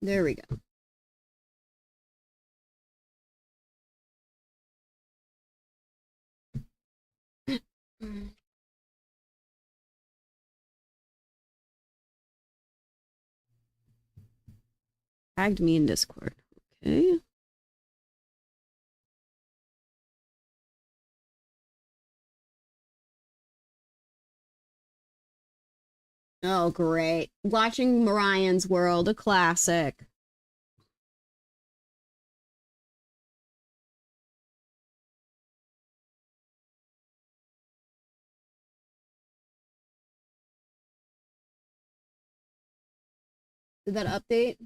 There we go. Tagged me in Discord. Okay. Oh, great. Watching Marian's World, a classic. Did that update?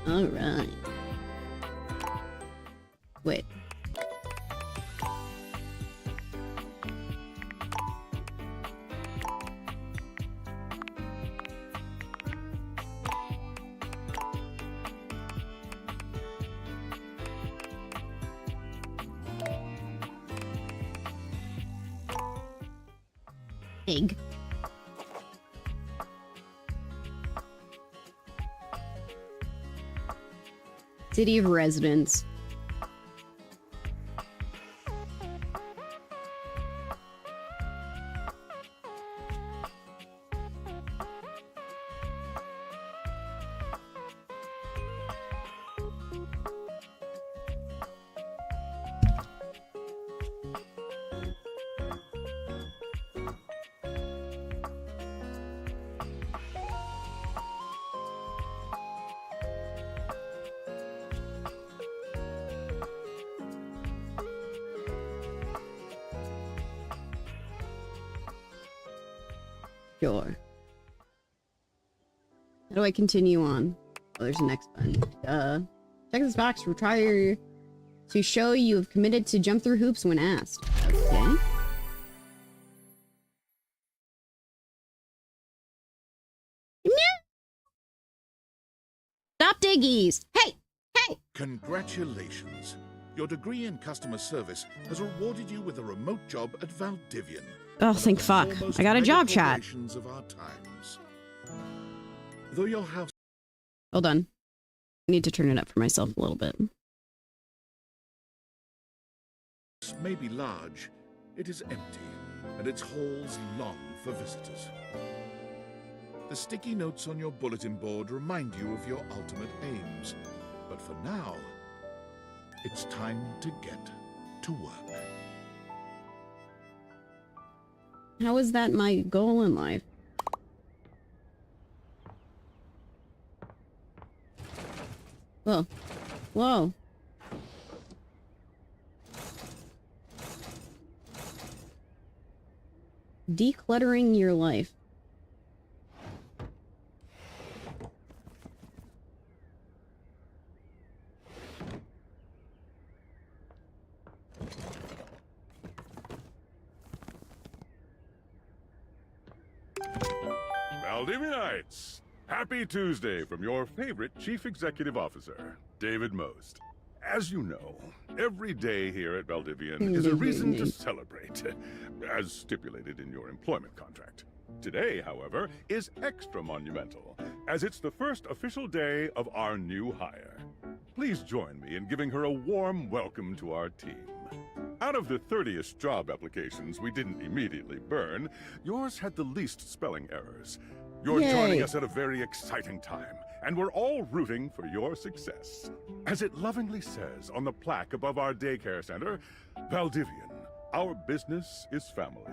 All right. Wait. Egg. City of Residence. Sure. How do I continue on? Oh, there's a next button. Check this box to try to show you have committed to jump through hoops when asked. Okay. Stop diggies! Hey! Hey! Congratulations. Your degree in customer service has rewarded you with a remote job at Valdivian. Oh, thank fuck. I got a job chat. Of our times. Though your house Hold on. I need to turn it up for myself a little bit. may be large, it is empty, and its halls long for visitors. The sticky notes on your bulletin board remind you of your ultimate aims. But for now, it's time to get to work. How is that my goal in life? Whoa. Whoa. Decluttering your life. Valdivianites! Happy Tuesday from your favorite Chief Executive Officer, David Most. As you know, every day here at Valdivian is a reason to celebrate, as stipulated in your employment contract. Today, however, is extra monumental, as it's the first official day of our new hire. Please join me in giving her a warm welcome to our team. Out of the 30-ish job applications we didn't immediately burn, yours had the least spelling errors. You're joining us at a very exciting time, and we're all rooting for your success. As it lovingly says on the plaque above our daycare center, Valdivian, our business is family.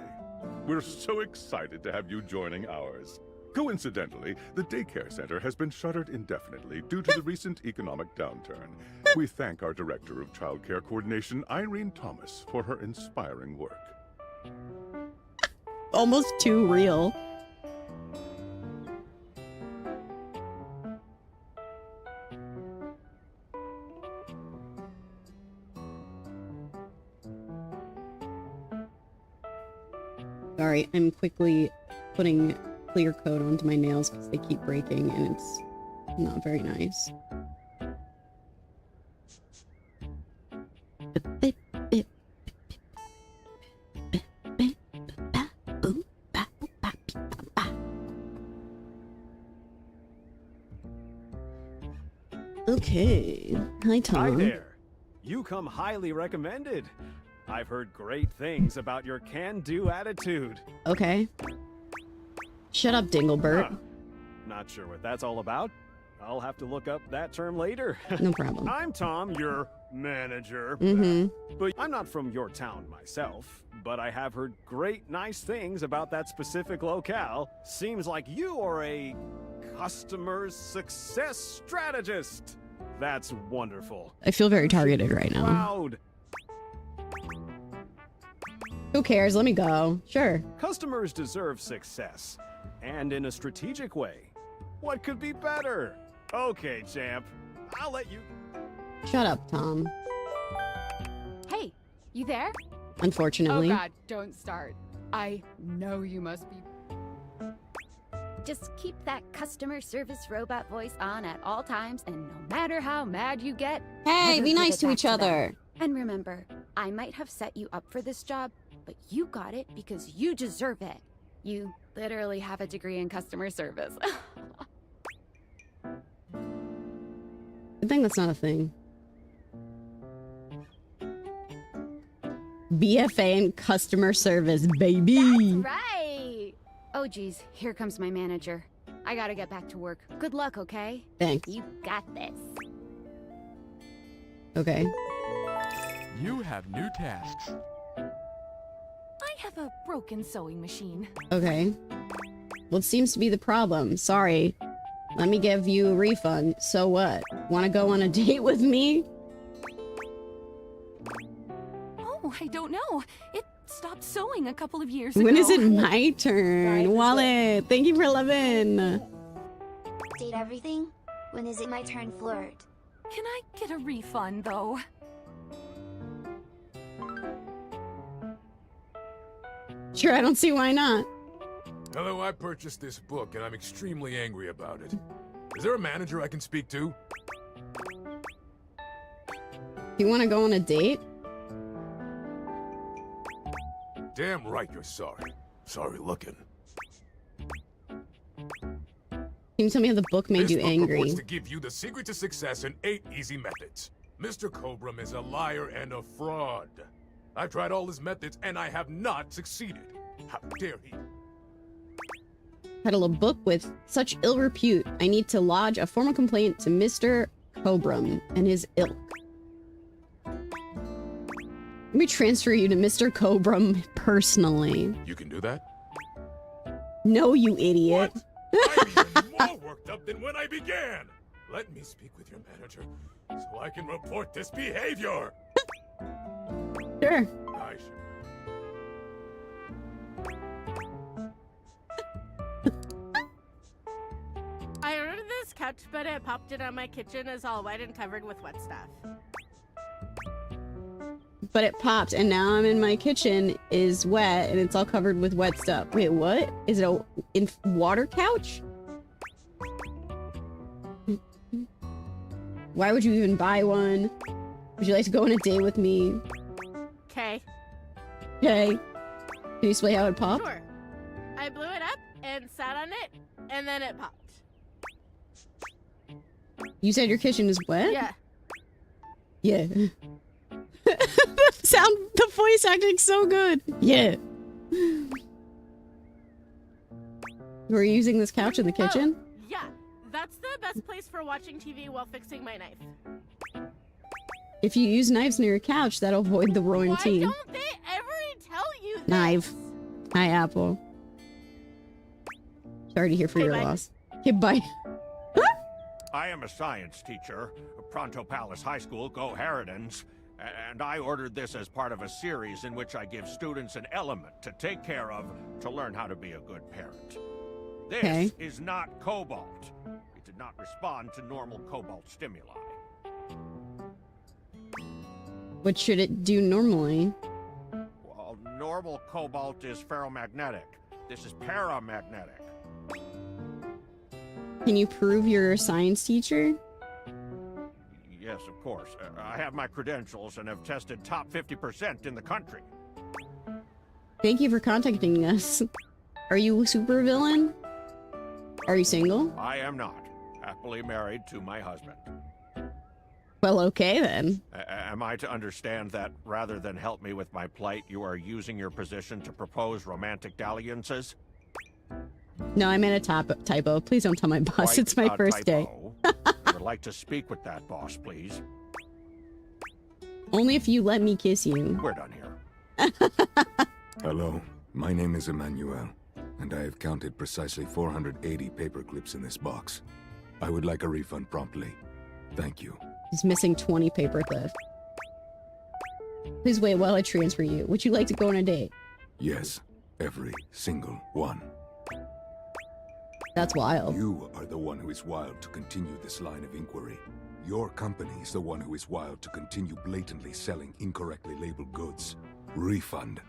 We're so excited to have you joining ours. Coincidentally, the daycare center has been shuttered indefinitely due to the recent economic downturn. We thank our Director of Child Care Coordination, Irene Thomas, for her inspiring work. Almost too real. Sorry, I'm quickly putting clear coat onto my nails because they keep breaking and it's not very nice. Okay. Hi, Tom. Hi there. You come highly recommended. I've heard great things about your can-do attitude. Okay. Shut up, Dinglebert. Huh. Not sure what that's all about. I'll have to look up that term later. No problem. I'm Tom, your manager. But I'm not from your town myself, but I have heard great nice things about that specific locale. Seems like you are a customer success strategist. That's wonderful. I feel very targeted right now. Proud. Who cares? Let me go. Sure. Customers deserve success, and in a strategic way. What could be better? Okay, champ. I'll let you... Shut up, Tom. Hey, you there? Unfortunately. Oh god, don't start. I know you must be... Just keep that customer service robot voice on at all times, and no matter how mad you get... Hey, never be give nice it to back each them. other. And remember, I might have set you up for this job, but you got it because you deserve it. You literally have a degree in customer service. Good thing that's not a thing. BFA in customer service, baby. That's right! Oh geez, here comes my manager. I gotta get back to work. Good luck, okay? Thanks. You got this. Okay. You have new tasks. I have a broken sewing machine. Okay. Well, it seems to be the problem. Sorry. Let me give you a refund. So what? Want to go on a date with me? Oh, I don't know. It stopped sewing a couple of years ago. When is it my turn? Wallet, thank you for 11. Date everything? When is it my turn, flirt? Can I get a refund, though? Sure, I don't see why not. Hello, I purchased this book and I'm extremely angry about it. Is there a manager I can speak to? You want to go on a date? Damn right you're sorry. Sorry looking. Can you tell me how the book made you This book angry? purports to give you the secret to success in 8 easy methods. Mr. Cobram is a liar and a fraud. I've tried all his methods and I have not succeeded. How dare he? Title a book with such ill repute. I need to lodge a formal complaint to Mr. Cobram and his ilk. Let me transfer you to Mr. Cobram personally. You can do that? No, you idiot. What? I'm even more worked up than when I began. Let me speak with your manager so I can report this behavior. Sure. I should. I ordered this couch, but it popped in on my kitchen is all white and covered with wet stuff. But it popped, and now I'm in my kitchen is wet, and it's all covered with wet stuff. Wait, what? Is it a water couch? Why would you even buy one? Would you like to go on a date with me? Okay. Okay. Can you explain how it popped? Sure. I blew it up and sat on it, and then it popped. You said your kitchen is wet? Yeah. Yeah. The voice acting so good. Yeah. Were you using this couch in the kitchen? Oh, yeah. That's the best place for watching TV while fixing my knife. If you use knives near your couch, that'll avoid the Why warranty. don't they ever tell you this? Knife. Hi, Apple. Sorry to hear for Okay, your bye. loss. Okay, bye. I am a science teacher, Pronto Palace High School, Go Harridans, and I ordered this as part of a series in which I give students an element to take care of to learn how to be a good parent. This Okay. is not cobalt. It did not respond to normal cobalt stimuli. What should it do normally? Well, normal cobalt is ferromagnetic. This is paramagnetic. Can you prove you're a science teacher? Yes, of course. I have my credentials and have tested top 50% in the country. Thank you for contacting us. Are you a supervillain? Are you single? I am not. Happily married to my husband. Well, okay then. Am I to understand that rather than help me with my plight, you are using your position to propose romantic dalliances? No, I made a typo. Please don't tell my boss. Quite It's my a first day. typo. I would like to speak with that boss, please. Only if you let me kiss you. We're done here. Hello, my name is Emmanuel, and I have counted precisely 480 paper clips in this box. I would like a refund promptly. Thank you. He's missing 20 paper clips. Please wait while I transfer you. Would you like to go on a date? Yes, every single one. That's wild. You are the one who is wild to continue this line of inquiry. Your company is the one who is wild to continue blatantly selling incorrectly labeled goods. Refund.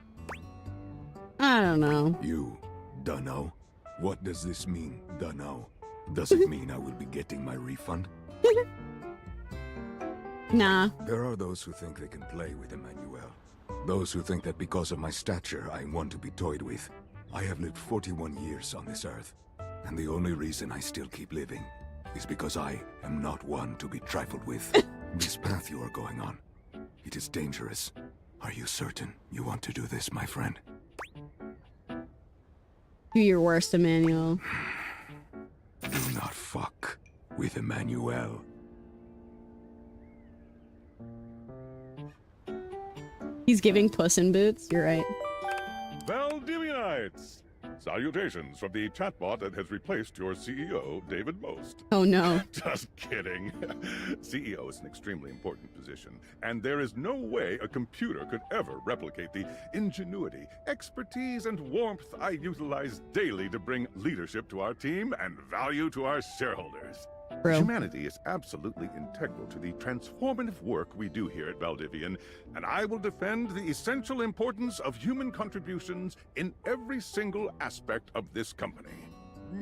I don't know. You, dunno? What does this mean, dunno? Does it mean I will be getting my refund? Nah. There are those who think they can play with Emmanuel. Those who think that because of my stature, I am one to be toyed with. I have lived 41 years on this earth, and the only reason I still keep living is because I am not one to be trifled with. This path you are going on, it is dangerous. Are you certain you want to do this, my friend? Do your worst, Emmanuel. Do not fuck with Emmanuel. He's giving Puss in Boots. You're right. Valdivianites! Salutations from the chatbot that has replaced your CEO, David Most. Oh no. Just kidding. CEO is an extremely important position, and there is no way a computer could ever replicate the ingenuity, expertise, and warmth I utilize daily to bring leadership to our team and value to our shareholders. Bro. Humanity is absolutely integral to the transformative work we do here at Valdivian, and I will defend the essential importance of human contributions in every single aspect of this company.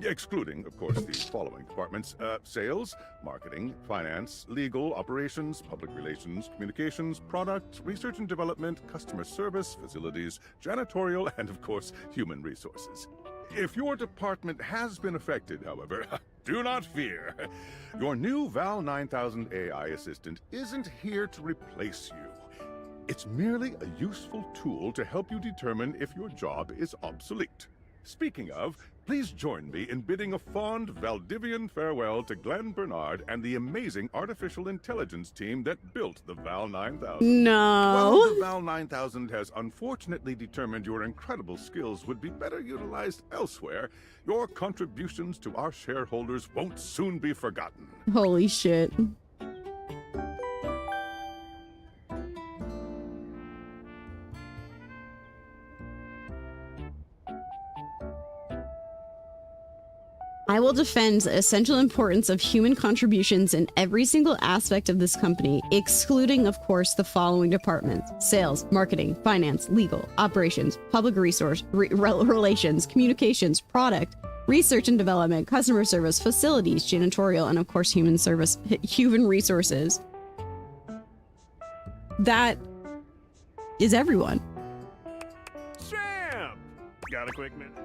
Excluding, of course, the following departments: sales, marketing, finance, legal, operations, public relations, communications, product, research and development, customer service, facilities, janitorial, and of course, human resources. If your department has been affected, however, do not fear. Your new Val 9000 AI assistant isn't here to replace you. It's merely a useful tool to help you determine if your job is obsolete. Speaking of, please join me in bidding a fond Valdivian farewell to Glenn Bernard and the amazing artificial intelligence team that built the Val 9000. No. While the Val 9000 has unfortunately determined your incredible skills would be better utilized elsewhere, your contributions to our shareholders won't soon be forgotten. Holy shit. I will defend the essential importance of human contributions in every single aspect of this company, excluding, of course, the following departments: sales, marketing, finance, legal, operations, public relations, communications, product, research and development, customer service, facilities, janitorial, and of course, human resources. That is everyone. Champ! Got a quick minute?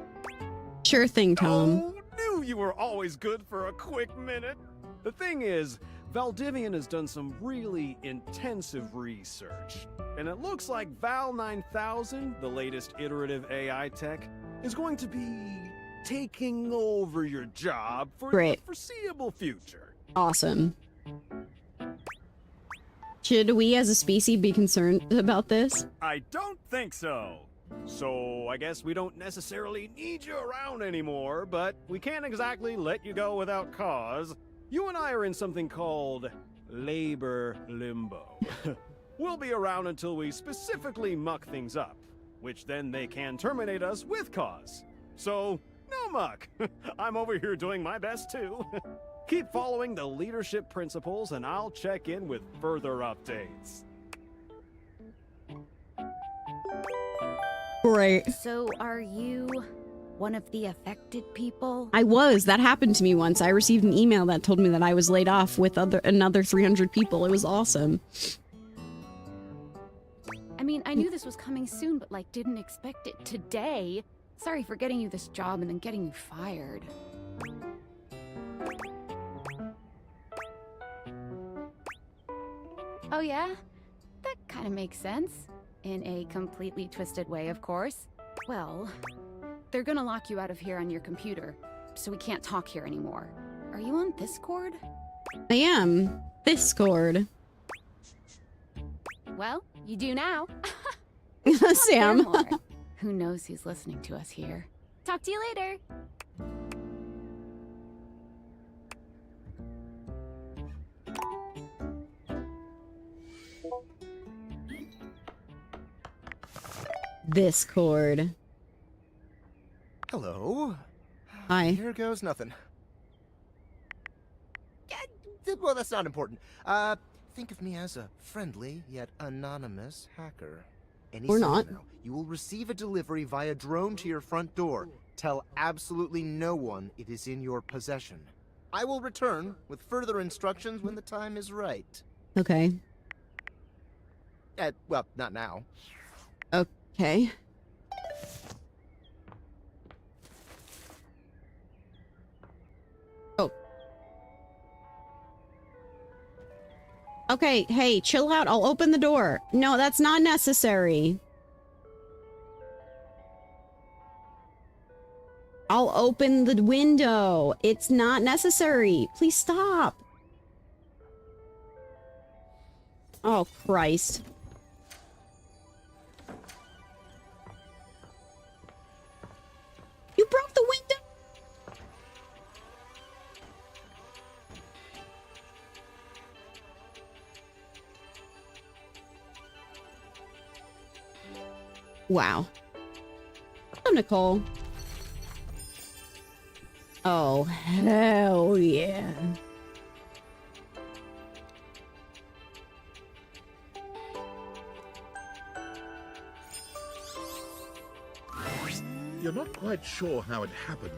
Sure thing, Tom. Oh, knew you were always good for a quick minute. The thing is, Valdivian has done some really intensive research, and it looks like Val 9000, the latest iterative AI tech, is going to be taking over your job for the foreseeable future. Awesome. Should we as a species be concerned about this? I don't think so. So I guess we don't necessarily need you around anymore, but we can't exactly let you go without cause. You and I are in something called labor limbo. We'll be around until we specifically muck things up, which then they can terminate us with cause. So, no muck. I'm over here doing my best too. Keep following the leadership principles and I'll check in with further updates. Great. So, are you one of the affected people? I was. That happened to me once. I received an email that told me that I was laid off with another 300 people. It was awesome. I mean, I knew this was coming soon, but like didn't expect it today. Sorry for getting you this job and then getting you fired. Oh yeah? That kind of makes sense. In a completely twisted way, of course. Well, they're gonna lock you out of here on your computer, so we can't talk here anymore. Are you on Discord? I am. Discord. Well, you do now. Sam. Who knows who's listening to us here? Talk to you later. Discord. Hello. Hi. Here goes nothing. Well, that's not important. Think of me as a friendly yet anonymous hacker. Any Or second not. now, you will receive a delivery via drone to your front door. Tell absolutely no one it is in your possession. I will return with further instructions when the time is right. Okay. Well, not now. Okay. Oh. Okay, hey, chill out. I'll open the door. No, that's not necessary. I'll open the window. It's not necessary. Please stop. Oh, Christ. You broke the window. Wow. I'm Nicole. Oh, hell yeah. You're not quite sure how it happened,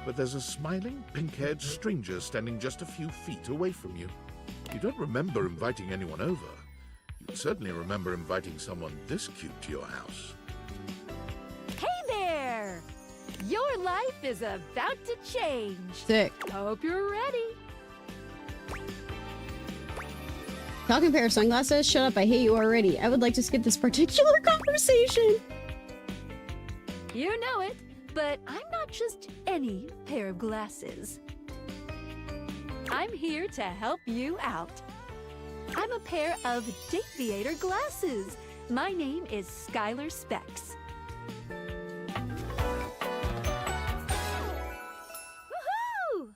but there's a smiling, pink-haired stranger standing just a few feet away from you. You don't remember inviting anyone over. You'd certainly remember inviting someone this cute to your house. Hey there! Your life is about to change. Sick. Hope you're ready. Talking pair of sunglasses? Shut up, I hate you already. I would like to skip this particular conversation. You know it, but I'm not just any pair of glasses. I'm here to help you out. I'm a pair of Daviator glasses. My name is Skylar Specs. Woohoo!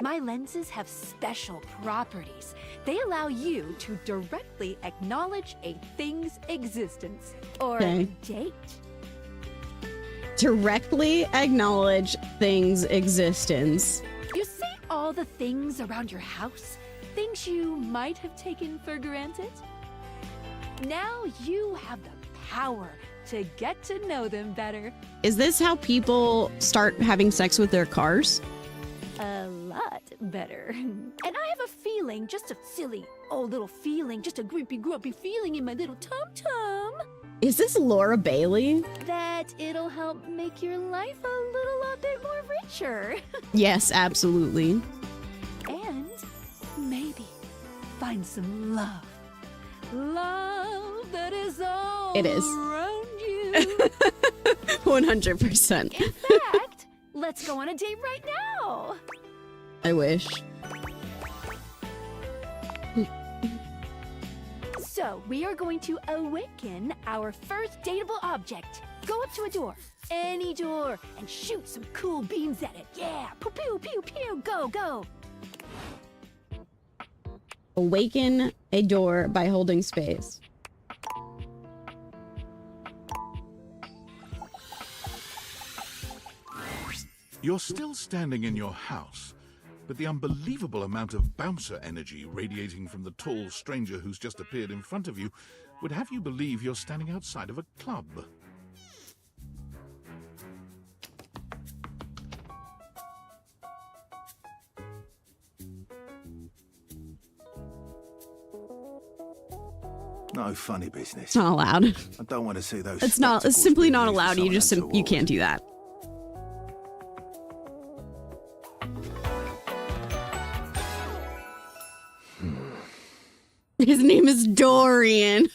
My lenses have special properties. They allow you to directly acknowledge a thing's existence or date. Directly acknowledge things' existence. You see all the things around your house? Things you might have taken for granted? Now you have the power to get to know them better. Is this how people start having sex with their cars? A lot better. And I have a feeling, just a silly old little feeling, just a grumpy feeling in my little tum-tum. Is this Laura Bailey? That it'll help make your life a little bit more richer. Yes, absolutely. And maybe find some love. Love that is all It is. around you. 100%. In fact, let's go on a date right now. I wish. So, we are going to awaken our first dateable object. Go up to a door, any door, and shoot some cool beams at it. Yeah! Pew pew pew pew! Go, go! Awaken a door by holding space. You're still standing in your house, but the unbelievable amount of bouncer energy radiating from the tall stranger who's just appeared in front of you would have you believe you're standing outside of a club. No funny business. It's not allowed. I don't want to see those. It's not. It's simply not allowed. You just you can't do that. His name is Dorian.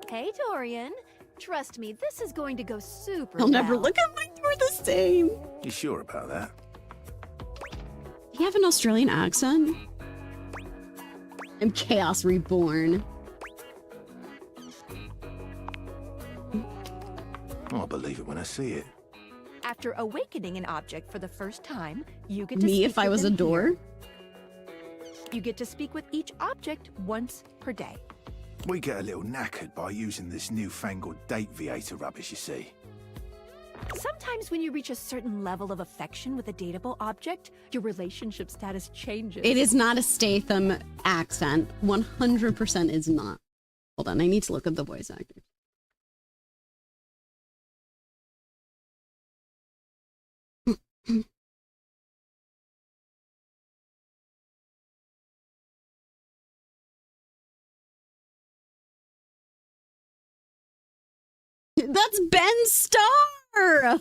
Hey, Dorian. Trust me, this is going to go super I'll never well. look at my door the same. You sure about that? Do you have an Australian accent? I'm Chaos Reborn. I'll believe it when I see it. After awakening an object for the first time, you get to Me speak if I with was a them door? here. You get to speak with each object once per day. We get a little knackered by using this newfangled date viator rubbish, you see. Sometimes when you reach a certain level of affection with a dateable object, your relationship status changes. It is not a Statham accent. 100% is not. Hold on, I need to look at the voice actor. That's Ben Starr!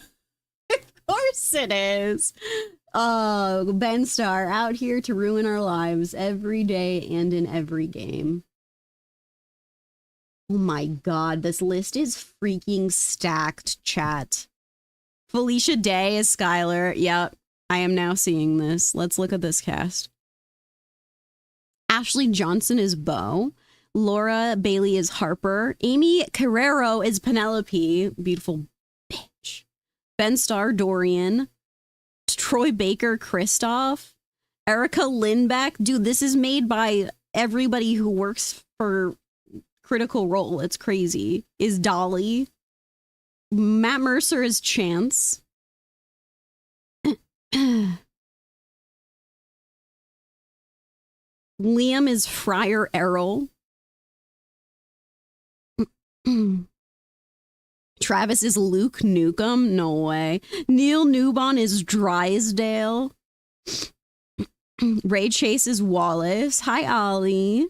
Of course it is. Oh, Ben Starr out here to ruin our lives every day and in every game. Oh my god, this list is freaking stacked, chat. Felicia Day is Skylar. Yep, I am now seeing this. Let's look at this cast. Ashley Johnson is Bo. Laura Bailey is Harper. Amy Carrero is Penelope. Beautiful bitch. Ben Starr, Dorian. Troy Baker, Kristoff. Erica Lindbeck. Dude, this is made by everybody who works for Critical Role. It's crazy. Is Dolly. Matt Mercer is Chance. Liam is Friar Errol. Travis is Luke Newcomb. No way. Neil Newbon is Drysdale. Ray Chase is Wallace. Hi, Ollie.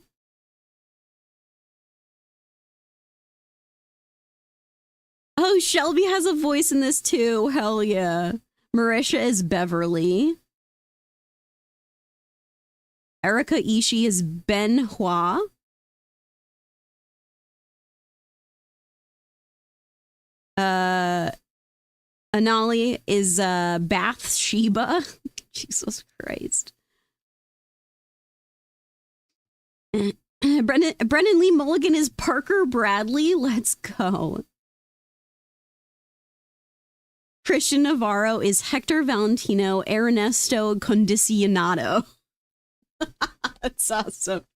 Oh, Shelby has a voice in this too. Hell yeah. Marisha is Beverly. Erica Ishii is Ben Hua. Anali is Bathsheba. Jesus Christ. Brendan Lee Mulligan is Parker Bradley. Let's go. Christian Navarro is Hector Valentino Ernesto Condicionado. That's awesome.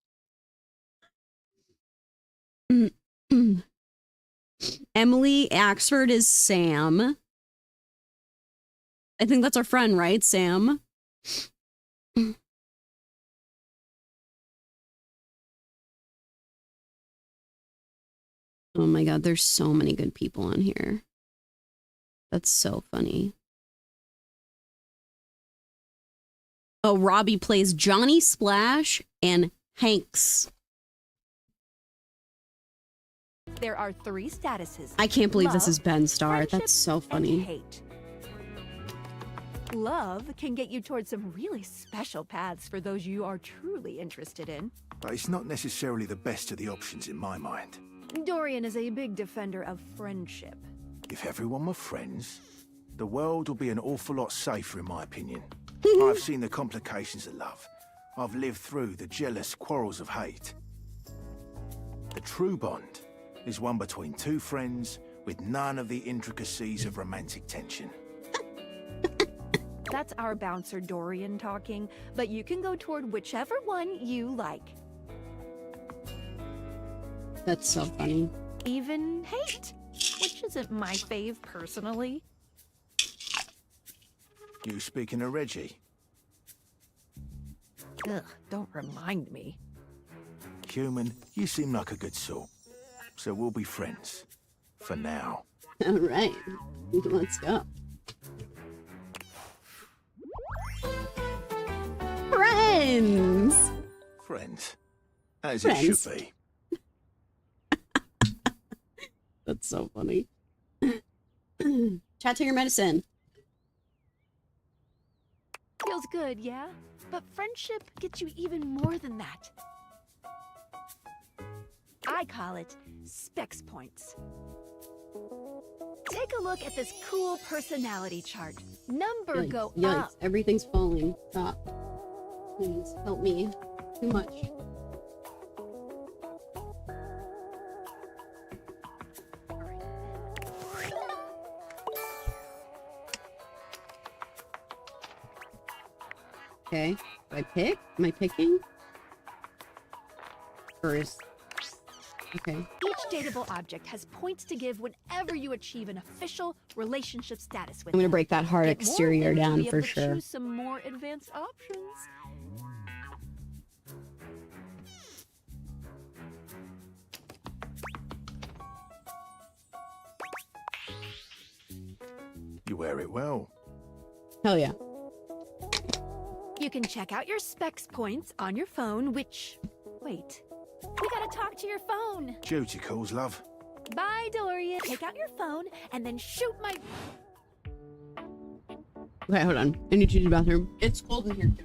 Emily Axford is Sam. I think that's our friend, right? Sam. Oh my god, there's so many good people on here. That's so funny. Oh, Robbie plays Johnny Splash and Hanks. There are 3 statuses. I can't believe this Love, is Ben Starr. friendship, That's so and funny. hate. Love can get you towards some really special paths for those you are truly interested in. But it's not necessarily the best of the options in my mind. Dorian is a big defender of friendship. If everyone were friends, the world will be an awful lot safer, in my opinion. I've seen the complications of love. I've lived through the jealous quarrels of hate. The true bond is one between two friends with none of the intricacies of romantic tension. That's our bouncer Dorian talking, but you can go toward whichever one you like. That's so funny. Even hate, which isn't my fave personally. You speaking of Reggie? Ugh, don't remind me. Human, you seem like a good sort. So we'll be friends. For now. All right. Let's go. Friends! Friends. As Friends. it should be. That's so funny. Chat to your medicine. Feels good, yeah? But friendship gets you even more than that. I call it specs points. Take a look at this cool personality chart. Number Yikes, go yikes. up. Everything's falling. Stop. Please help me. Too much. Okay. Do I pick? Am I picking? Or is... Okay. Each dateable object has points to give whenever you achieve an official relationship status with I'm gonna them. break that hard Get more exterior of them to down be for able to sure. choose some more advanced options. You wear it well. Hell yeah. You can check out your specs points on your phone, which... Wait. We gotta talk to your phone. Duty calls, love. Bye, Dorian. Take out your phone and then shoot my... Okay, hold on. I need to use the bathroom. It's cold in here too.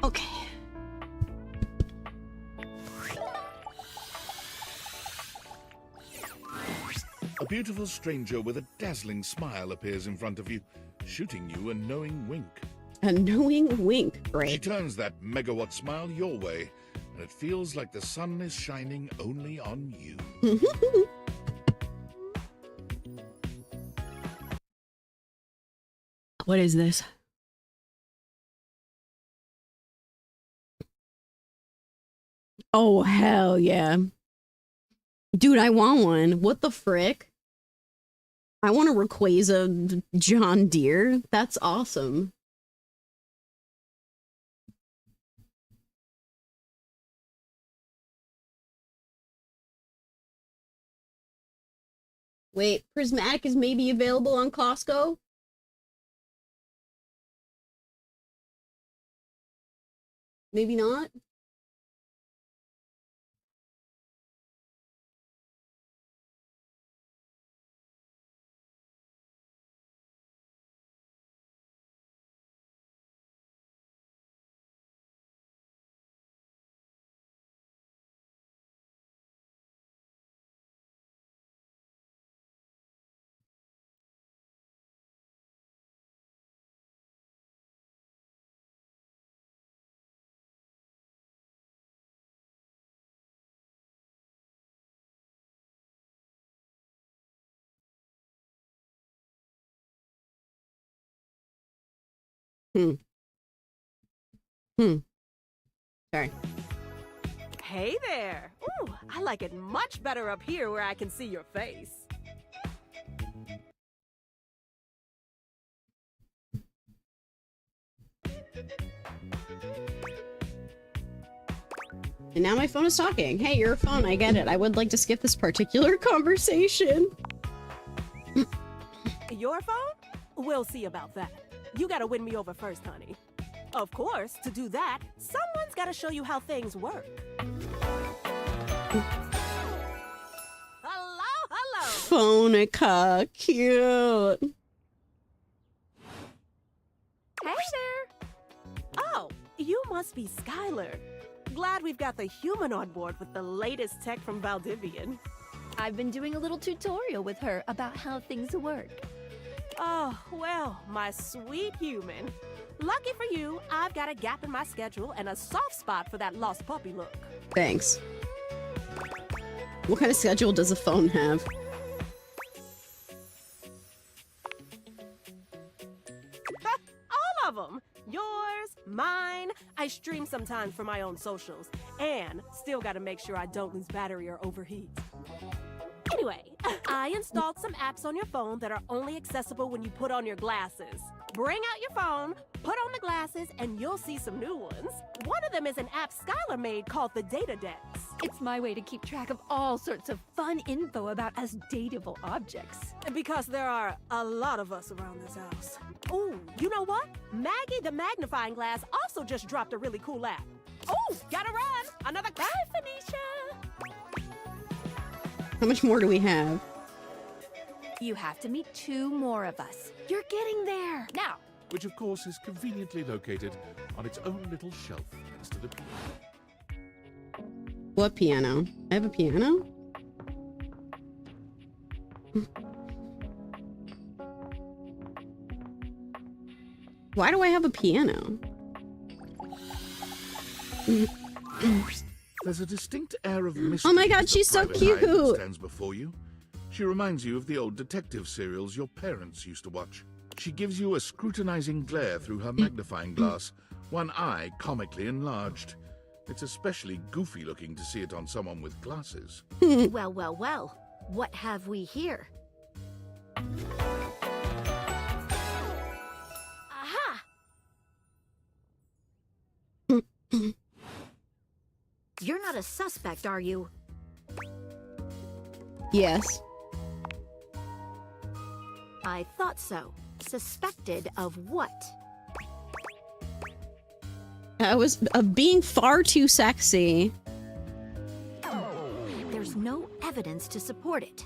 Okay. A beautiful stranger with a dazzling smile appears in front of you, shooting you a knowing wink. A knowing wink. She Great. turns that megawatt smile your way, and it feels like the sun is shining only on you. What is this? Oh, hell yeah. Dude, I want one. What the frick? I want a Rayquaza John Deere. That's awesome. Wait, Prismatic is maybe available on Costco? Maybe not? Sorry. Hey there. Ooh, I like it much better up here where I can see your face. And now my phone is talking. Hey, your phone, I get it. I would like to skip this particular conversation. Your phone? We'll see about that. You gotta win me over first, honey. Of course, to do that, someone's gotta show you how things work. Hello. Phonica, cute. Hey there. Oh, you must be Skylar. Glad we've got the human on board with the latest tech from Valdivian. I've been doing a little tutorial with her about how things work. Oh, well, my sweet human. Lucky for you, I've got a gap in my schedule and a soft spot for that lost puppy look. Thanks. What kind of schedule does a phone have? All of them. Yours, mine. I stream sometimes for my own socials. And still gotta make sure I don't lose battery or overheat. Anyway, I installed some apps on your phone that are only accessible when you put on your glasses. Bring out your phone, put on the glasses, and you'll see some new ones. One of them is an app Skylar made called the Data Decks. It's my way to keep track of all sorts of fun info about us dateable objects. Because there are a lot of us around this house. Ooh, you know what? Maggie the Magnifying Glass also just dropped a really cool app. Ooh, gotta run! Another bye, Phoenicia! How much more do we have? You have to meet 2 more of us. You're getting there. Now. Which of course is conveniently located on its own little shelf next to the piano. What piano? I have a piano? Why do I have a piano? There's a distinct air of mystery. Oh my god, as the she's so private eye that cute! stands before you. She reminds you of the old detective serials your parents used to watch. She gives you a scrutinizing glare through her magnifying glass, one eye comically enlarged. It's especially goofy looking to see it on someone with glasses. Well, well, well. What have we here? Aha! You're not a suspect, are you? Yes. I thought so. Suspected of what? I was being far too sexy. There's no evidence to support it.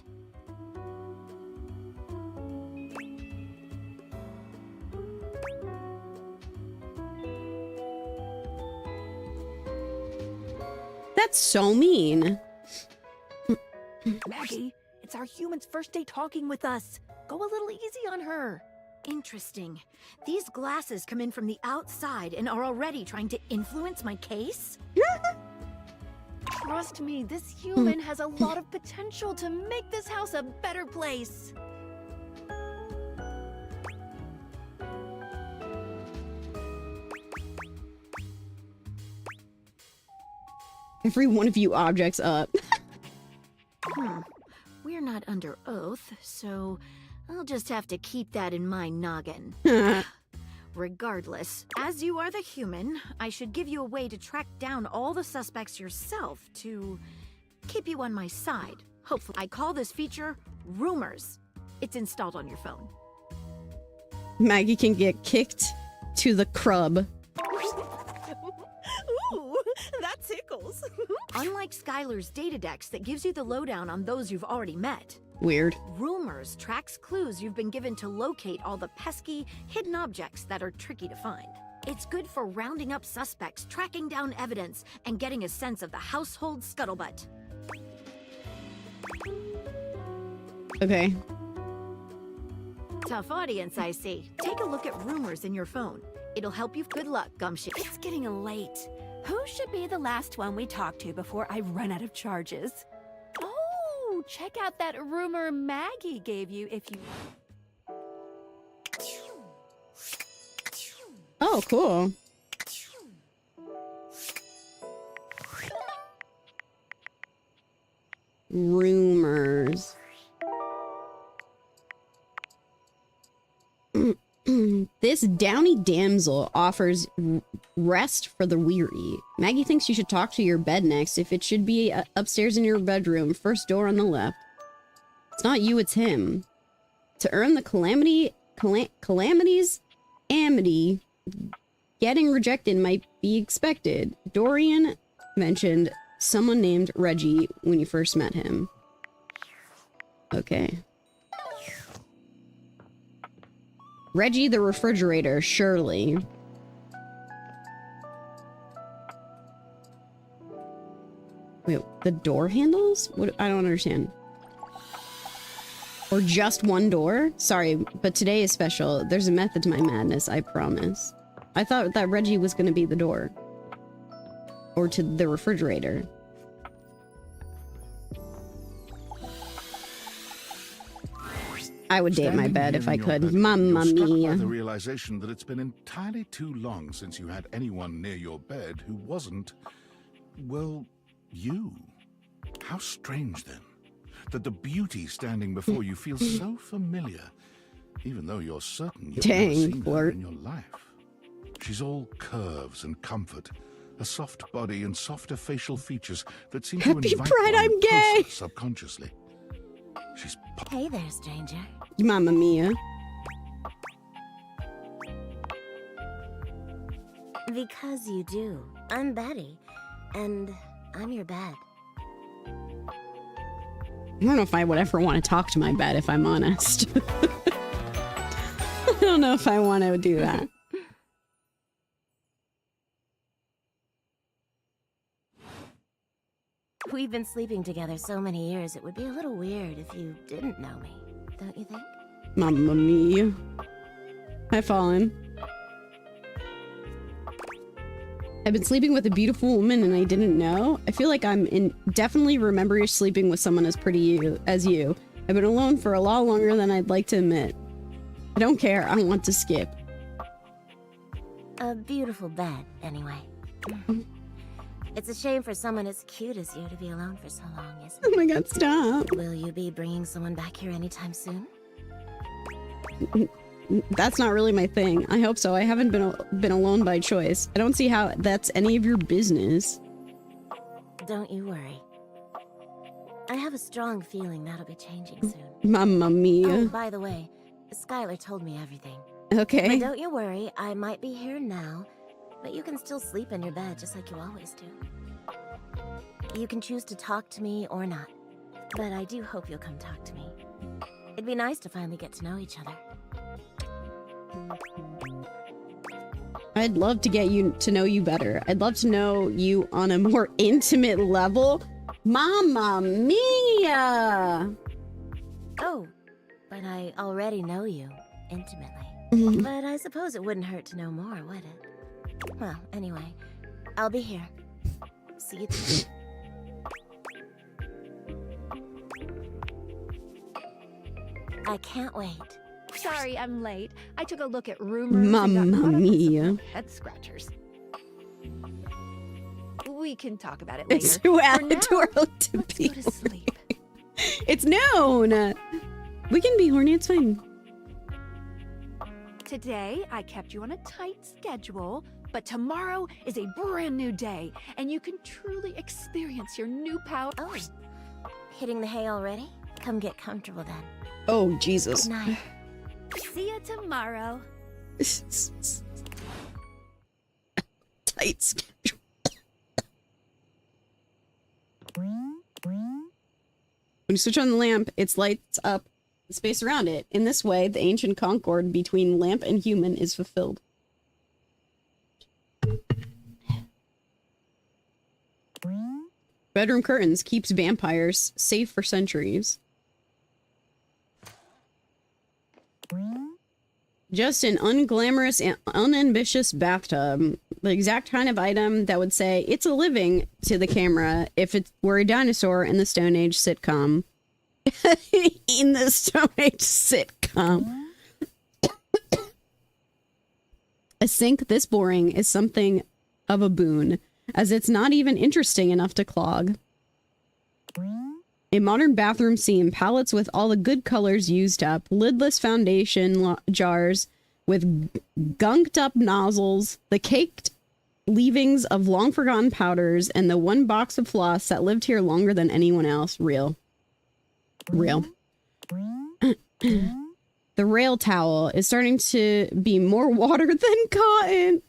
That's so mean. Maggie, it's our human's first day talking with us. Go a little easy on her. Interesting. These glasses come in from the outside and are already trying to influence my case? Trust me, this human has a lot of potential to make this house a better place. Every one of you objects up. We're not under oath, so I'll just have to keep that in my noggin. Regardless, as you are the human, I should give you a way to track down all the suspects yourself to keep you on my side. Hopefully, I call this feature Rumors. It's installed on your phone. Maggie can get kicked to the crub. Ooh, that tickles. Unlike Skylar's data decks that gives you the lowdown on those you've already met, Weird. Rumors tracks clues you've been given to locate all the pesky, hidden objects that are tricky to find. It's good for rounding up suspects, tracking down evidence, and getting a sense of the household scuttlebutt. Okay. Tough audience, I see. Take a look at Rumors in your phone. It'll help you. Good luck, Gumshoe. It's getting late. Who should be the last one we talk to before I run out of charges? Oh, check out that rumor Maggie gave you if you... Oh, cool. Rumors. This downy damsel offers rest for the weary. Maggie thinks you should talk to your bed next. If it should be upstairs in your bedroom, first door on the left. It's not you, it's him. To earn the calamity's amity, getting rejected might be expected. Dorian mentioned someone named Reggie when you first met him. Okay. Reggie the refrigerator, surely. Wait, the door handles? What? I don't understand. Or just one door? Sorry, but today is special. There's a method to my madness, I promise. I thought that Reggie was gonna be the door. Or to the refrigerator. I would date my bed if I could. Mamma mia. The realization that it's been entirely too long since you had anyone near your bed who wasn't, well, you. How strange then, that the beauty standing before you feels so familiar, even though you're certain you've never seen her in your life. She's all curves and comfort, a soft body and softer facial features that seem to invite one closer subconsciously. She's hey there, stranger. Mamma mia. Because you do. I'm Betty, and I'm your bed. I don't know if I would ever want to talk to my bed, if I'm honest. I don't know if I want to do that. We've been sleeping together so many years, it would be a little weird if you didn't know me, don't you think? Mamma mia. Hi, Fallen. I've been sleeping with a beautiful woman and I didn't know. I feel like definitely remember sleeping with someone as pretty as you. I've been alone for a lot longer than I'd like to admit. I don't care. I want to skip. A beautiful bed, anyway. It's a shame for someone as cute as you to be alone for so long, isn't it? Oh my god, stop. Will you be bringing someone back here anytime soon? That's not really my thing. I hope so. I haven't been alone by choice. I don't see how that's any of your business. Don't you worry. I have a strong feeling that'll be changing soon. Mamma mia. Oh, by the way, Skylar told me everything. Okay. But don't you worry, I might be here now, but you can still sleep in your bed just like you always do. You can choose to talk to me or not, but I do hope you'll come talk to me. It'd be nice to finally get to know each other. I'd love to get to know you better. I'd love to know you on a more intimate level. Mamma mia! Oh, but I already know you intimately. But I suppose it wouldn't hurt to know more, would it? Well, anyway, I'll be here. See you too. I can't wait. Sorry, I'm late. I took a look at rumors. Mamma mia. Head scratchers. We can talk about it It's later. too early to be. Go to sleep. It's noon. We can be horny. It's fine. Today, I kept you on a tight schedule, but tomorrow is a brand new day, and you can truly experience your new power. Oh, hitting the hay already? Come get comfortable then. Oh, Jesus. Good night. See you tomorrow. Tight schedule. When you switch on the lamp, it lights up the space around it. In this way, the ancient concord between lamp and human is fulfilled. Bedroom curtains keeps vampires safe for centuries. Just an unglamorous and unambitious bathtub. The exact kind of item that would say, it's a living to the camera if it were a dinosaur in the Stone Age sitcom. In the Stone Age sitcom. A sink this boring is something of a boon, as it's not even interesting enough to clog. A modern bathroom seam, palettes with all the good colors used up, lidless foundation jars with gunked up nozzles, the caked leavings of long forgotten powders, and the one box of floss that lived here longer than anyone else. Real. The rail towel is starting to be more water than cotton.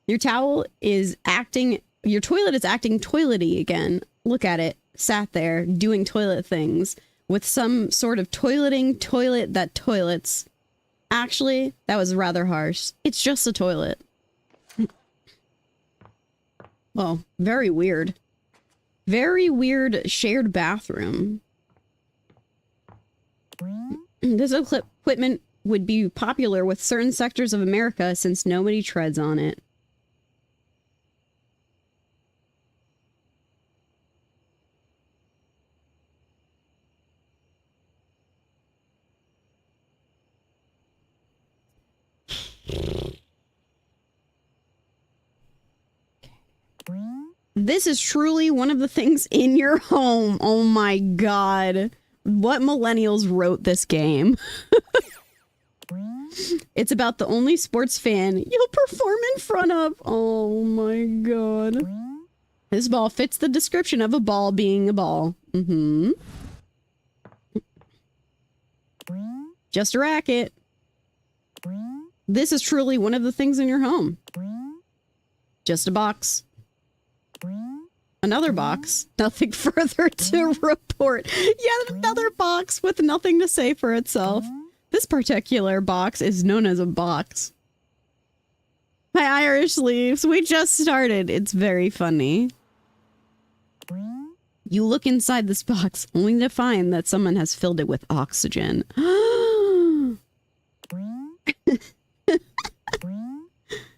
Your toilet is acting toilety again. Look at it. Sat there doing toilet things with some sort of toileting toilet that toilets. Actually, that was rather harsh. It's just a toilet. Well, very weird. Very weird shared bathroom. This equipment would be popular with certain sectors of America since nobody treads on it. This is truly one of the things in your home. Oh my god. What millennials wrote this game? It's about the only sports fan you'll perform in front of. Oh my god. This ball fits the description of a ball being a ball. Just a racket. This is truly one of the things in your home. Just a box. Another box. Nothing further to report. Yet another box with nothing to say for itself. This particular box is known as a box. Hi, Irish Leaves. We just started. It's very funny. You look inside this box only to find that someone has filled it with oxygen.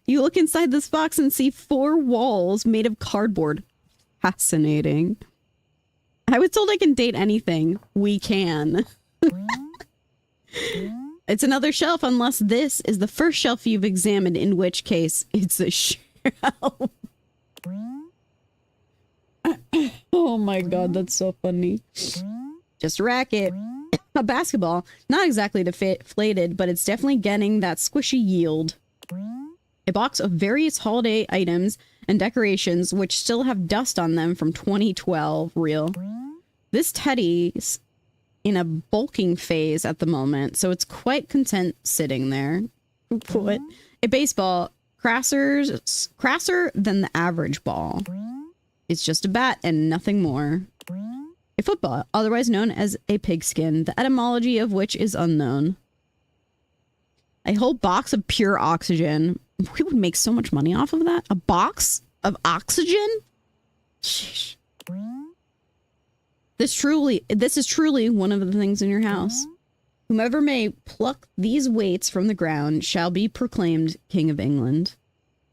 You look inside this box and see 4 walls made of cardboard. Fascinating. I was told I can date anything. We can. It's another shelf unless this is the first shelf you've examined, in which case it's a shelf. Oh my god, that's so funny. Just a racket. A basketball. Not exactly deflated, but it's definitely getting that squishy yield. A box of various holiday items and decorations which still have dust on them from 2012. Real. This teddy's in a bulking phase at the moment, so it's quite content sitting there. What? A baseball, crasser than the average ball. It's just a bat and nothing more. A football, otherwise known as a pigskin, the etymology of which is unknown. A whole box of pure oxygen. We would make so much money off of that. A box of oxygen? Sheesh. This is truly one of the things in your house. Whomever may pluck these weights from the ground shall be proclaimed King of England.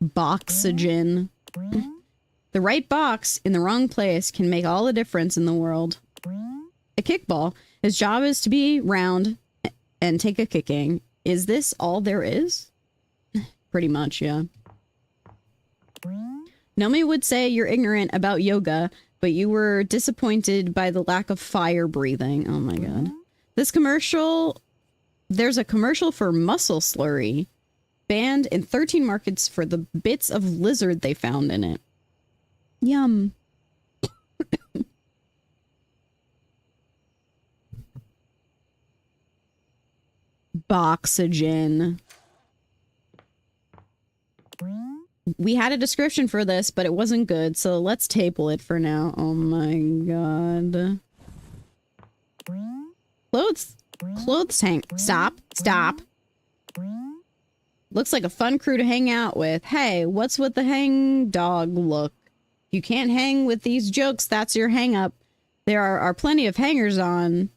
Boxygen. The right box in the wrong place can make all the difference in the world. A kickball. His job is to be round and take a kicking. Is this all there is? Pretty much, yeah. Nomi would say you're ignorant about yoga, but you were disappointed by the lack of fire breathing. Oh my god. This commercial... There's a commercial for muscle slurry. Banned in 13 markets for the bits of lizard they found in it. Yum. Boxygen. We had a description for this, but it wasn't good, so let's table it for now. Oh my god. Clothes hang. Stop. Looks like a fun crew to hang out with. Hey, what's with the hang dog look? You can't hang with these jokes, that's your hang up. There are plenty of hangers on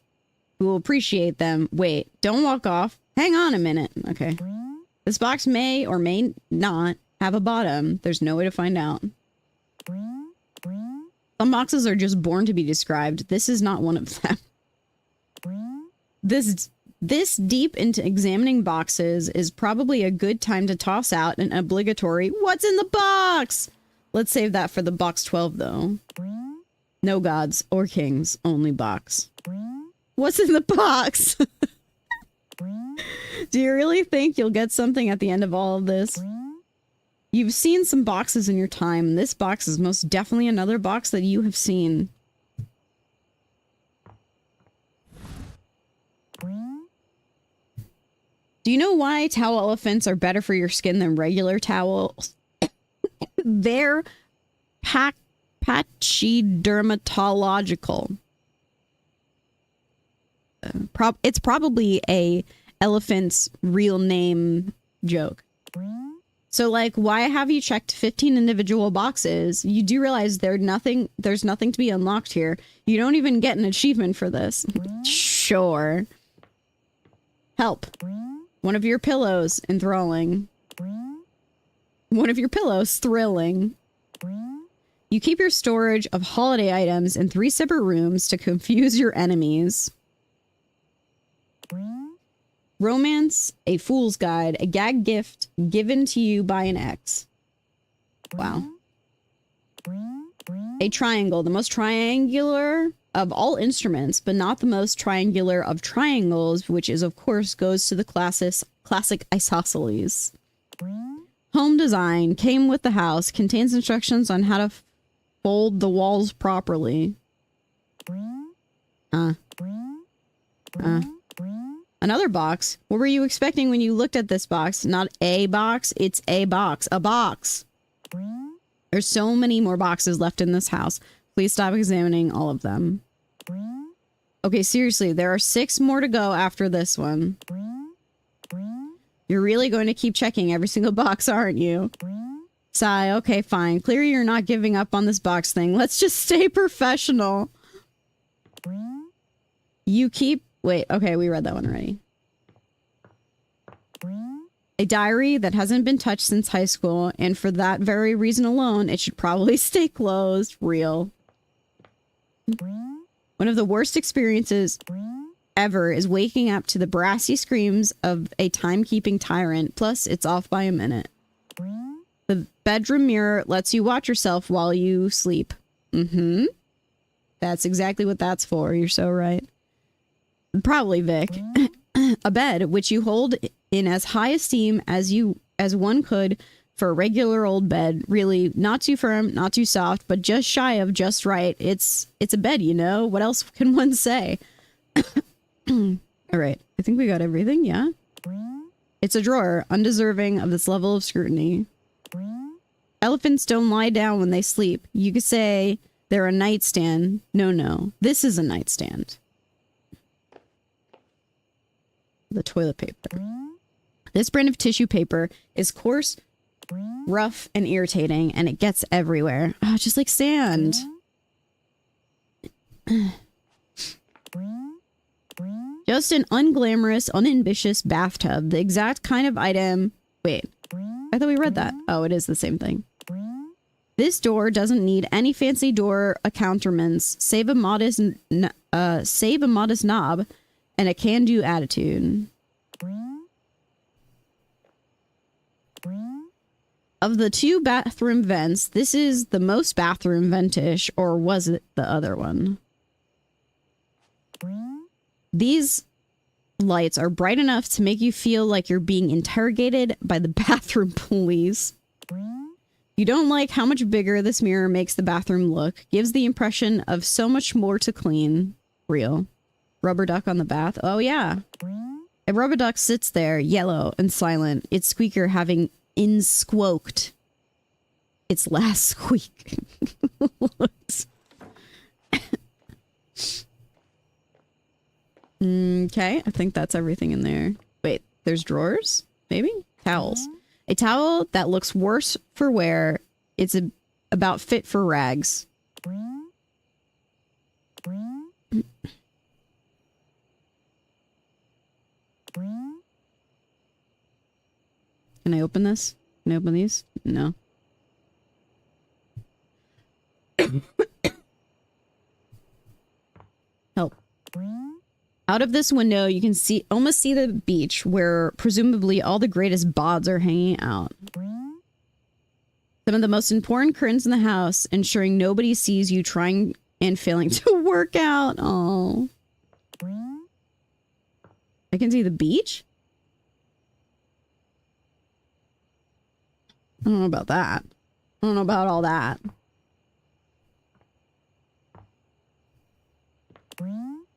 who will appreciate them. Wait, don't walk off. Hang on a minute. Okay. This box may or may not have a bottom. There's no way to find out. Some boxes are just born to be described. This is not one of them. This This deep into examining boxes is probably a good time to toss out an obligatory "What's in the box?" Let's save that for the box 12, though. No gods or kings, only box. What's in the box? Do you really think you'll get something at the end of all of this? You've seen some boxes in your time, and this box is most definitely another box that you have seen. Do you know why towel elephants are better for your skin than regular towels? They're pachydermatological. It's probably a elephant's real name joke. So, like, why have you checked 15 individual boxes? You do realize there's nothing to be unlocked here. You don't even get an achievement for this. Sure. Help. One of your pillows enthralling. One of your pillows thrilling. You keep your storage of holiday items in 3 separate rooms to confuse your enemies. Romance, a fool's guide, a gag gift given to you by an ex. Wow. A triangle, the most triangular of all instruments, but not the most triangular of triangles, which is, of course, goes to the classic isosceles. Home design, came with the house, contains instructions on how to fold the walls properly. Another box. What were you expecting when you looked at this box? Not a box, it's a box. A box. There's so many more boxes left in this house. Please stop examining all of them. Okay, seriously, there are 6 more to go after this one. You're really going to keep checking every single box, aren't you? Sigh, okay, fine. Clearly you're not giving up on this box thing. Let's just stay professional. You keep... Wait, okay, we read that one already. A diary that hasn't been touched since high school, and for that very reason alone, it should probably stay closed. Real. One of the worst experiences ever is waking up to the brassy screams of a timekeeping tyrant, plus it's off by a minute. The bedroom mirror lets you watch yourself while you sleep. That's exactly what that's for. You're so right. Probably, Vic. A bed, which you hold in as high esteem as one could for a regular old bed. Really, not too firm, not too soft, but just shy of just right. It's a bed, you know? What else can one say? All right. I think we got everything, yeah? It's a drawer, undeserving of this level of scrutiny. Elephants don't lie down when they sleep. You could say they're a nightstand. No. This is a nightstand. The toilet paper. This brand of tissue paper is coarse, rough, and irritating, and it gets everywhere. Oh, just like sand. Just an unglamorous, unambitious bathtub. The exact kind of item... Wait, I thought we read that. Oh, it is the same thing. This door doesn't need any fancy door accoutrements, save a modest knob and a can-do attitude. Of the 2 bathroom vents, this is the most bathroom ventish, or was it the other one? These lights are bright enough to make you feel like you're being interrogated by the bathroom police. You don't like how much bigger this mirror makes the bathroom look. Gives the impression of so much more to clean. Real. Rubber duck on the bath. Oh, yeah. A rubber duck sits there, yellow and silent, its squeaker having insquoked its last squeak. Okay, I think that's everything in there. Wait, there's drawers? Maybe? Towels. A towel that looks worse for wear. It's about fit for rags. Can I open this? Can I open these? No. Help. Out of this window, you can almost see the beach where presumably all the greatest bods are hanging out. Some of the most important curtains in the house, ensuring nobody sees you trying and failing to work out. Oh. I can see the beach? I don't know about that. I don't know about all that.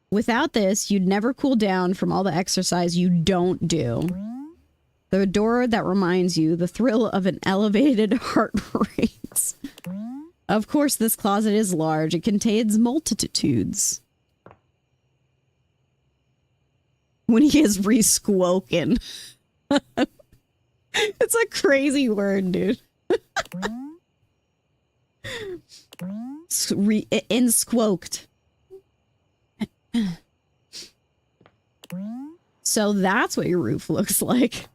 Without this, you'd never cool down from all the exercise you don't do. The door that reminds you the thrill of an elevated heart rate. Of course, this closet is large. It contains multitudes. When he is re-squoken. It's a crazy word, dude. Insquoked. So that's what your roof looks like.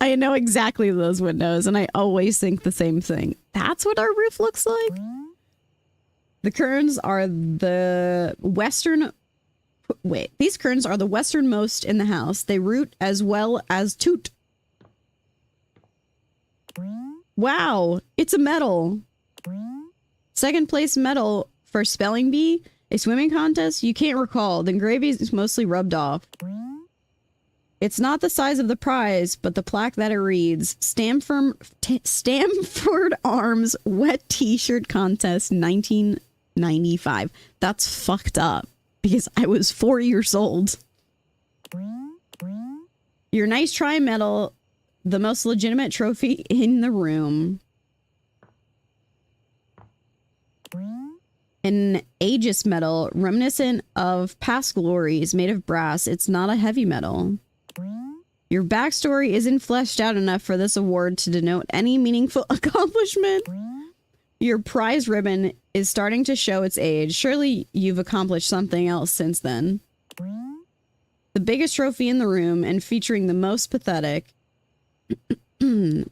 I know exactly those windows, and I always think the same thing. That's what our roof looks like? The curtains are the western... Wait, these curtains are the westernmost in the house. They root as well as toot. Wow, it's a medal. Second place medal for spelling bee. A swimming contest? You can't recall. The engraving is mostly rubbed off. It's not the size of the prize, but the plaque that it reads. Stamford Arms Wet T-Shirt Contest 1995. That's fucked up because I was 4 years old. Your nice try medal, the most legitimate trophy in the room. An Aegis medal, reminiscent of past glories, made of brass. It's not a heavy medal. Your backstory isn't fleshed out enough for this award to denote any meaningful accomplishment. Your prize ribbon is starting to show its age. Surely you've accomplished something else since then. The biggest trophy in the room and featuring the most pathetic. Wow.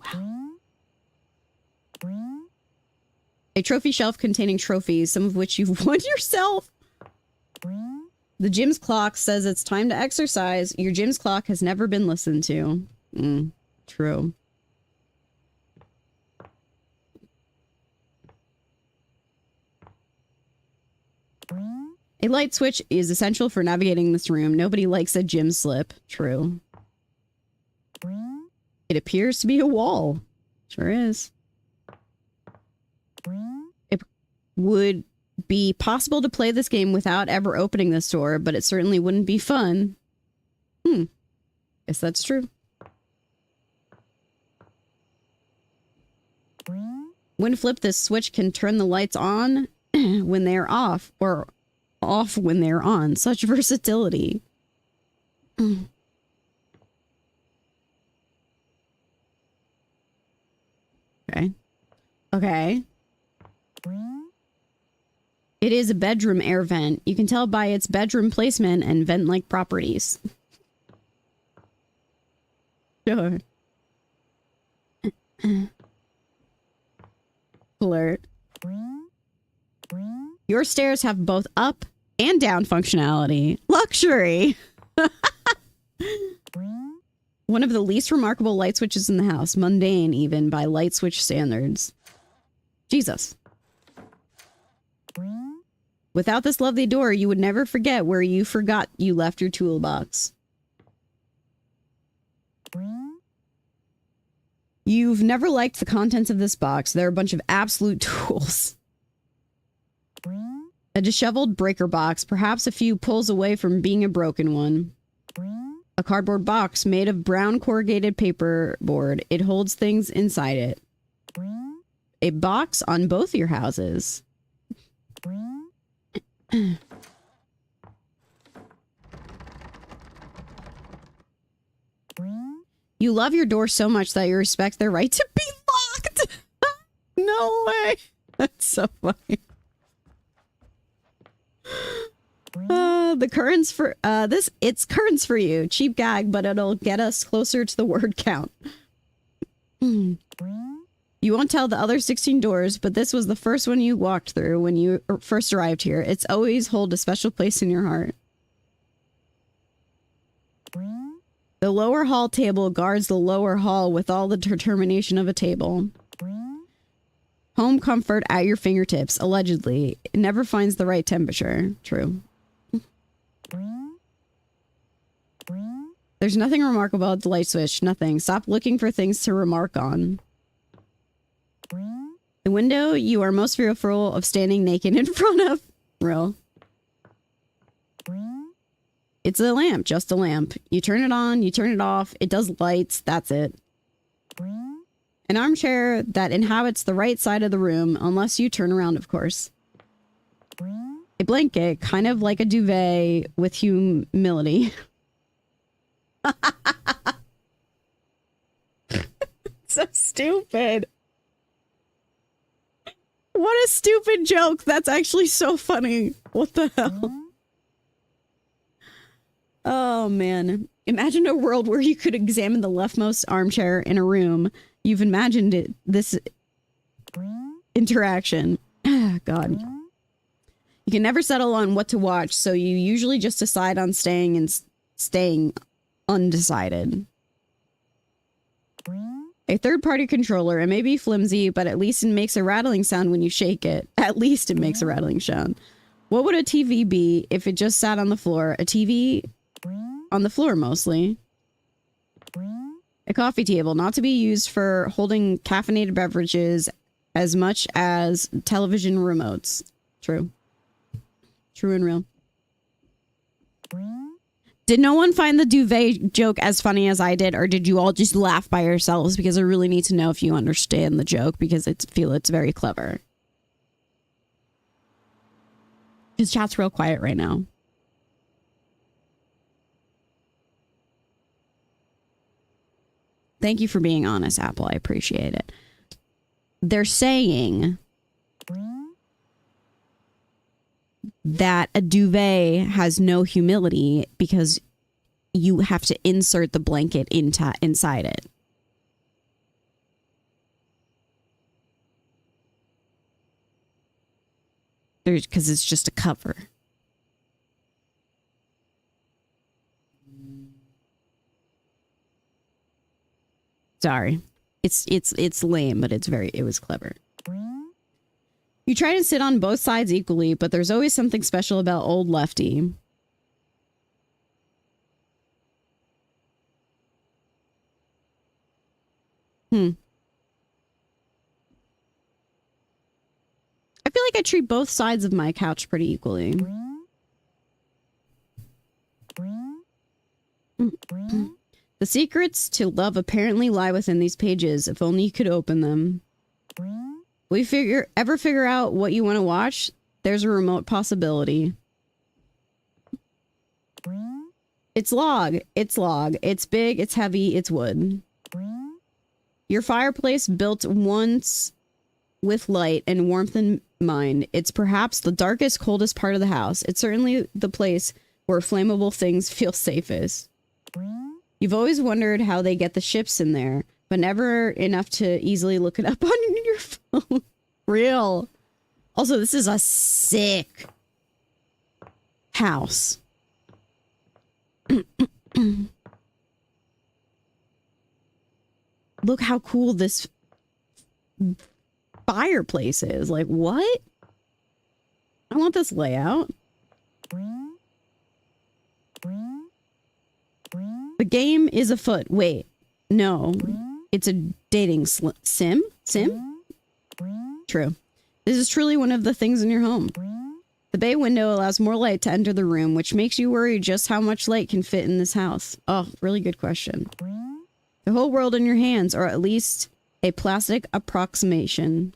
A trophy shelf containing trophies, some of which you've won yourself. The gym's clock says it's time to exercise. Your gym's clock has never been listened to. True. A light switch is essential for navigating this room. Nobody likes a gym slip. True. It appears to be a wall. Sure is. It would be possible to play this game without ever opening this door, but it certainly wouldn't be fun. Guess that's true. When flipped, this switch can turn the lights on when they're off, or off when they're on. Such versatility. Okay. Okay. It is a bedroom air vent. You can tell by its bedroom placement and vent-like properties. Sure. Alert. Your stairs have both up and down functionality. Luxury! One of the least remarkable light switches in the house. Mundane, even, by light switch standards. Jesus. Without this lovely door, you would never forget where you forgot you left your toolbox. You've never liked the contents of this box. They're a bunch of absolute tools. A disheveled breaker box, perhaps a few pulls away from being a broken one. A cardboard box made of brown corrugated paper board. It holds things inside it. A box on both your houses. You love your door so much that you respect their right to be locked. No way. That's so funny. The curtains for it's curtains for you. Cheap gag, but it'll get us closer to the word count. You won't tell the other 16 doors, but this was the first one you walked through when you first arrived here. It's always hold a special place in your heart. The lower hall table guards the lower hall with all the determination of a table. Home comfort at your fingertips, allegedly. It never finds the right temperature. True. There's nothing remarkable about the light switch. Nothing. Stop looking for things to remark on. The window you are most fearful of standing naked in front of. Real. It's a lamp, just a lamp. You turn it on, you turn it off, it does lights, that's it. An armchair that inhabits the right side of the room, unless you turn around, of course. A blanket, kind of like a duvet with humility. So stupid. What a stupid joke. That's actually so funny. What the hell? Oh, man. Imagine a world where you could examine the leftmost armchair in a room. You've imagined it, this interaction. God. You can never settle on what to watch, so you usually just decide on staying undecided. A third-party controller. It may be flimsy, but at least it makes a rattling sound when you shake it. At least it makes a rattling sound. What would a TV be if it just sat on the floor? A TV on the floor, mostly. A coffee table, not to be used for holding caffeinated beverages as much as television remotes. True. True and real. Did no one find the duvet joke as funny as I did, or did you all just laugh by yourselves? Because I really need to know if you understand the joke, because I feel it's very clever. His chat's real quiet right now. Thank you for being honest, Apple. I appreciate it. They're saying that a duvet has no humility because you have to insert the blanket inside it. Because it's just a cover. Sorry. It's lame, but it was clever. You try to sit on both sides equally, but there's always something special about old Lefty. I feel like I treat both sides of my couch pretty equally. The secrets to love apparently lie within these pages, if only you could open them. Will you ever figure out what you want to watch? There's a remote possibility. It's log. It's log. It's big, it's heavy, it's wood. Your fireplace built once with light and warmth in mind. It's perhaps the darkest, coldest part of the house. It's certainly the place where flammable things feel safest. You've always wondered how they get the ships in there, but never enough to easily look it up on your phone. Real. Also, this is a sick house. Look how cool this fireplace is. Like, what? I want this layout. The game is afoot. Wait. No. It's a dating sim? Sim? True. This is truly one of the things in your home. The bay window allows more light to enter the room, which makes you worry just how much light can fit in this house. Oh, really good question. The whole world in your hands, or at least a plastic approximation.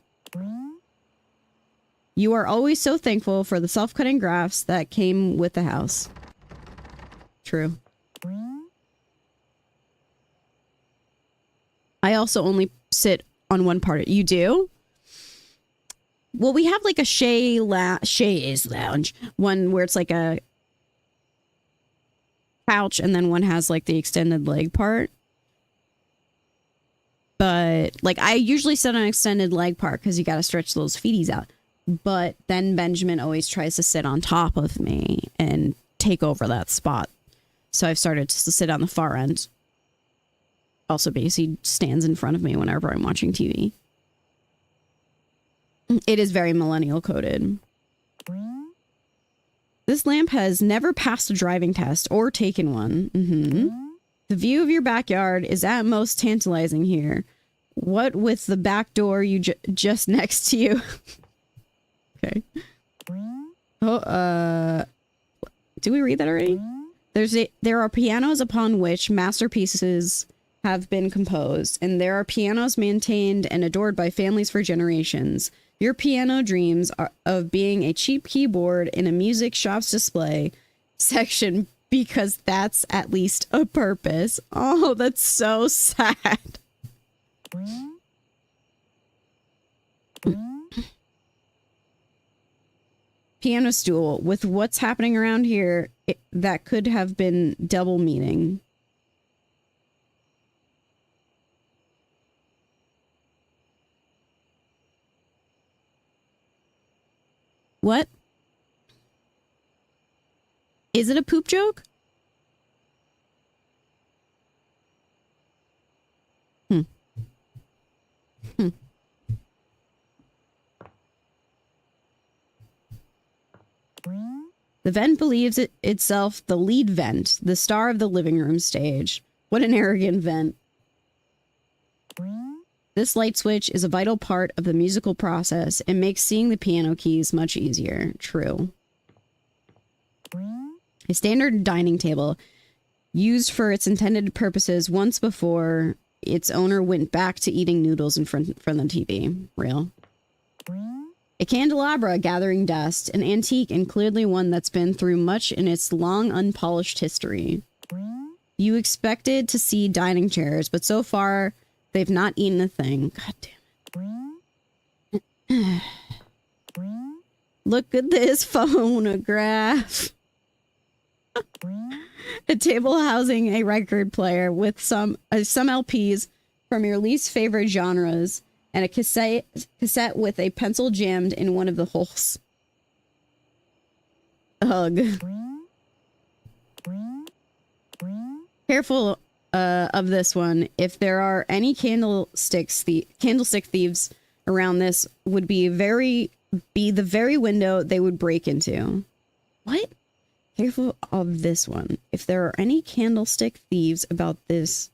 You are always so thankful for the self-cutting graphs that came with the house. True. I also only sit on one part. You do? Well, we have like a chaise lounge. One where it's like a couch, and then one has like the extended leg part. But like I usually sit on an extended leg part because you got to stretch those feeties out. But then Benjamin always tries to sit on top of me and take over that spot. So I've started to sit on the far end also basically stands in front of me whenever I'm watching TV. It is very millennial coded. This lamp has never passed a driving test or taken one. The view of your backyard is at most tantalizing here. What with the back door you just next to you? Okay. Oh, did we read that already? There are pianos upon which masterpieces have been composed, and there are pianos maintained and adored by families for generations. Your piano dreams are of being a cheap keyboard in a music shop's display section because that's at least a purpose. Oh, that's so sad. Piano stool. With what's happening around here, that could have been double meaning. What? Is it a poop joke? The vent believes itself the lead vent, the star of the living room stage. What an arrogant vent. This light switch is a vital part of the musical process and makes seeing the piano keys much easier. True. A standard dining table, used for its intended purposes once before its owner went back to eating noodles in front of the TV. Real. A candelabra gathering dust, an antique and clearly one that's been through much in its long unpolished history. You expected to see dining chairs, but so far they've not eaten a thing. God damn it. Look at this phonograph. A table housing a record player with some LPs from your least favorite genres. And a cassette with a pencil jammed in one of the holes. Ugh. Careful of this one. If there are any candlestick thieves around, this would be the very window they would break into. What? Careful of this one. If there are any candlestick thieves about this.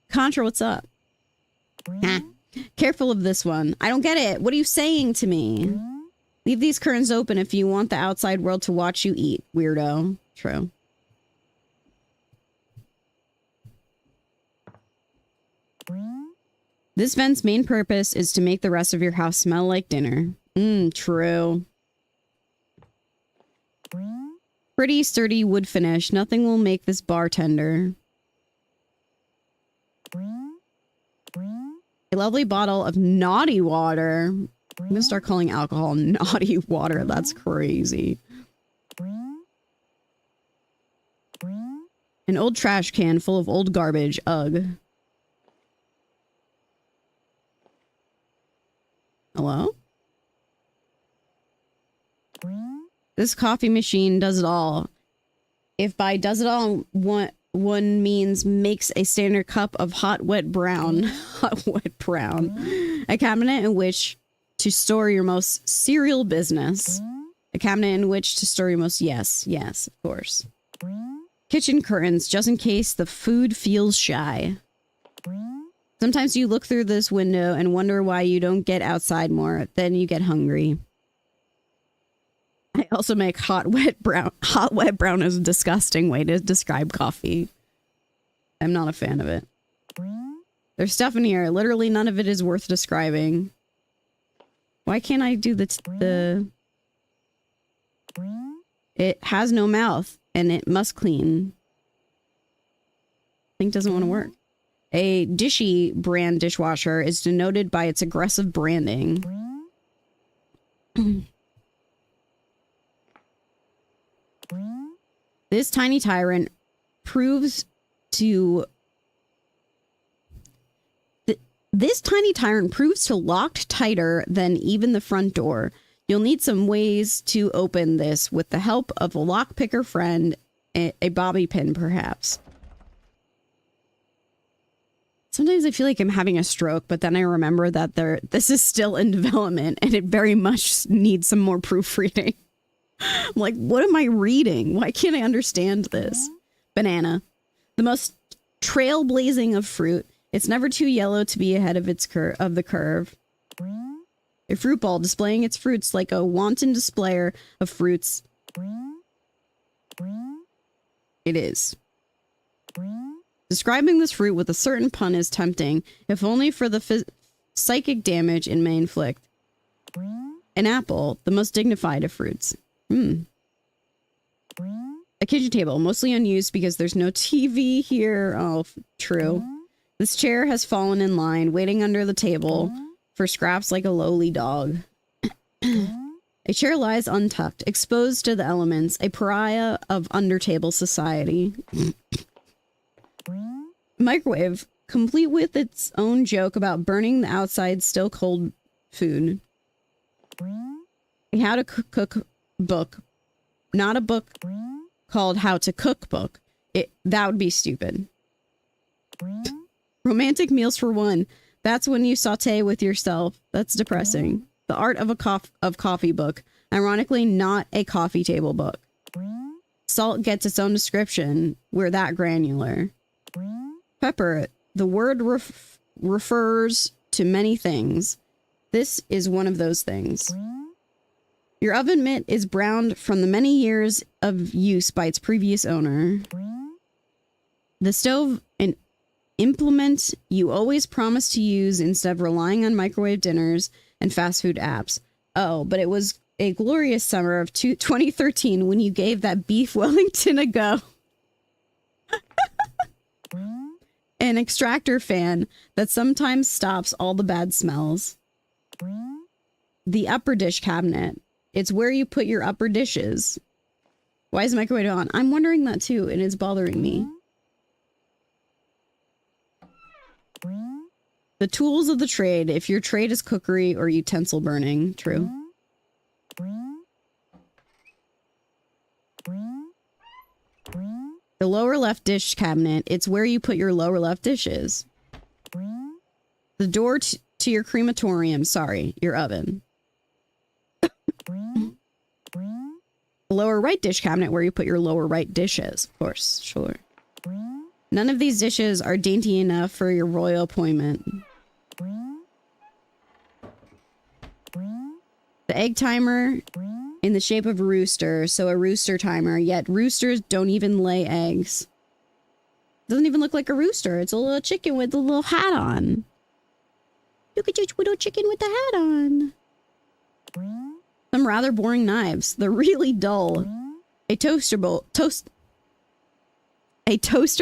Contra, what's up? Huh. Careful of this one. I don't get it. What are you saying to me? Leave these curtains open if you want the outside world to watch you eat, weirdo. True. This vent's main purpose is to make the rest of your house smell like dinner. True. Pretty sturdy wood finish. Nothing will make this bartender. A lovely bottle of naughty water. I'm gonna start calling alcohol naughty water. That's crazy. An old trash can full of old garbage. Ugh. Hello? This coffee machine does it all. If by does it all one means makes a standard cup of hot wet brown. Hot wet brown. A cabinet in which to store your most cereal business. A cabinet in which to store your most yes, of course. Kitchen curtains, just in case the food feels shy. Sometimes you look through this window and wonder why you don't get outside more. Then you get hungry. I also make hot wet brown. Hot wet brown is a disgusting way to describe coffee. I'm not a fan of it. There's stuff in here. Literally none of it is worth describing. Why can't I do the... It has no mouth and it must clean. Link doesn't want to work. A Dishy brand dishwasher is denoted by its aggressive branding. This tiny tyrant proves to locked tighter than even the front door. You'll need some ways to open this with the help of a lockpicker friend, a bobby pin perhaps. Sometimes I feel like I'm having a stroke, but then I remember that this is still in development and it very much needs some more proofreading. I'm like, what am I reading? Why can't I understand this? Banana. The most trailblazing of fruit. It's never too yellow to be ahead of the curve. A fruit ball displaying its fruits like a wanton displayer of fruits. It is. Describing this fruit with a certain pun is tempting, if only for the psychic damage it may inflict. An apple, the most dignified of fruits. A kitchen table, mostly unused because there's no TV here. Oh, true. This chair has fallen in line, waiting under the table for scraps like a lowly dog. A chair lies untucked, exposed to the elements, a pariah of under-table society. Microwave, complete with its own joke about burning the outside still cold food. A how to cook book. Not a book called How to Cook book. That would be stupid. Romantic meals for one. That's when you saute with yourself. That's depressing. The art of coffee book. Ironically, not a coffee table book. Salt gets its own description. We're that granular. Pepper. The word refers to many things. This is one of those things. Your oven mitt is browned from the many years of use by its previous owner. The stove, an implement you always promise to use instead of relying on microwave dinners and fast food apps. Oh, but it was a glorious summer of 2013 when you gave that beef Wellington a go. An extractor fan that sometimes stops all the bad smells. The upper dish cabinet. It's where you put your upper dishes. Why is microwave on? I'm wondering that too, and it's bothering me. The tools of the trade, if your trade is cookery or utensil burning. True. The lower left dish cabinet, it's where you put your lower left dishes. The door to your crematorium, sorry, your oven. The lower right dish cabinet where you put your lower right dishes. Of course, sure. None of these dishes are dainty enough for your royal appointment. The egg timer in the shape of a rooster, so a rooster timer, yet roosters don't even lay eggs. Doesn't even look like a rooster. It's a little chicken with a little hat on. Look at your little chicken with the hat on. Some rather boring knives. They're really dull. A toaster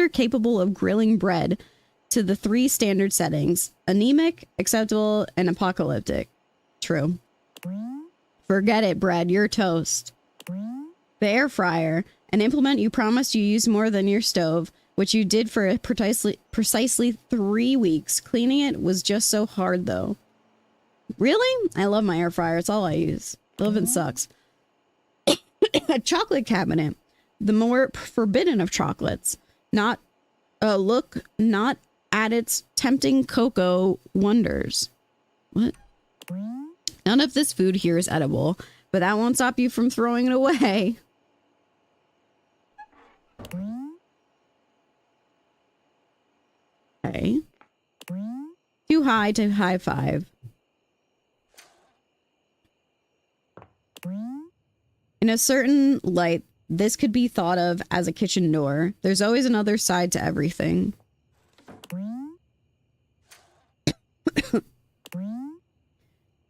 capable of grilling bread to the 3 standard settings. Anemic, acceptable, and apocalyptic. True. Forget it, bread. You're toast. The air fryer. An implement you promised you use more than your stove, which you did for precisely 3 weeks. Cleaning it was just so hard, though. Really? I love my air fryer. It's all I use. The oven sucks. A chocolate cabinet. The more forbidden of chocolates. Not at its tempting cocoa wonders. What? None of this food here is edible, but that won't stop you from throwing it away. Okay. Too high to high five. In a certain light, this could be thought of as a kitchen door. There's always another side to everything.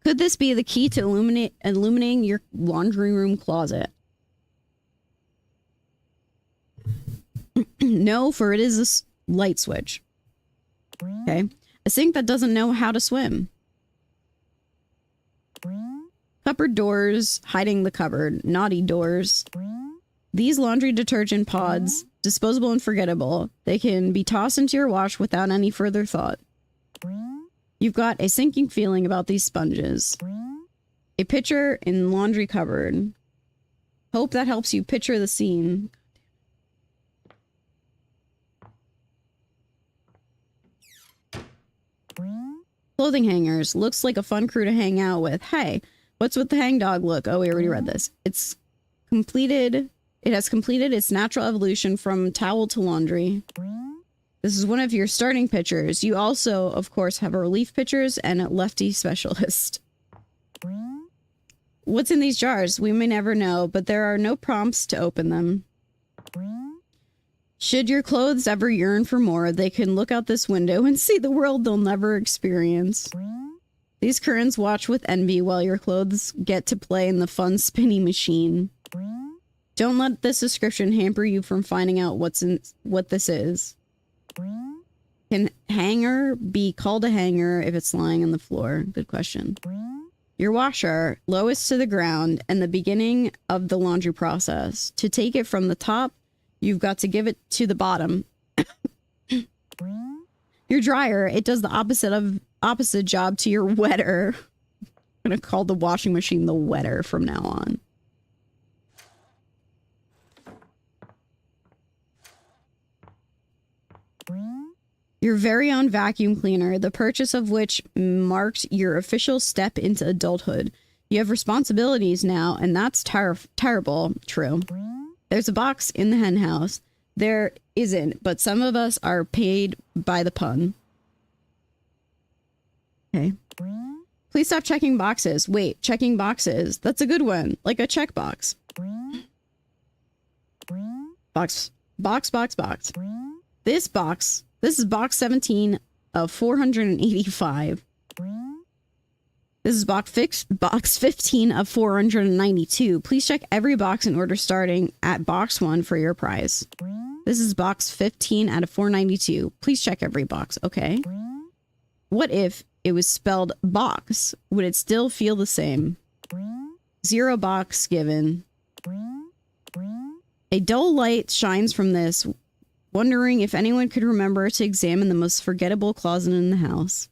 Could this be the key to illuminating your laundry room closet? No, for it is a light switch. Okay. A sink that doesn't know how to swim. Cupboard doors hiding the cupboard. Naughty doors. These laundry detergent pods, disposable and forgettable. They can be tossed into your wash without any further thought. You've got a sinking feeling about these sponges. A pitcher in laundry cupboard. Hope that helps you picture the scene. Clothing hangers. Looks like a fun crew to hang out with. Hey, what's with the hangdog look? Oh, we already read this. It has completed its natural evolution from towel to laundry. This is one of your starting pitchers. You also, of course, have a relief pitchers and a lefty specialist. What's in these jars? We may never know, but there are no prompts to open them. Should your clothes ever yearn for more, they can look out this window and see the world they'll never experience. These curtains watch with envy while your clothes get to play in the fun spinning machine. Don't let this description hamper you from finding out what this is. Can hanger be called a hanger if it's lying on the floor? Good question. Your washer, lowest to the ground, and the beginning of the laundry process. To take it from the top, you've got to give it to the bottom. Your dryer, it does the opposite job to your wetter. I'm gonna call the washing machine the wetter from now on. Your very own vacuum cleaner, the purchase of which marked your official step into adulthood. You have responsibilities now, and that's terrible. True. There's a box in the hen house. There isn't, but some of us are paid by the pun. Okay. Please stop checking boxes. Wait, checking boxes. That's a good one. Like a checkbox. Box. This is box 17 of 485. This is box 15 of 492. Please check every box in order starting at box 1 for your prize. This is box 15 out of 492. Please check every box. Okay. What if it was spelled box? Would it still feel the same? 0 box given. A dull light shines from this, wondering if anyone could remember to examine the most forgettable closet in the house.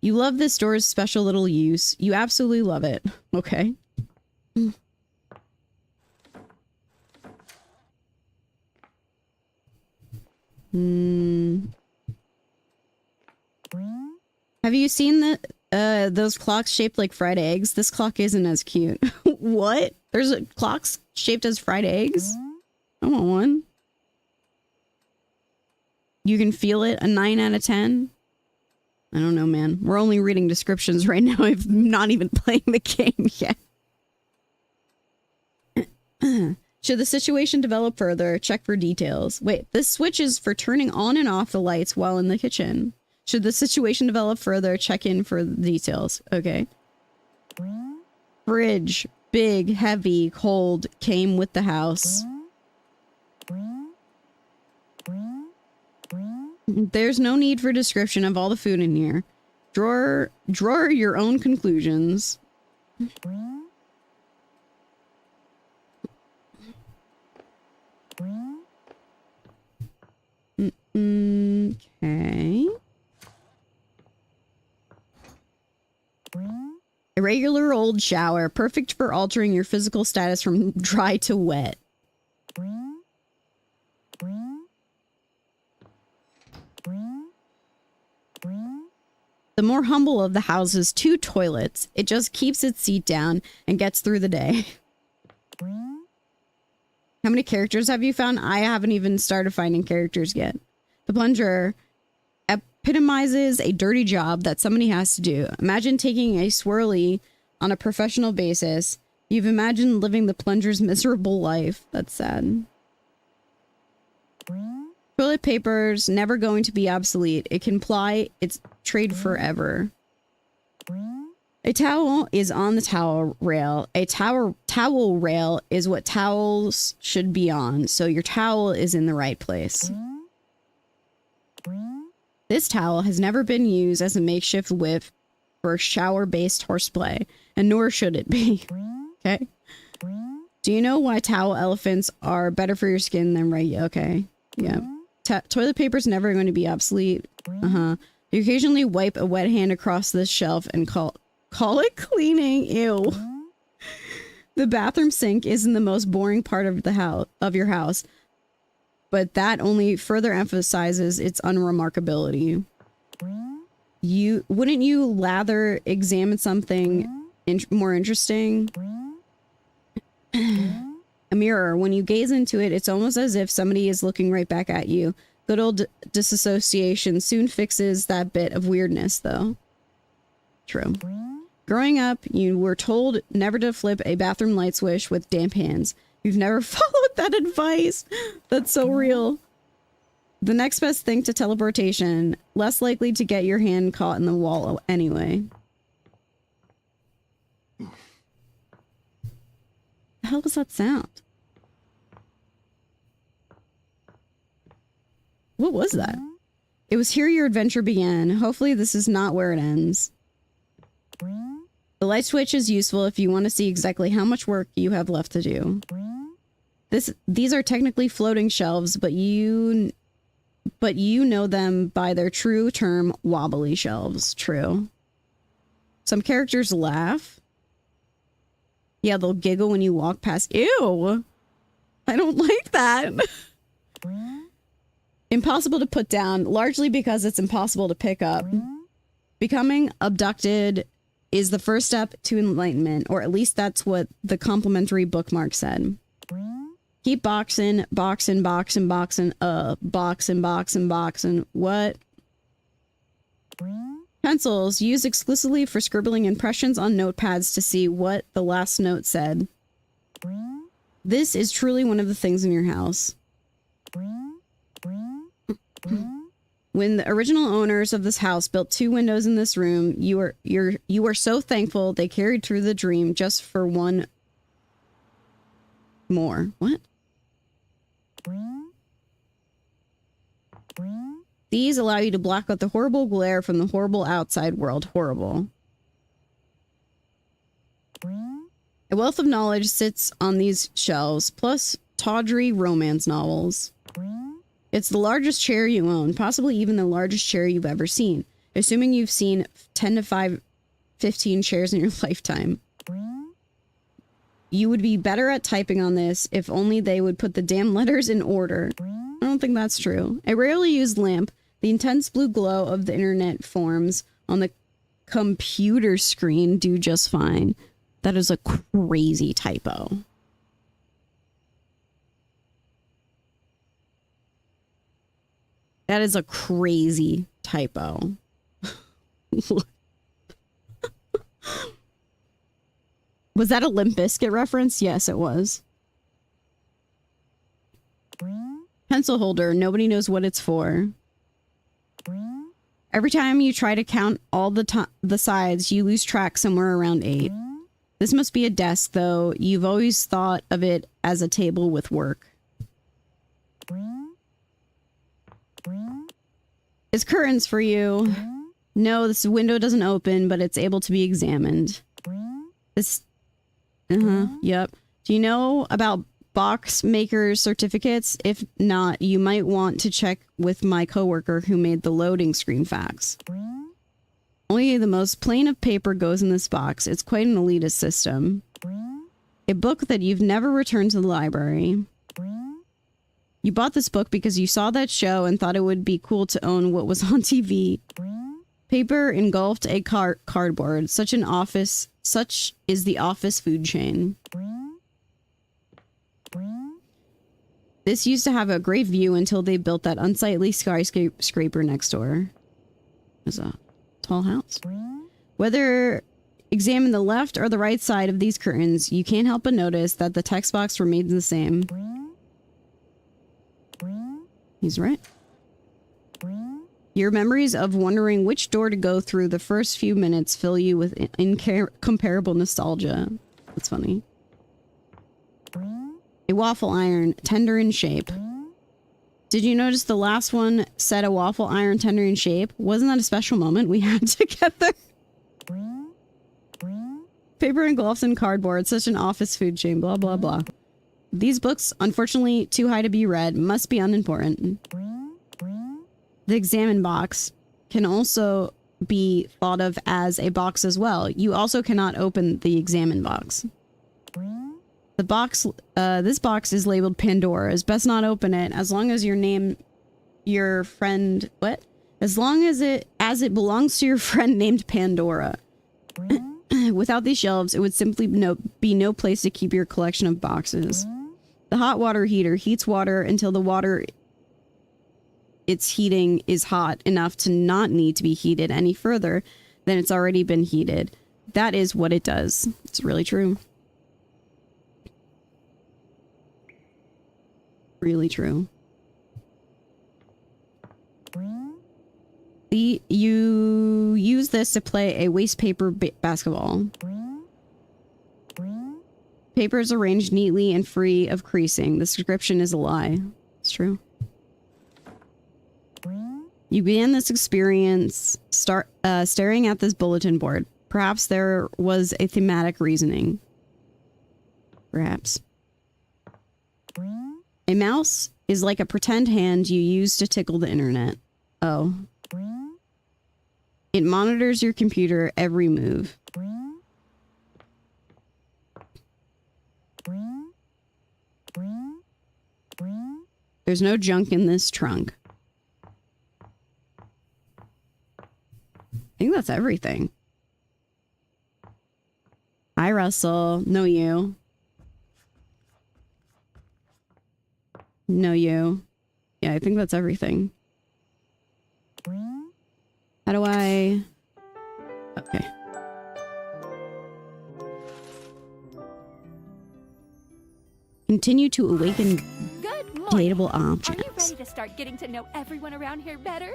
You love this door's special little use. You absolutely love it. Okay. Have you seen those clocks shaped like fried eggs? This clock isn't as cute. What? There's clocks shaped as fried eggs? I want one. You can feel it. A 9 out of 10. I don't know, man. We're only reading descriptions right now. I'm not even playing the game yet. Should the situation develop further, check for details. Wait, this switch is for turning on and off the lights while in the kitchen. Should the situation develop further, check in for the details. Okay. Fridge. Big, heavy, cold. Came with the house. There's no need for description of all the food in here. Draw your own conclusions. Okay. A regular old shower, perfect for altering your physical status from dry to wet. The more humble of the houses, 2 toilets. It just keeps its seat down and gets through the day. How many characters have you found? I haven't even started finding characters yet. The plunger epitomizes a dirty job that somebody has to do. Imagine taking a swirly on a professional basis. You've imagined living the plunger's miserable life. That's sad. Toilet paper's never going to be obsolete. It can ply its trade forever. A towel is on the towel rail. A towel rail is what towels should be on, so your towel is in the right place. This towel has never been used as a makeshift whip for shower-based horseplay, and nor should it be. Okay? Do you know why towel elephants are better for your skin than regular? Okay. Yeah. Toilet paper's never going to be obsolete. You occasionally wipe a wet hand across this shelf and call it cleaning. Ew. The bathroom sink isn't the most boring part of your house, but that only further emphasizes its unremarkability. Wouldn't you rather examine something more interesting? A mirror. When you gaze into it, it's almost as if somebody is looking right back at you. Good old disassociation soon fixes that bit of weirdness, though. True. Growing up, you were told never to flip a bathroom light switch with damp hands. You've never followed that advice. That's so real. The next best thing to teleportation, less likely to get your hand caught in the wall anyway. The hell was that sound? What was that? It was here your adventure began. Hopefully this is not where it ends. The light switch is useful if you want to see exactly how much work you have left to do. These are technically floating shelves, but you know them by their true term, wobbly shelves. True. Some characters laugh. Yeah, they'll giggle when you walk past. Ew! I don't like that. Impossible to put down, largely because it's impossible to pick up. Becoming abducted is the first step to enlightenment, or at least that's what the complimentary bookmark said. Keep boxing. What? Pencils, used exclusively for scribbling impressions on notepads to see what the last note said. This is truly one of the things in your house. When the original owners of this house built 2 windows in this room, you were so thankful they carried through the dream just for one more. What? These allow you to block out the horrible glare from the horrible outside world. Horrible. A wealth of knowledge sits on these shelves, plus tawdry romance novels. It's the largest chair you own, possibly even the largest chair you've ever seen, assuming you've seen 10 to 15 chairs in your lifetime. You would be better at typing on this if only they would put the damn letters in order. I don't think that's true. A rarely used lamp, the intense blue glow of the internet forms on the computer screen do just fine. That is a crazy typo. That is a crazy typo. Was that a Limp Bizkit reference? Yes, it was. Pencil holder. Nobody knows what it's for. Every time you try to count all the sides, you lose track somewhere around 8. This must be a desk, though. You've always thought of it as a table with work. It's curtains for you. No, this window doesn't open, but it's able to be examined. This... Yep. Do you know about box makers certificates? If not, you might want to check with my coworker who made the loading screen fax. Only the most plain of paper goes in this box. It's quite an elitist system. A book that you've never returned to the library. You bought this book because you saw that show and thought it would be cool to own what was on TV. Paper engulfed a cardboard. Such is the office food chain. This used to have a great view until they built that unsightly skyscraper next door. There's a tall house. Whether examine the left or the right side of these curtains, you can't help but notice that the text box remains the same. He's right. Your memories of wondering which door to go through the first few minutes fill you with incomparable nostalgia. That's funny. A waffle iron, tender in shape. Did you notice the last one said a waffle iron tender in shape? Wasn't that a special moment we had together? Paper engulfs in cardboard, such an office food chain, blah, blah, blah. These books, unfortunately too high to be read, must be unimportant. The examine box. can also be thought of as a box as well. You also cannot open the examine box. The box, this box is labeled Pandora's. Best not open it as long as your friend, what? As long as it belongs to your friend named Pandora. Without these shelves, it would simply be no place to keep your collection of boxes. The hot water heater heats water until the water it's heating is hot enough to not need to be heated any further than it's already been heated. That is what it does. It's really true. Really true. You use this to play a waste paper basketball. Paper is arranged neatly and free of creasing. The description is a lie. It's true. You began this experience staring at this bulletin board. Perhaps there was a thematic reasoning. Perhaps. A mouse is like a pretend hand you use to tickle the internet. Oh. It monitors your computer every move. There's no junk in this trunk. I think that's everything. Hi, Russell. No, you. No, you. Yeah, I think that's everything. How do I... Okay. Continue to awaken dateable objects. Are you ready to start getting to know everyone around here better?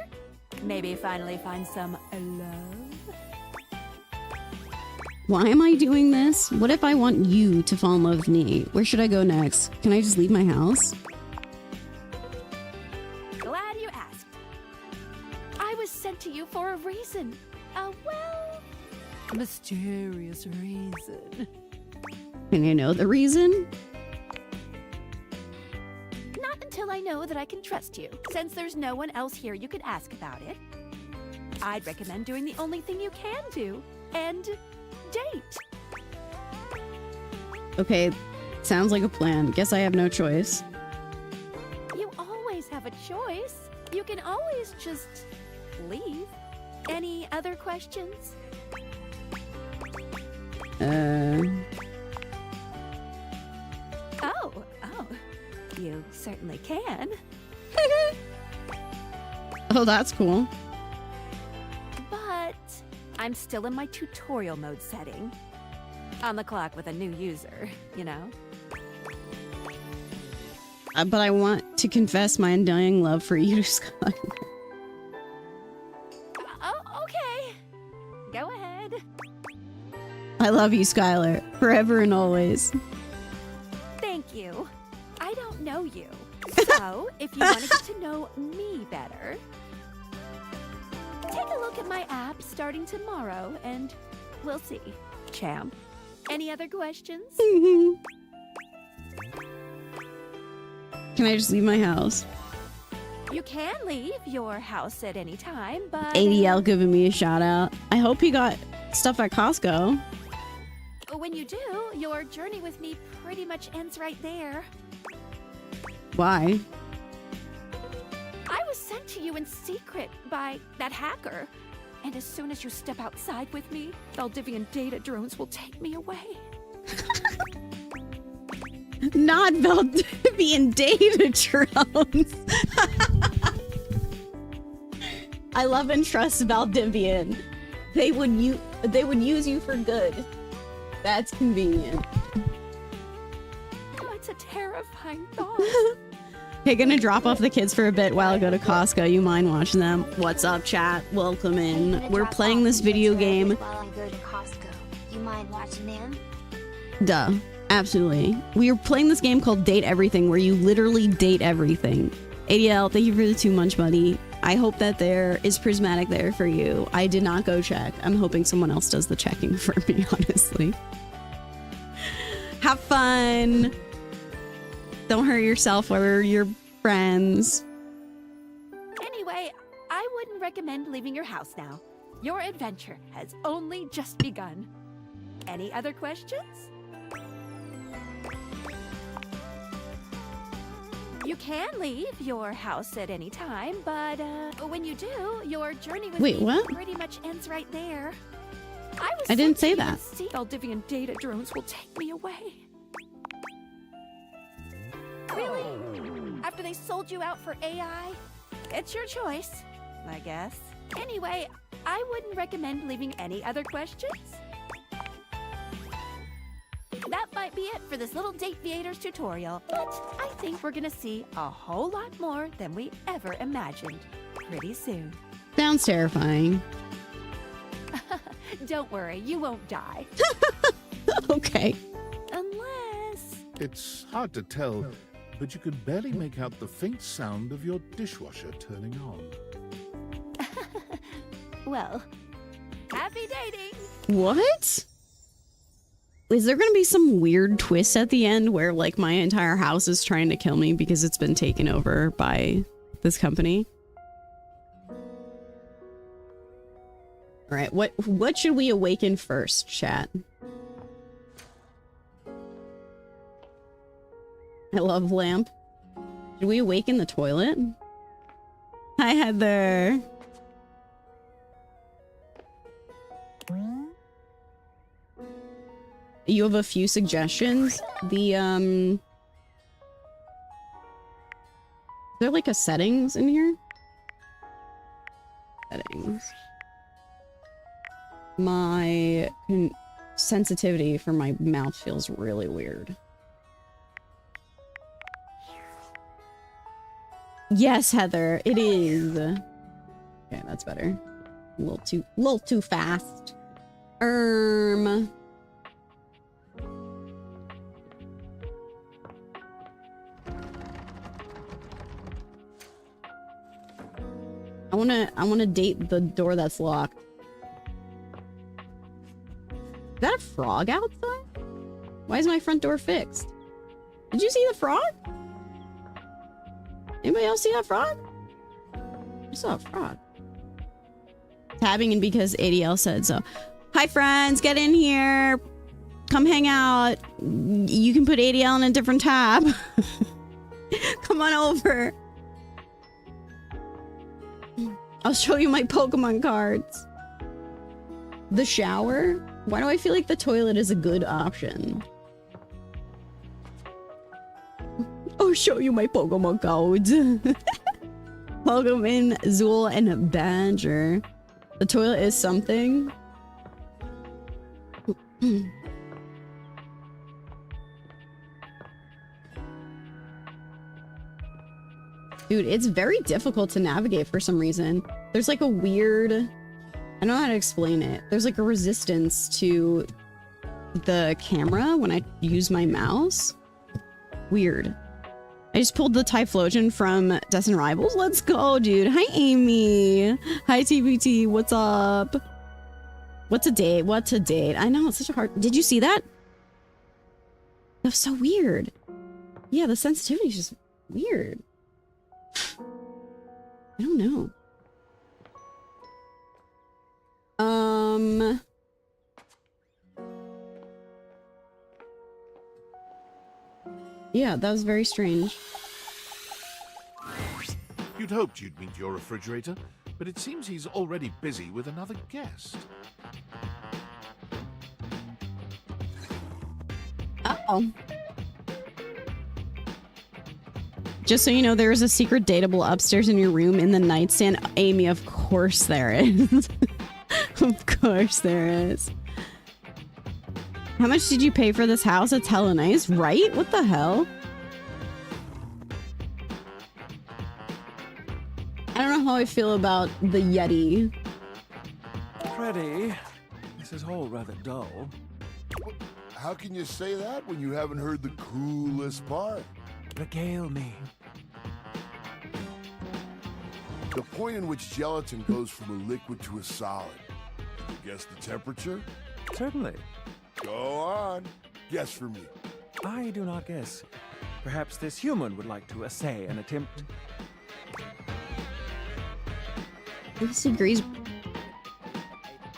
Maybe finally find some love? Why am I doing this? What if I want you to fall in love with me? Where should I go next? Can I just leave my house? Glad you asked. I was sent to you for a reason. A well, mysterious reason. Can you know the reason? Not until I know that I can trust you. Since there's no one else here you could ask about it, I'd recommend doing the only thing you can do, and date. Okay, sounds like a plan. Guess I have no choice. You always have a choice. You can always just leave. Any other questions? Oh, you certainly can. Oh, that's cool. But I'm still in my tutorial mode setting. On the clock with a new user, you know? But I want to confess my undying love for you, Skylar. Oh, okay. Go ahead. I love you, Skylar. Forever and always. Thank you. I don't know you. So, if you want to get to know me better, take a look at my app starting tomorrow and we'll see. Champ. Any other questions? Can I just leave my house? You can leave your house at any time, but... ADL giving me a shout out. I hope you got stuff at Costco. When you do, your journey with me pretty much ends right there. Why? I was sent to you in secret by that hacker. And as soon as you step outside with me, Valdivian data drones will take me away. Not Valdivian data drones. I love and trust Valdivian. They would use you for good. That's convenient. Oh, it's a terrifying thought. Hey, gonna drop off the kids for a bit while I go to Costco. You mind watching them? What's up, chat? Welcome in. We're playing this video game. While I go to Costco, you mind watching them? Duh. Absolutely. We are playing this game called Date Everything, where you literally date everything. ADL, thank you for the 2 months, buddy. I hope that there is Prismatic there for you. I did not go check. I'm hoping someone else does the checking for me, honestly. Have fun. Don't hurt yourself or your friends. Anyway, I wouldn't recommend leaving your house now. Your adventure has only just begun. Any other questions? You can leave your house at any time, but when you do, your journey with Wait, me what? pretty much ends right there. I didn't say that. See, Valdivian data drones will take me away. Really? After they sold you out for AI? It's your choice, I guess. Anyway, I wouldn't recommend leaving any other questions. That might be it for this little Dateviators tutorial, but I think we're gonna see a whole lot more than we ever imagined pretty soon. Sounds terrifying. Don't worry, you won't die. Okay. Unless... It's hard to tell, but you can barely make out the faint sound of your dishwasher turning on. Well, happy dating! What? Is there going to be some weird twist at the end where, like, my entire house is trying to kill me because it's been taken over by this company? All right, what should we awaken first, chat? I love lamp. Should we awaken the toilet? Hi, Heather. You have a few suggestions. Is there like a settings in here? Settings. My sensitivity for my mouth feels really weird. Yes, Heather, it is. Okay, that's better. A little too fast. I wanna date the door that's locked. Is that a frog outside? Why is my front door fixed? Did you see the frog? Anybody else see that frog? I saw a frog. Tabbing in because ADL said so. Hi friends, get in here. Come hang out. You can put ADL in a different tab. Come on over. I'll show you my Pokemon cards. The shower? Why do I feel like the toilet is a good option? I'll show you my Pokemon cards. Pokemon, Zool, and Badger. The toilet is something. Dude, it's very difficult to navigate for some reason. There's like a weird... I don't know how to explain it. There's like a resistance to the camera when I use my mouse. Weird. I just pulled the Typhlosion from Destined Rivals. Let's go, dude. Hi, Amy. Hi, TBT. What's up? What's a date? What's a date? I know, it's such a hard... Did you see that? That's so weird. Yeah, the sensitivity is just weird. I don't know. Yeah, that was very strange. You'd hoped you'd meet your refrigerator, but it seems he's already busy with another guest. Uh-oh. Just so you know, there is a secret dateable upstairs in your room in the nightstand. Amy, of course there is. Of course there is. How much did you pay for this house? It's hella nice, right? What the hell? I don't know how I feel about the Yeti. Freddy, this is all rather dull. How can you say that when you haven't heard the coolest part? Regale me. The point in which gelatin goes from a liquid to a solid. Can you guess the temperature? Certainly. Go on. Guess for me. I do not guess. Perhaps this human would like to essay an attempt. degrees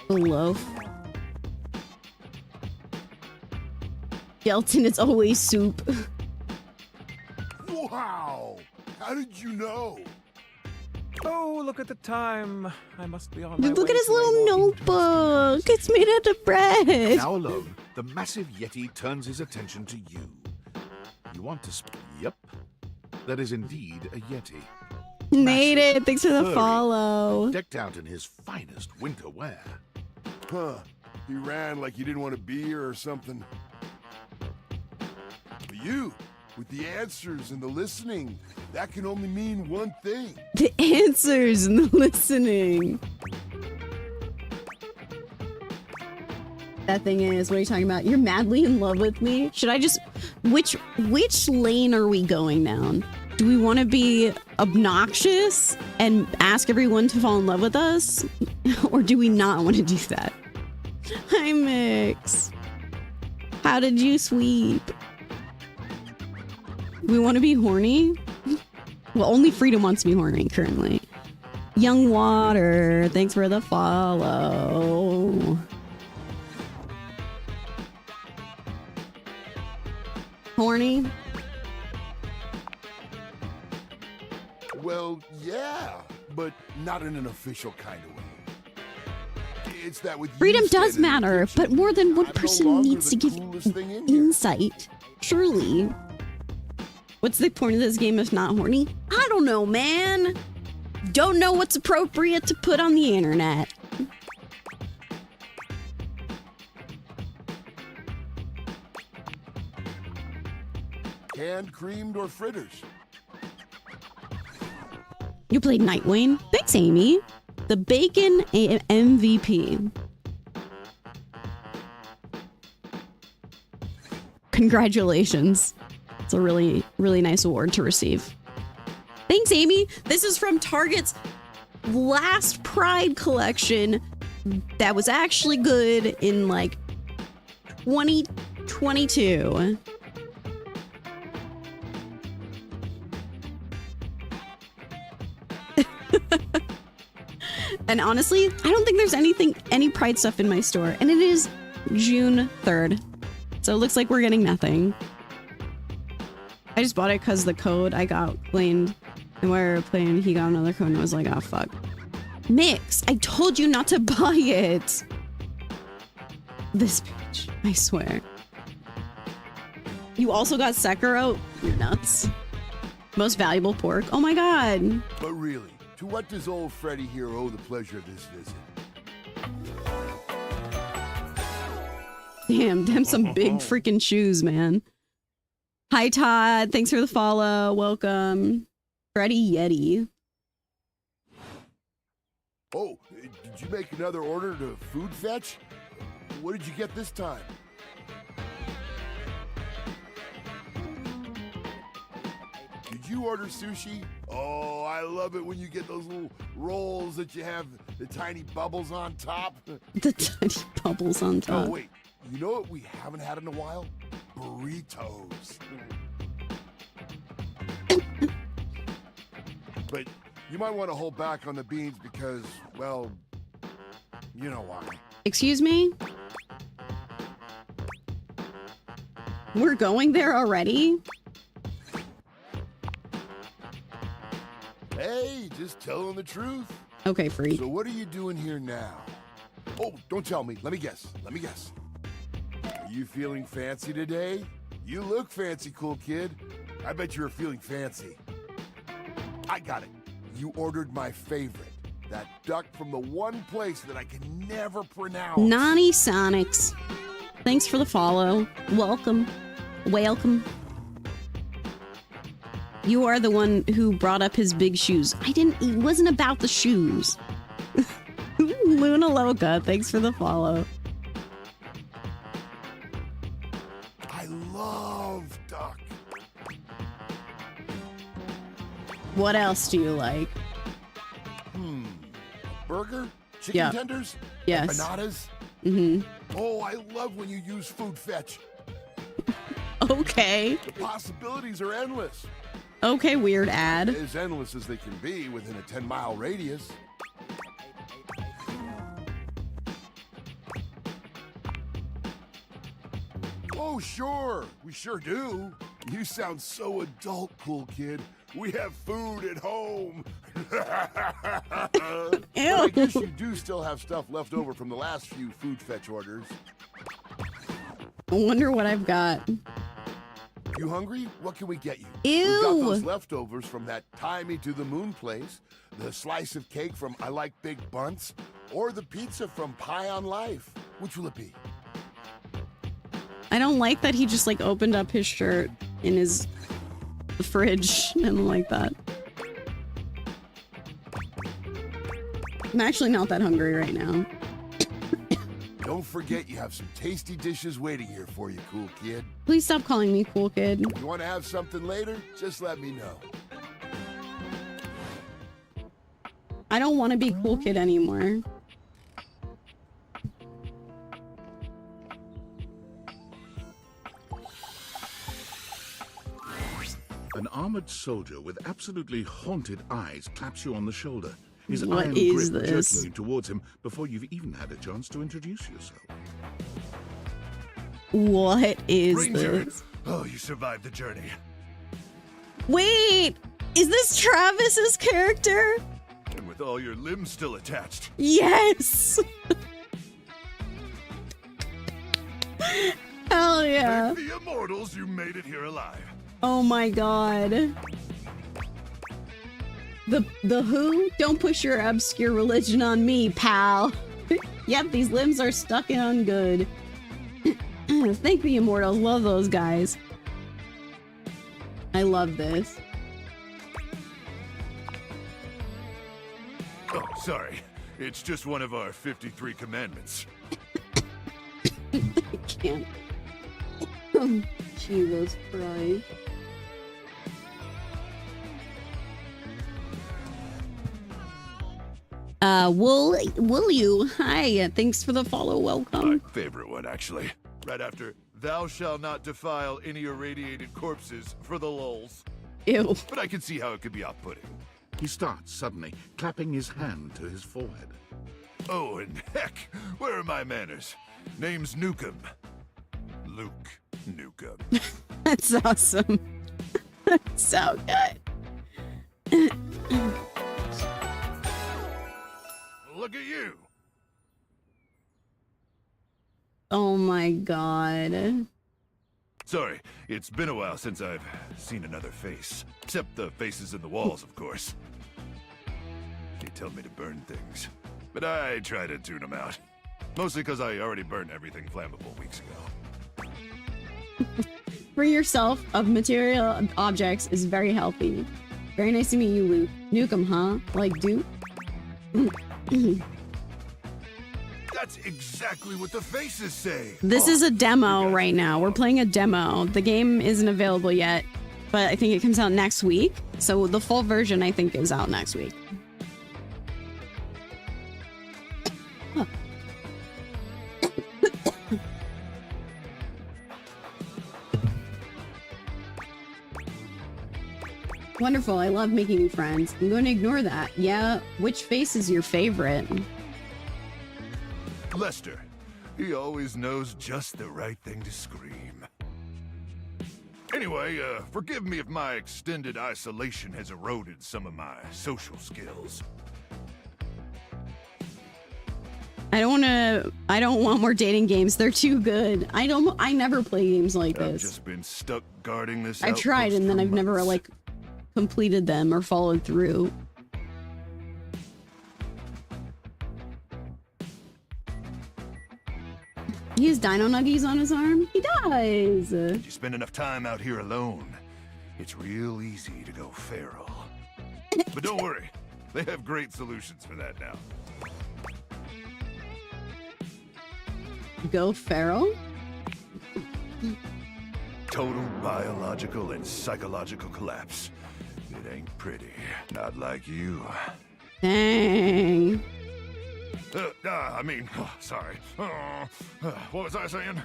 below. Gelatin is always soup. Wow! How did you know? Oh, look at the time. I must be on my Look way at his to a little walking notebook. It's made out of bread. Now alone, the massive Yeti turns his attention to you. You want to Yep. That is indeed a Yeti. Made it. Thanks for the furry, follow. Decked out in his finest winter wear. Huh. He ran like he didn't want to be here or something. But you, with the answers and the listening, that can only mean one thing. The answers and the listening. That thing is, what are you talking about? You're madly in love with me? Should I just... Which lane are we going down? Do we want to be obnoxious and ask everyone to fall in love with us? Or do we not want to do that? Hi, Mix. How did you sweep? We want to be horny? Well, only Freedom wants to be horny currently. Young Water, thanks for the follow. Horny? Well, yeah, but not in an official kind of way. It's that with Freedom you does standing in the matter, kitchen, but more than one I'm no person longer needs the to give coolest thing in here. insight. Surely. What's the point of this game if not horny? I don't know, man. Don't know what's appropriate to put on the internet. Canned, creamed, or fritters? You played Nightwing? Thanks, Amy. The Bacon MVP. Congratulations. It's a really, really nice award to receive. Thanks, Amy. This is from Target's last Pride collection that was actually good in like 2022. And honestly, I don't think there's any Pride stuff in my store. And it is June 3rd. So it looks like we're getting nothing. I just bought it because the code I got claimed. And while we were playing, he got another code and I was like, oh, fuck. Mix, I told you not to buy it. This bitch, I swear. You also got Sekiro? You're nuts. Most valuable pork? Oh my god. But really, to what does old Freddy here owe the pleasure of this visit? Damn, them some big freaking shoes, man. Hi, Todd. Thanks for the follow. Welcome. Freddy Yeti. Oh, did you make another order to food fetch? What did you get this time? Did you order sushi? Oh, I love it when you get those little rolls that you have the tiny bubbles on top. The tiny bubbles on top. Oh, wait. You know what we haven't had in a while? Burritos. But you might want to hold back on the beans because, well, you know why. Excuse me? We're going there already? Hey, just telling the truth. Okay, freak. So what are you doing here now? Oh, don't tell me. Let me guess. Are you feeling fancy today? You look fancy, cool kid. I bet you're feeling fancy. I got it. You ordered my favorite. That duck from the one place that I can never pronounce. Nani Sonics. Thanks for the follow. Welcome. You are the one who brought up his big shoes. It wasn't about the shoes. Luna Loca, thanks for the follow. I love duck. What else do you like? Burger? Chicken Yeah. tenders? Yes. Empanadas? Mm-hmm. Oh, I love when you use food fetch. Okay. The possibilities are endless. Okay, weird ad. As endless as they can be within a 10-mile radius. Oh, sure. We sure do. You sound so adult, cool kid. We have food at home. But I guess you do still have stuff left over from the last few food fetch orders. I wonder what I've got. You hungry? What can we get you? Ew. We've got those leftovers from that Tie Me to the Moon place, the slice of cake from I Like Big Bunts, or the pizza from Pie on Life. Which will it be? I don't like that he just like opened up his shirt in his fridge. I don't like that. I'm actually not that hungry right now. Don't forget you have some tasty dishes waiting here for you, cool kid. Please stop calling me cool kid. You want to have something later? Just let me know. I don't want to be cool kid anymore. An armored soldier with absolutely haunted eyes claps you on the shoulder. His What iron is grip this? jerking you towards him before you've even had a chance to introduce yourself. What is Ranger. this? Oh, you survived the journey. Wait! Is this Travis's character? And with all your limbs still attached. Yes! Hell yeah. Thank the immortals, you made it here alive. Oh my god. The who? Don't push your obscure religion on me, pal. Yep, these limbs are stuck in on good. Thank the immortals. Love those guys. I love this. Oh, sorry. It's just one of our 53 commandments. I can't. Jesus Christ. Will you? Hi, thanks for the follow, welcome. My favorite one, actually. Right after, thou shalt not defile any irradiated corpses for the lulz. Ew. But I can see how it could be off-putting. He starts suddenly, clapping his hand to his forehead. Oh, and heck, where are my manners? Name's Nukem. Luke Nukem. That's awesome. That's so good. Look at you. Oh my god. Sorry, it's been a while since I've seen another face. Except the faces in the walls, of course. They tell me to burn things, but I try to tune them out. Mostly because I already burned everything flammable weeks ago. Free yourself of material objects is very healthy. Very nice to meet you, Luke. Nukem, huh? Like Duke? That's exactly what the faces say. This is a demo right now. We're playing a demo. The game isn't available yet, but I think it comes out next week. So the full version, I think, is out next week. Huh. Wonderful. I love making new friends. I'm going to ignore that. Yeah. Which face is your favorite? Lester. He always knows just the right thing to scream. Anyway, forgive me if my extended isolation has eroded some of my social skills. I don't want more dating games. They're too good. I never play games like I've this. just been stuck guarding this I've tried and then I've never like completed them or followed through. He has dino nuggies on his arm? He does! You spend enough time out here alone, it's real easy to go feral. But don't worry, they have great solutions for that now. Go feral? Total biological and psychological collapse. It ain't pretty. Not like you. Dang. Sorry. What was I saying?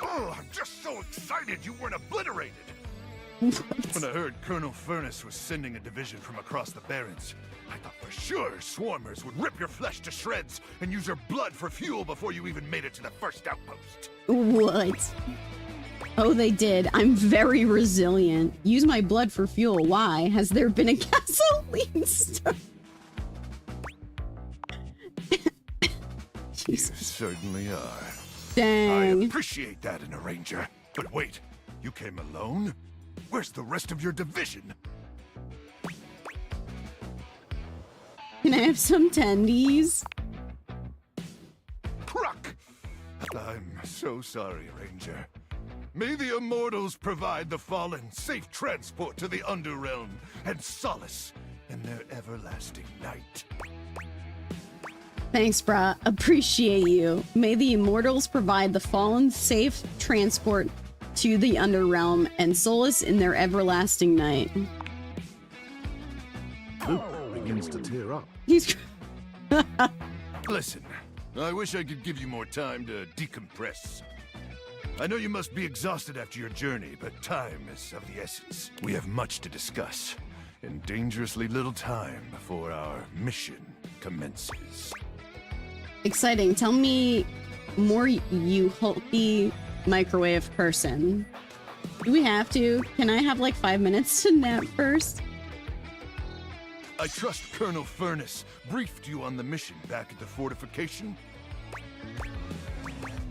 Oh, I'm just so excited you weren't obliterated. When I heard Colonel Furnace was sending a division from across the Barrens, I thought for sure swarmers would rip your flesh to shreds and use your blood for fuel before you even made it to the first outpost. What? Oh, they did. I'm very resilient. Use my blood for fuel. Why? Has there been a gasoline stove? You certainly are. Dang. I appreciate that in a ranger. But wait, you came alone? Where's the rest of your division? Can I have some tendies? Cruck! I'm so sorry, Ranger. May the Immortals provide the fallen safe transport to the Underrealm and solace in their everlasting night. Thanks, brah. Appreciate you. May the Immortals provide the fallen safe transport to the Underrealm and solace in their everlasting night. Luke begins to tear up. He's... Listen, I wish I could give you more time to decompress. I know you must be exhausted after your journey, but time is of the essence. We have much to discuss, and dangerously little time before our mission commences. Exciting. Tell me more, you hulky microwave person. Do we have to? Can I have like 5 minutes to nap first? I trust Colonel Furnace briefed you on the mission back at the fortification?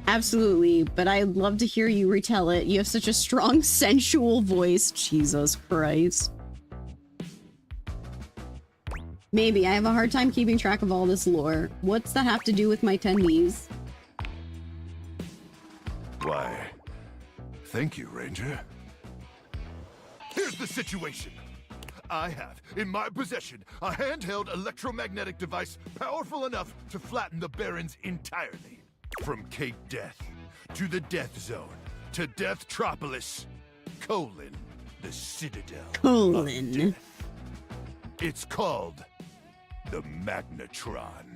Absolutely, but I'd love to hear you retell it. You have such a strong, sensual voice. Jesus Christ. Maybe. I have a hard time keeping track of all this lore. What's that have to do with my tendies? Why, thank you, Ranger. Here's the situation. I have, in my possession, a handheld electromagnetic device powerful enough to flatten the Barrens entirely. From Cape Death, to the Death Zone, to Deathtropolis, the Citadel of Death. It's called the Magnetron.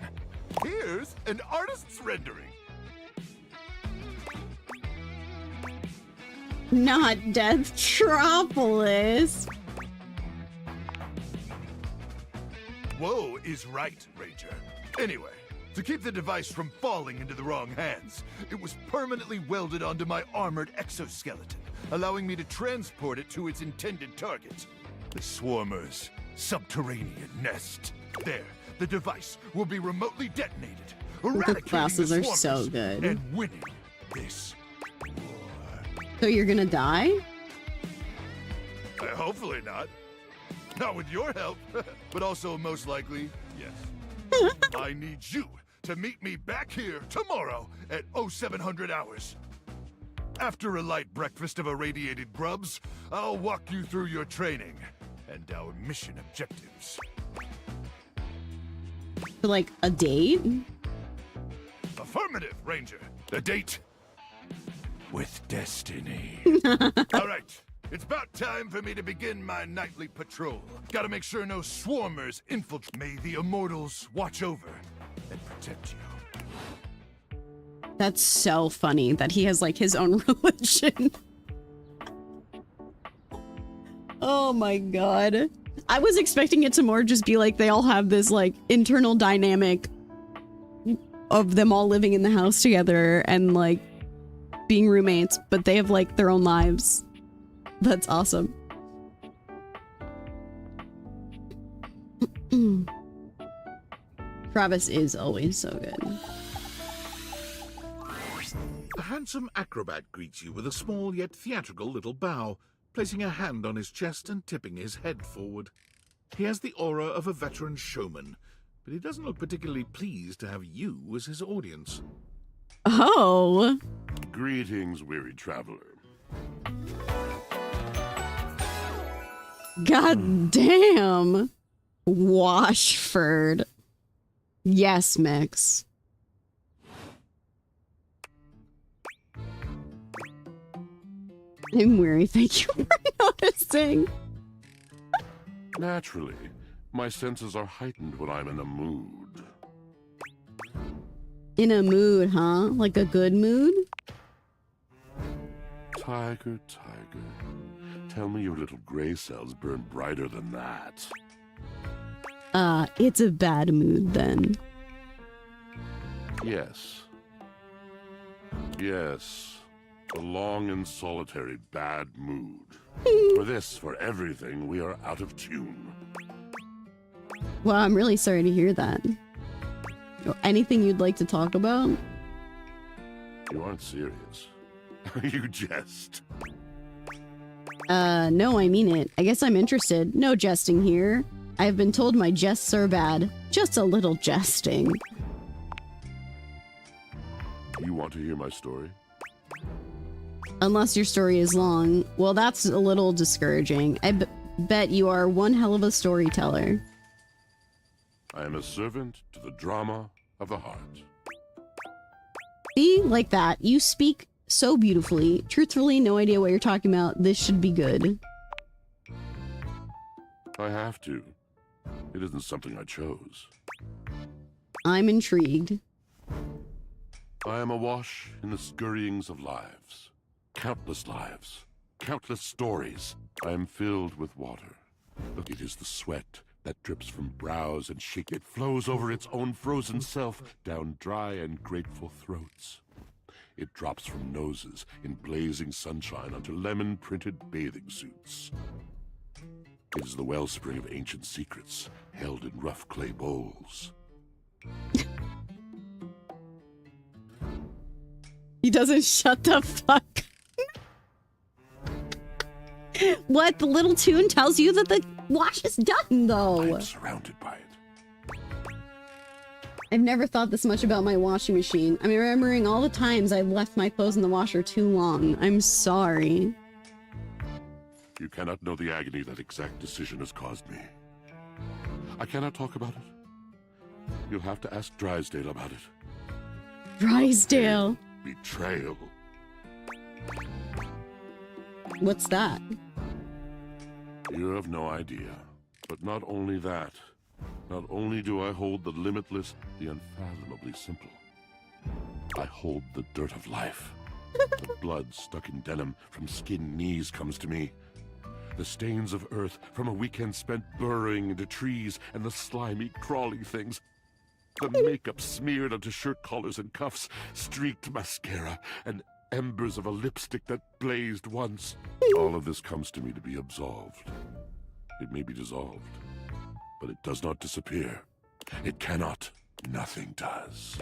Here's an artist's rendering. Not Deathtropolis. Whoa is right, Ranger. Anyway, to keep the device from falling into the wrong hands, it was permanently welded onto my armored exoskeleton, allowing me to transport it to its intended target, the Swarmer's subterranean nest. There, the device will be remotely detonated, The classes are so good. and winning this. So you're gonna die? Hopefully not. Not with your help, but also most likely, yes. I need you to meet me back here tomorrow at 0700 hours. After a light breakfast of irradiated grubs, I'll walk you through your training and our mission objectives. For like a date? Affirmative, Ranger. A date with destiny. All right. It's about time for me to begin my nightly patrol. Gotta make sure no swarmers infiltrate. May the Immortals watch over and protect you. That's so funny that he has like his own religion. Oh my god. I was expecting it to more just be like they all have this like internal dynamic of them all living in the house together and like being roommates, but they have like their own lives. That's awesome. Travis is always so good. A handsome acrobat greets you with a small yet theatrical little bow, placing a hand on his chest and tipping his head forward. He has the aura of a veteran showman, but he doesn't look particularly pleased to have you as his audience. Oh. Greetings, weary traveler. God damn. Washford. Yes, Mix. I'm weary. Thank you for noticing. Naturally, my senses are heightened when I'm in a mood. In a mood, huh? Like a good mood? Tiger, tiger, tell me your little gray cells burn brighter than that. It's a bad mood then. Yes. Yes. A long and solitary bad mood. For this, for everything, we are out of tune. Well, I'm really sorry to hear that. Anything you'd like to talk about? You aren't serious. You jest. No, I mean it. I guess I'm interested. No jesting here. I have been told my jests are bad. Just a little jesting. You want to hear my story? Unless your story is long. Well, that's a little discouraging. I bet you are one hell of a storyteller. I am a servant to the drama of the heart. See? Like that. You speak so beautifully. Truthfully, no idea what you're talking about. This should be good. I have to. It isn't something I chose. I'm intrigued. I am awash in the scurryings of lives. Countless lives. Countless stories. I am filled with water. It is the sweat that drips from brows and cheek. It flows over its own frozen self down dry and grateful throats. It drops from noses in blazing sunshine onto lemon-printed bathing suits. It is the wellspring of ancient secrets held in rough clay bowls. He doesn't shut the fuck. What? The little tune tells you that the wash is done, though. I am surrounded by it. I've never thought this much about my washing machine. I'm remembering all the times I left my clothes in the washer too long. I'm sorry. You cannot know the agony that exact decision has caused me. I cannot talk about it. You'll have to ask Drysdale about it. Drysdale. Betrayal. What's that? You have no idea. But not only that. Not only do I hold the limitless, the unfathomably simple. I hold the dirt of life. The blood stuck in denim from skinned knees comes to me. The stains of earth from a weekend spent burrowing into trees and the slimy, crawly things. The makeup smeared onto shirt collars and cuffs, streaked mascara, and embers of a lipstick that blazed once. All of this comes to me to be absolved. It may be dissolved, but it does not disappear. It cannot. Nothing does.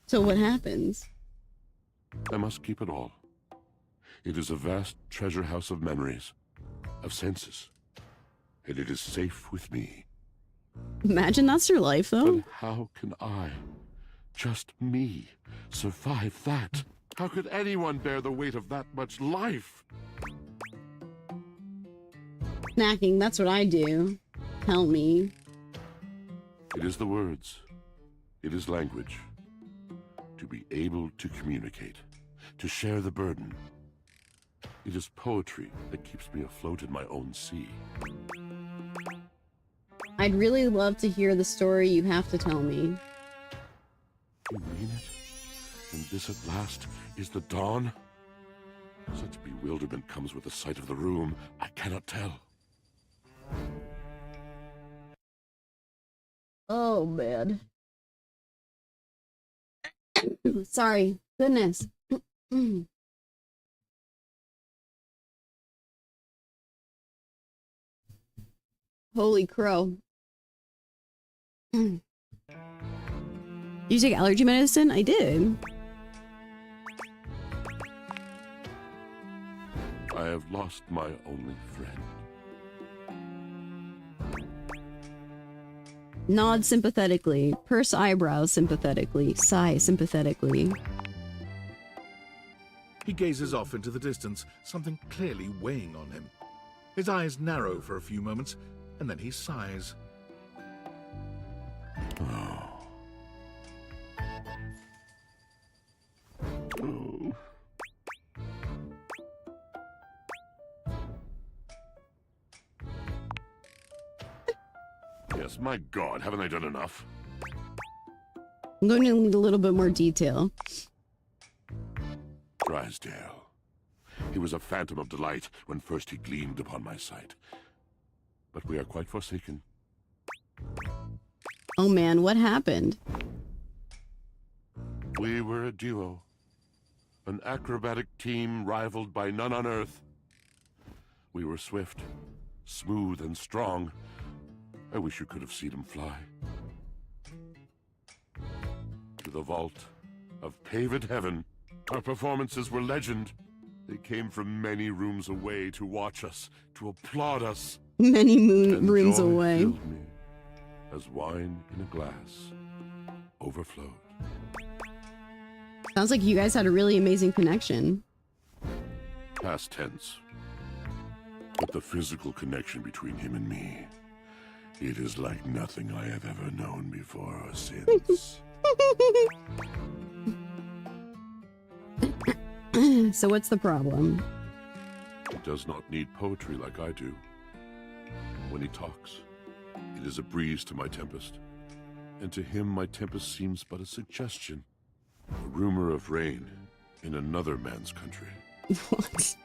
So what happens? I must keep it all. It is a vast treasure house of memories, of senses, and it is safe with me. Imagine that's your life, though. But how can I, just me, survive that? How could anyone bear the weight of that much life? Snacking, that's what I do. Tell me. It is the words. It is language. To be able to communicate. To share the burden. It is poetry that keeps me afloat in my own sea. I'd really love to hear the story you have to tell me. You mean it? And this at last is the dawn? Such bewilderment comes with the sight of the room, I cannot tell. Oh, man. Sorry. Goodness. Holy crow. Did you take allergy medicine? I did. I have lost my only friend. Nod sympathetically. Purse eyebrows sympathetically. Sigh sympathetically. He gazes off into the distance, something clearly weighing on him. His eyes narrow for a few moments, and then he sighs. Oh. Oh. Yes, my God, haven't I done enough? I'm going to need a little bit more detail. Drysdale. He was a phantom of delight when first he gleamed upon my sight. But we are quite forsaken. Oh man, what happened? We were a duo. An acrobatic team rivaled by none on Earth. We were swift, smooth, and strong. I wish you could have seen him fly. To the vault of paved heaven, our performances were legend. They came from many rooms away to watch us, to applaud us. Many And rooms joy away. filled me as wine in a glass overflowed. Sounds like you guys had a really amazing connection. Past tense. But the physical connection between him and me, it is like nothing I have ever known before or since. So what's the problem? He does not need poetry like I do. When he talks, it is a breeze to my tempest. And to him, my tempest seems but a suggestion. A rumor of rain in another man's country. What?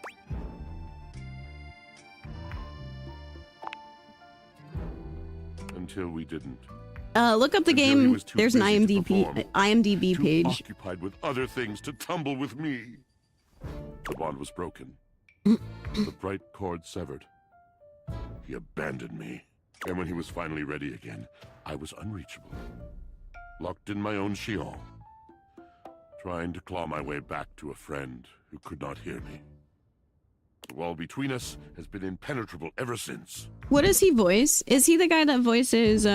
Until we didn't. Look up the Until he game. was too There's an busy to perform, IMDb too page. occupied with other things to tumble with me. The bond was broken. The bright cord severed. He abandoned me. And when he was finally ready again, I was unreachable. Locked in my own Sheol. Trying to claw my way back to a friend who could not hear me. The wall between us has been impenetrable ever since. What does he voice? Is he the guy that voices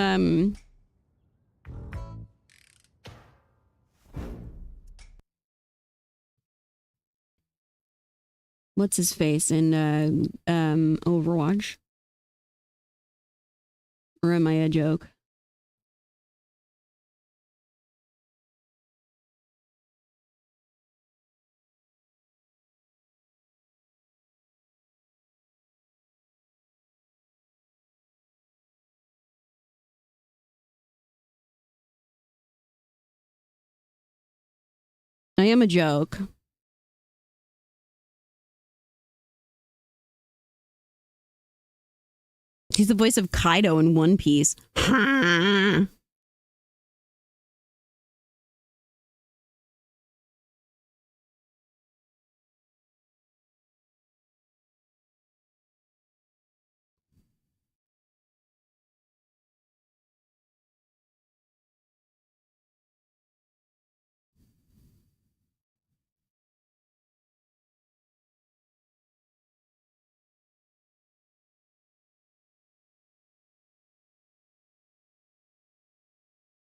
what's his face in Overwatch? Or am I a joke? I am a joke. He's the voice of Kaido in One Piece.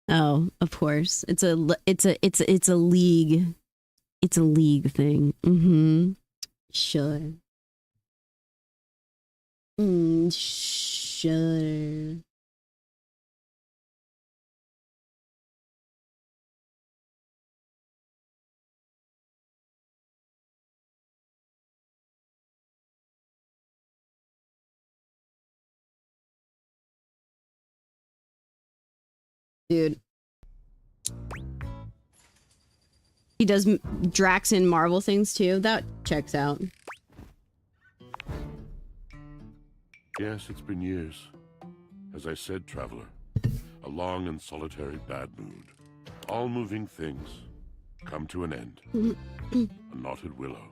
Oh, of course. It's a league. It's a league thing. Sure. Sure. Dude. He does Drax in Marvel things too. That checks out. Yes, it's been years. As I said, traveler, a long and solitary bad mood. All moving things come to an end. A knotted willow.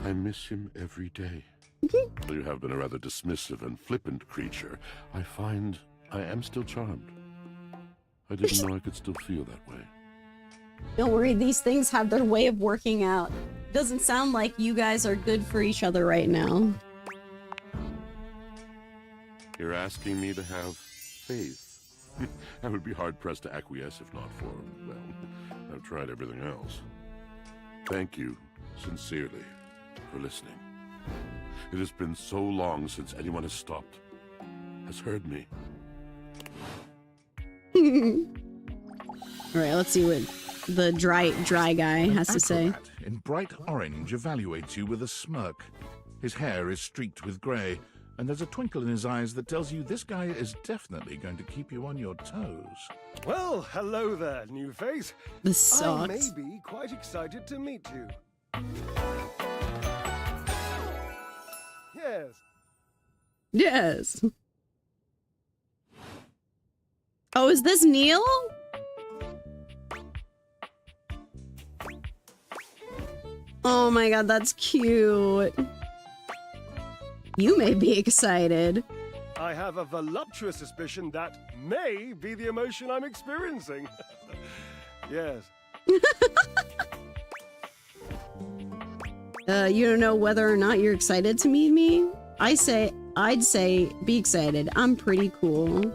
I miss him every day. Though you have been a rather dismissive and flippant creature, I find I am still charmed. I didn't know I could still feel that way. Don't worry, these things have their way of working out. Doesn't sound like you guys are good for each other right now. You're asking me to have faith. I would be hard-pressed to acquiesce if not for, well, I've tried everything else. Thank you, sincerely, for listening. It has been so long since anyone has stopped, has heard me. Alright, let's see what the dry guy has to say. Acrobat in bright orange evaluates you with a smirk. His hair is streaked with grey, and there's a twinkle in his eyes that tells you this guy is definitely going to keep you on your toes. Well, hello there, new face. This sucks. I may be quite excited to meet you. Yes. Yes. Oh, is this Neil? Oh my god, that's cute. You may be excited. I have a voluptuous suspicion that may be the emotion I'm experiencing. Yes. You don't know whether or not you're excited to meet me? I'd say, be excited. I'm pretty cool.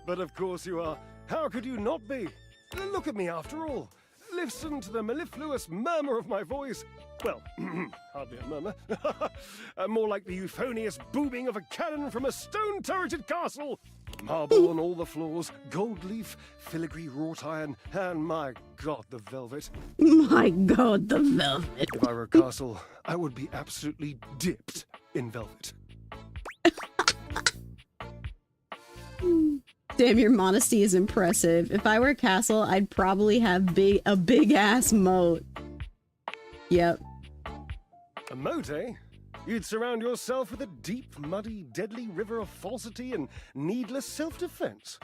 But of course you are. How could you not be? Look at me after all. Listen to the mellifluous murmur of my voice. Well, hardly a murmur. More like the euphonious booming of a cannon from a stone-turreted castle. Marble on all the floors, gold leaf, filigree wrought iron, and my god, the velvet. My god, the velvet. If I were a castle, I would be absolutely dipped in velvet. Damn, your modesty is impressive. If I were a castle, I'd probably have a big-ass moat. Yep. A moat, eh? You'd surround yourself with a deep, muddy, deadly river of falsity and needless self-defense.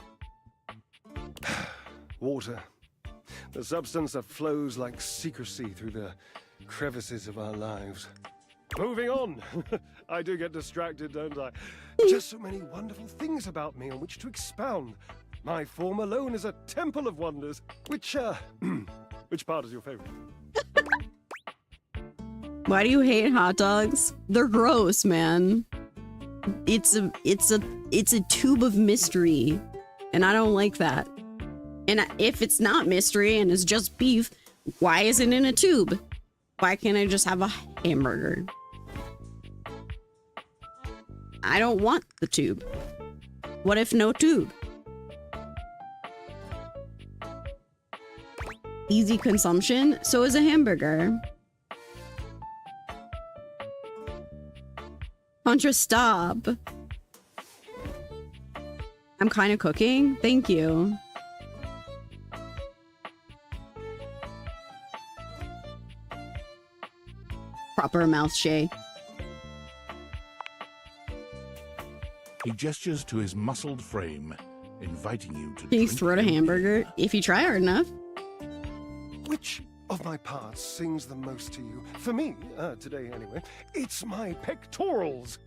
Water. The substance that flows like secrecy through the crevices of our lives. Moving on. I do get distracted, don't I? Just so many wonderful things about me on which to expound. My form alone is a temple of wonders. Which part is your favorite? Why do you hate hot dogs? They're gross, man. It's a tube of mystery, and I don't like that. And if it's not mystery and it's just beef, why is it in a tube? Why can't I just have a hamburger? I don't want the tube. What if no tube? Easy consumption, so is a hamburger. Contra, stop. I'm kind of cooking. Thank you. Proper mouth shake. He gestures to his muscled frame, inviting you to Can you throw a hamburger if you try hard enough? Which of my parts sings the most to you? For me, today anyway, it's my pectorals.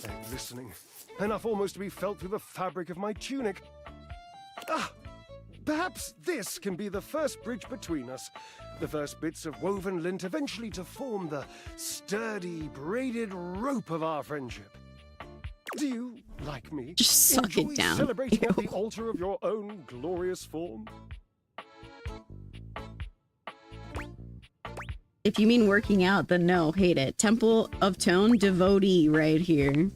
They're glistening, enough almost to be felt through the fabric of my tunic. Ah, perhaps this can be the first bridge between us. The first bits of woven lint eventually to form the sturdy, braided rope of our friendship. Do you, like me, just suck it down? Celebrating at the altar of your own glorious form? If you mean working out, then no, hate it. Temple of Tone devotee right here.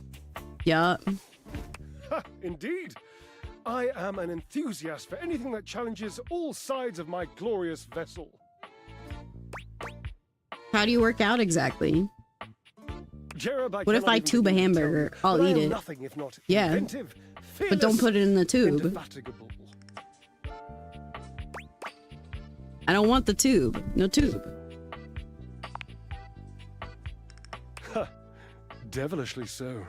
Yup. Indeed. I am an enthusiast for anything that challenges all sides of my glorious vessel. How do you work out exactly? Jared, What if I tube a hamburger? I'll eat it. Nothing if not Yeah, inventive, but don't put it in the tube. indefatigable. I don't want the tube. No tube. Devilishly so.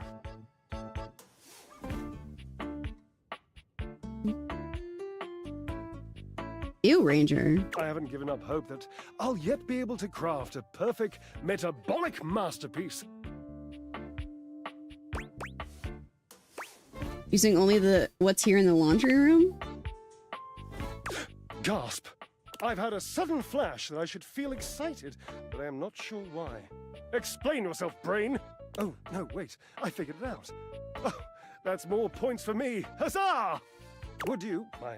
Ew, Ranger. I haven't given up hope that I'll yet be able to craft a perfect metabolic masterpiece. Using only what's here in the laundry room? Gasp! I've had a sudden flash that I should feel excited, but I am not sure why. Explain yourself, brain! Oh, no, wait. I figured it out. Oh, that's more points for me. Huzzah! Would you, my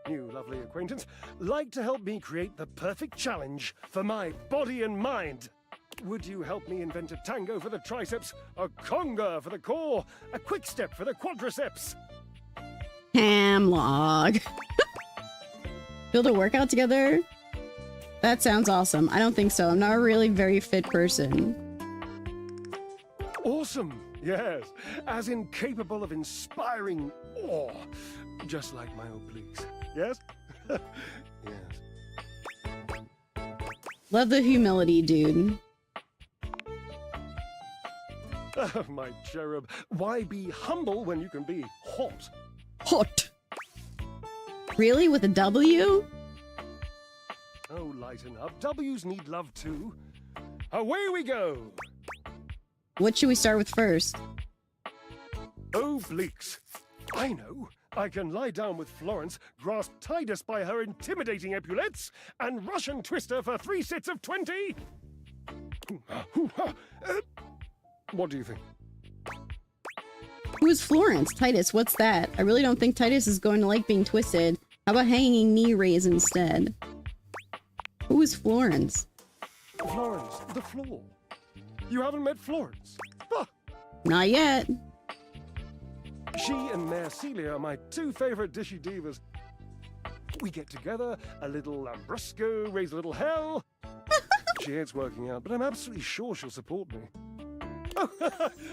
new lovely acquaintance, like to help me create the perfect challenge for my body and mind? Would you help me invent a tango for the triceps, a conga for the core, a quick step for the quadriceps? Hamlog. Build a workout together? That sounds awesome. I don't think so. I'm not a really very fit person. Awesome, yes. As in capable of inspiring awe. Just like my obliques. Yes? Yes. Love the humility, dude. Oh, my cherub. Why be humble when you can be hot? Hot. Really? With a W? Oh, lighten up. W's need love too. Away we go! What should we start with first? Obliques. I know. I can lie down with Florence, grasp Titus by her intimidating epaulettes, and Russian twist her for 3 sets of 20. What do you think? Who is Florence? Titus, what's that? I really don't think Titus is going to like being twisted. How about hanging knee raise instead? Who is Florence? Florence, the floor. You haven't met Florence? Ah. Not yet. She and Mayor Celia are my 2 favorite dishy divas. We get together, a little Lambrusco, raise a little hell. She hates working out, but I'm absolutely sure she'll support me.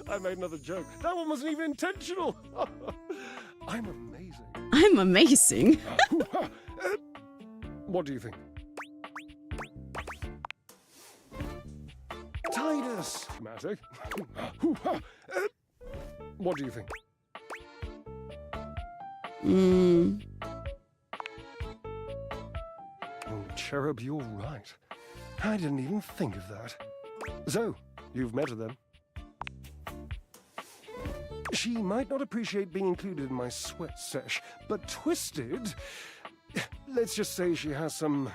I made another joke. That one wasn't even intentional. I'm amazing. I'm amazing. What do you think? Titus. Matic. What do you think? Oh, Cherub, you're right. I didn't even think of that. So, you've met her then? She might not appreciate being included in my sweat sesh, but twisted... Let's just say she has some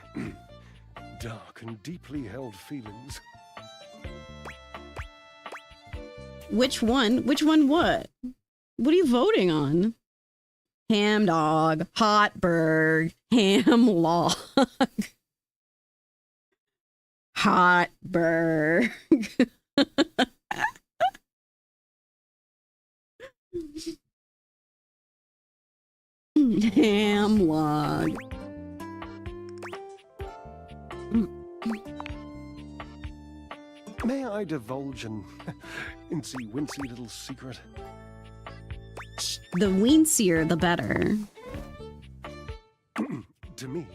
dark and deeply held feelings. Which one? Which one what? What are you voting on? Ham dog, Hotberg, ham log. Hotberg. Ham log. May I divulge an incy-wincy little secret? The weensier, the better. To me,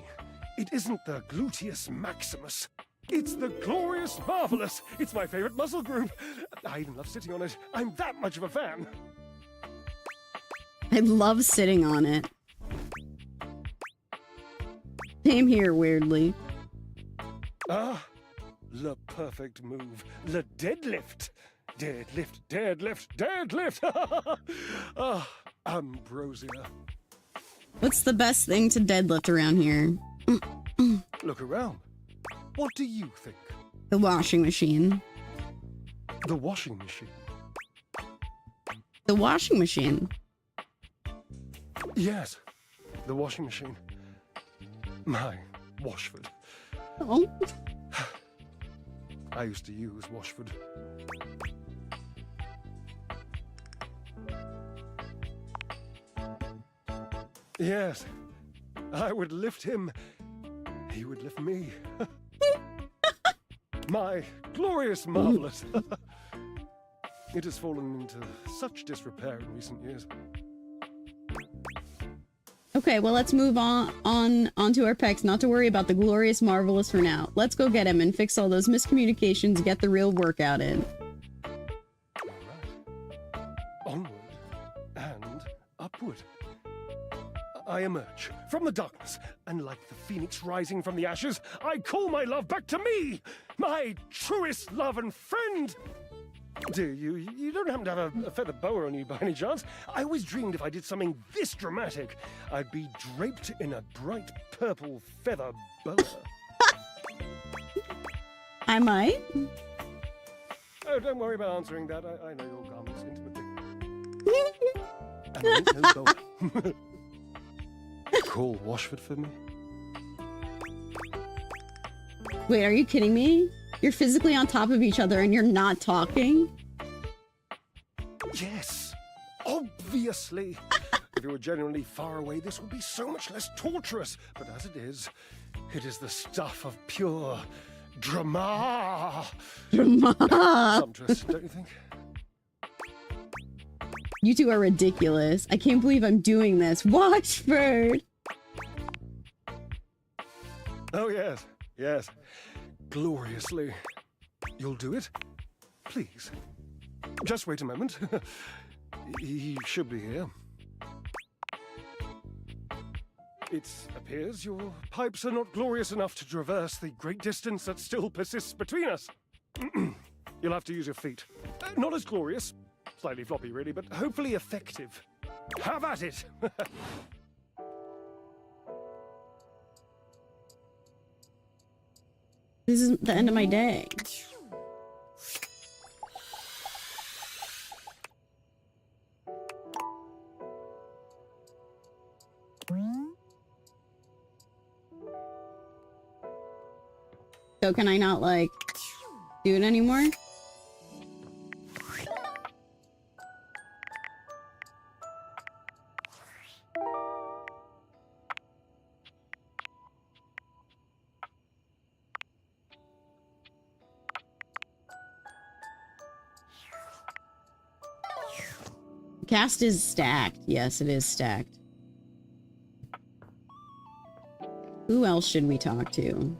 it isn't the gluteus maximus. It's the glorious marvelous. It's my favorite muscle group. I even love sitting on it. I'm that much of a fan. I love sitting on it. Same here, weirdly. Ah, the perfect move. The deadlift. Deadlift, deadlift, deadlift. Ah, ambrosia. What's the best thing to deadlift around here? Look around. What do you think? The washing machine. The washing machine. The washing machine. Yes, the washing machine. My Washford. Oh. I used to use Washford. Yes, I would lift him. He would lift me. My glorious marvelous. It has fallen into such disrepair in recent years. Okay, well, let's move onto our pecs. Not to worry about the glorious marvelous for now. Let's go get him and fix all those miscommunications, get the real workout in. All right. Onward and upward. I emerge from the darkness, and like the phoenix rising from the ashes, I call my love back to me, my truest love and friend. Dear, you don't happen to have a feather boa on you by any chance? I always dreamed if I did something this dramatic, I'd be draped in a bright purple feather boa. I might. Oh, don't worry about answering that. I know your garments intimately. And there ain't no boa. Call Washford for me? Wait, are you kidding me? You're physically on top of each other and you're not talking? Yes, obviously. If you were genuinely far away, this would be so much less torturous. But as it is the stuff of pure drama. Drama. Sumptuous, don't you think? You two are ridiculous. I can't believe I'm doing this. Washford! Oh, yes, yes. Gloriously. You'll do it? Please. Just wait a moment. He should be here. It appears your pipes are not glorious enough to traverse the great distance that still persists between us. You'll have to use your feet. Not as glorious, slightly floppy really, but hopefully effective. Have at it! This is the end of my day. So can I not, like, do it anymore? Cast is stacked. Yes, it is stacked. Who else should we talk to?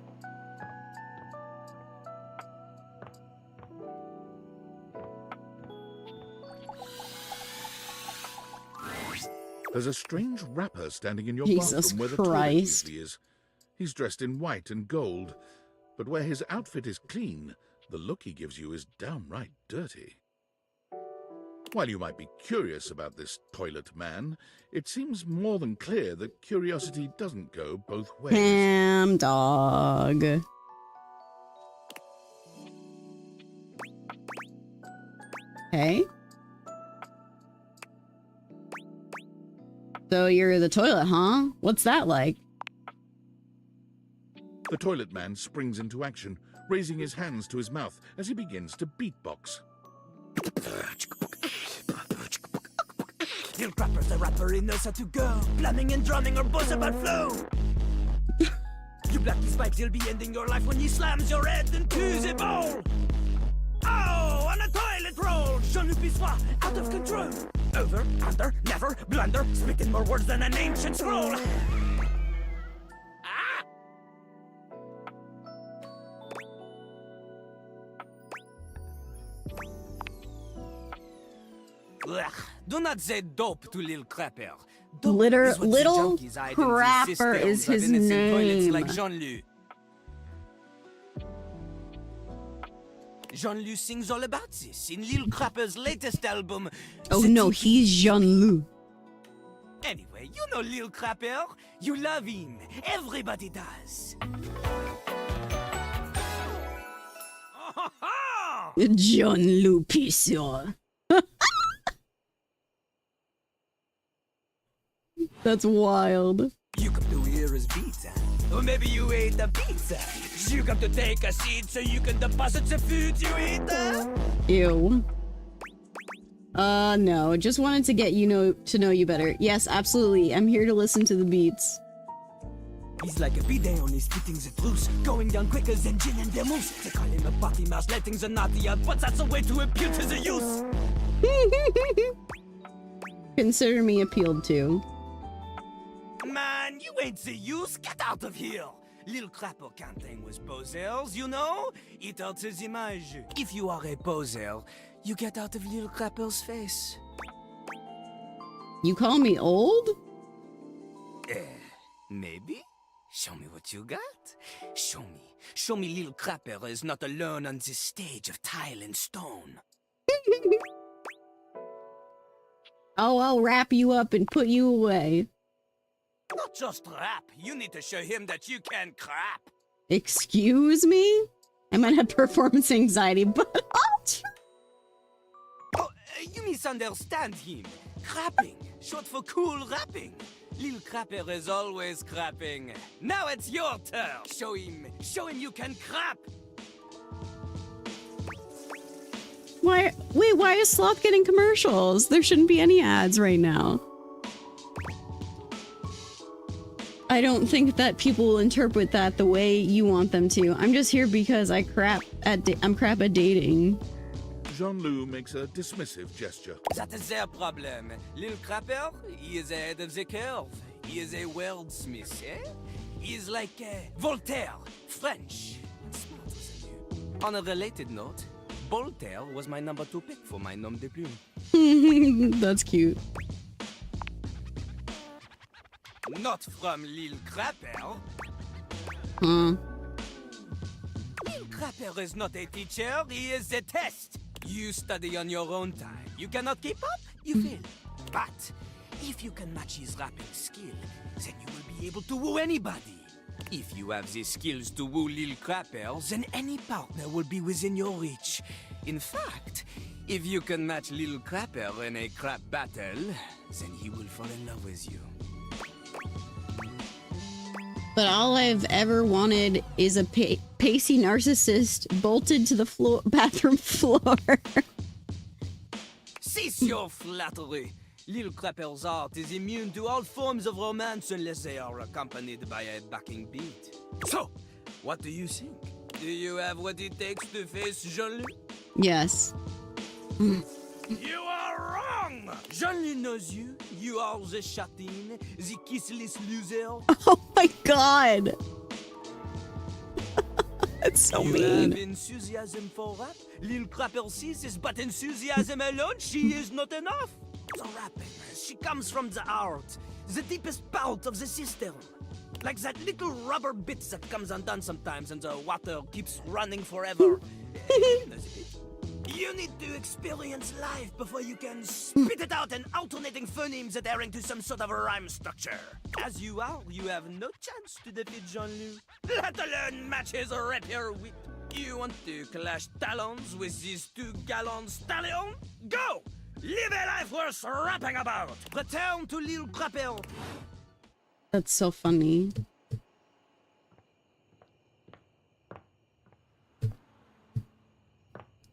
There's a strange rapper standing in your Jesus bathroom where the toilet Christ. usually is. He's dressed in white and gold, but where his outfit is clean, the look he gives you is downright dirty. While you might be curious about this toilet man, it seems more than clear that curiosity doesn't go both ways. Ham dog. Hey? So you're the toilet, huh? What's that like? The toilet man springs into action, raising his hands to his mouth as he begins to beatbox. Lil Crapper's a rapper, he knows how to go. Plumbing and drumming are both about flow. You black these spikes, he'll be ending your life when he slams your head into the bowl. Oh, on a toilet roll, Jean-Luc Bissois, out of control. Over, under, never, blunder, speaking more words than an ancient scroll. Ugh, do not say dope to Lil Crapper. Dope is what the Little junkies hide in the Crapper is systems of his innocent toilets name. like Jean-Luc. Jean-Luc sings all about this in Lil Crapper's latest album. Oh no, he's Jean-Luc. Anyway, you know Lil Crapper. You love him. Everybody does. Jean-Luc Pisseur. That's wild. You come to hear his beats, or maybe you ate a pizza. You come to take a seat so you can deposit the food you eat. Ew. No, just wanted to get to know you better. Yes, absolutely. I'm here to listen to the beats. He's like a bidet, only spitting the truth, going down quicker than gin and vermouth. They call him a potty mouse, letting the naughty out, but that's a way to appeal to the youth. Consider me appealed to. Man, you ain't the youth. Get out of here. Lil Crapper can't hang with posers, you know? It alters image. If you are a poser, you get out of Lil Crapper's face. You call me old? Maybe? Show me what you got. Show me. Show me Lil Crapper is not alone on this stage of tile and stone. Oh, I'll wrap you up and put you away. Not just rap. You need to show him that you can crap. Excuse me? I might have performance anxiety, but I'll try. Oh, you misunderstand him. Crapping, short for cool rapping. Lil Crapper is always crapping. Now it's your turn. Show him you can crap. Why is Sloth getting commercials? There shouldn't be any ads right now. I don't think that people will interpret that the way you want them to. I'm just here because I'm crap at dating. Jean-Luc makes a dismissive gesture. That is their problem. Lil Crapper, he is ahead of the curve. He is a wordsmith, eh? He is like Voltaire, French, and smarter than you. On a related note, Bolter was my number 2 pick for my nom de plume. That's cute. Not from Lil Crapper. Huh. Lil Crapper is not a teacher, he is a test. You study on your own time. You cannot keep up, you fail. But if you can match his rapping skill, then you will be able to woo anybody. If you have the skills to woo Lil Crapper, then any partner will be within your reach. In fact, if you can match Lil Crapper in a crap battle, then he will fall in love with you. But all I've ever wanted is a pacey narcissist bolted to the bathroom floor. Cease your flattery. Lil Crapper's art is immune to all forms of romance unless they are accompanied by a backing beat. So, what do you think? Do you have what it takes to face Jean-Luc? Yes. You are wrong! Jean-Luc knows you. You are the chatin, the kissless loser. Oh my god! That's so you mean. have enthusiasm for rap? Lil Crapper sees this, but enthusiasm alone, she is not enough. The rapping, she comes from the heart, the deepest part of the system. Like that little rubber bit that comes undone sometimes and the water keeps running forever. You need to experience life before you can spit it out in alternating phonemes adhering to some sort of a rhyme structure. As you are, you have no chance to defeat Jean-Luc, let alone match his rapier wit. You want to clash talons with these 2 gallant stallions? Go! Live a life worth rapping about! Return to Lil Crapper! That's so funny.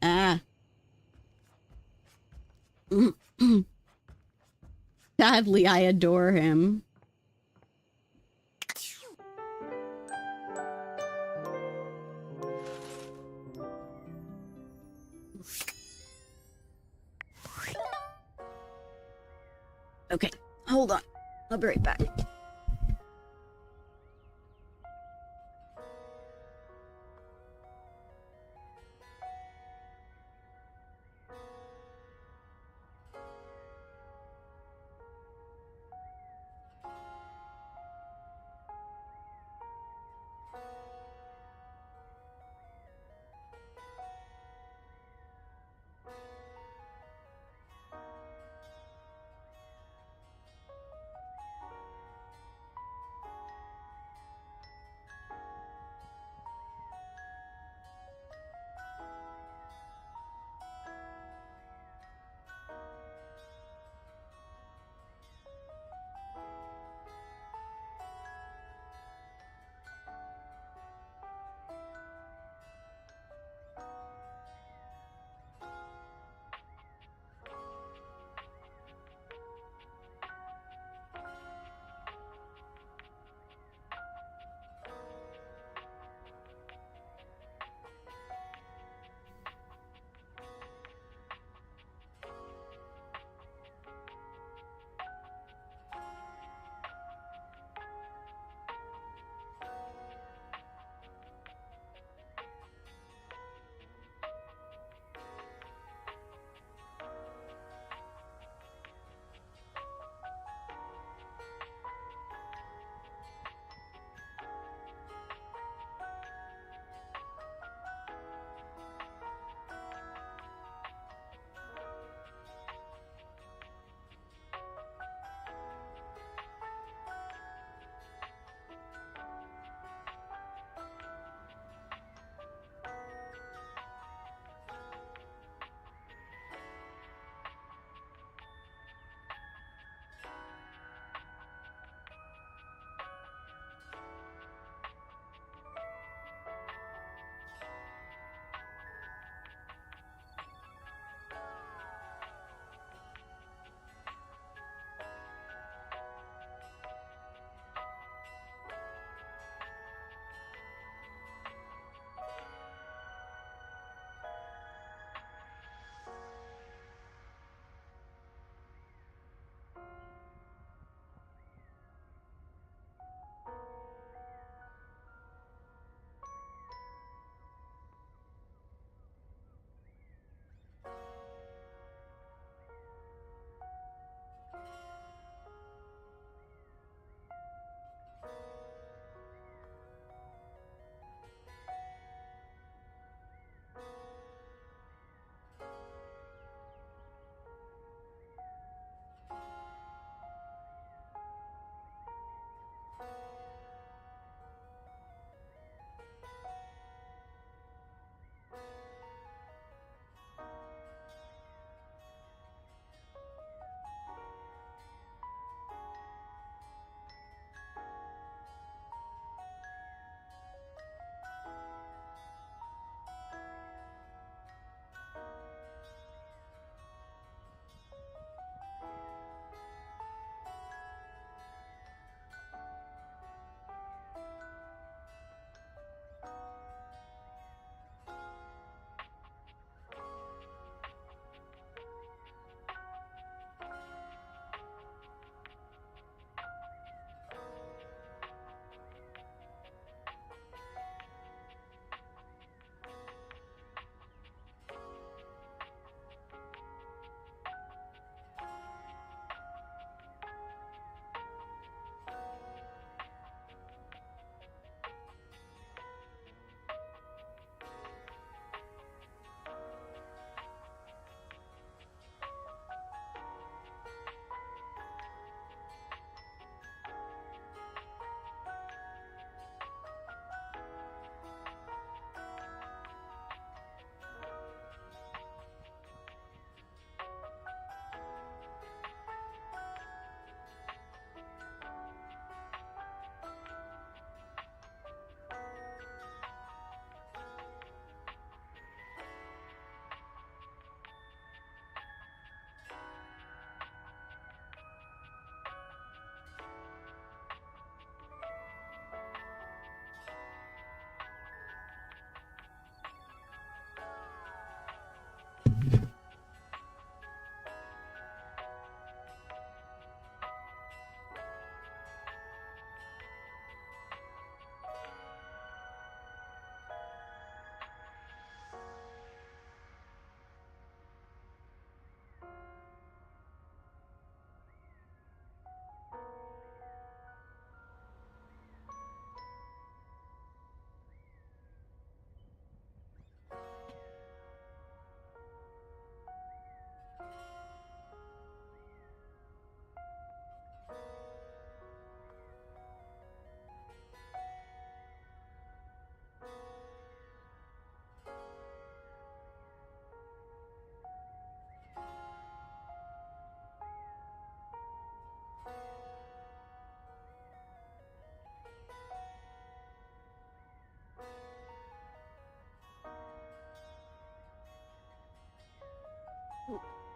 Ah. Sadly, I adore him. Okay, hold on. I'll be right back.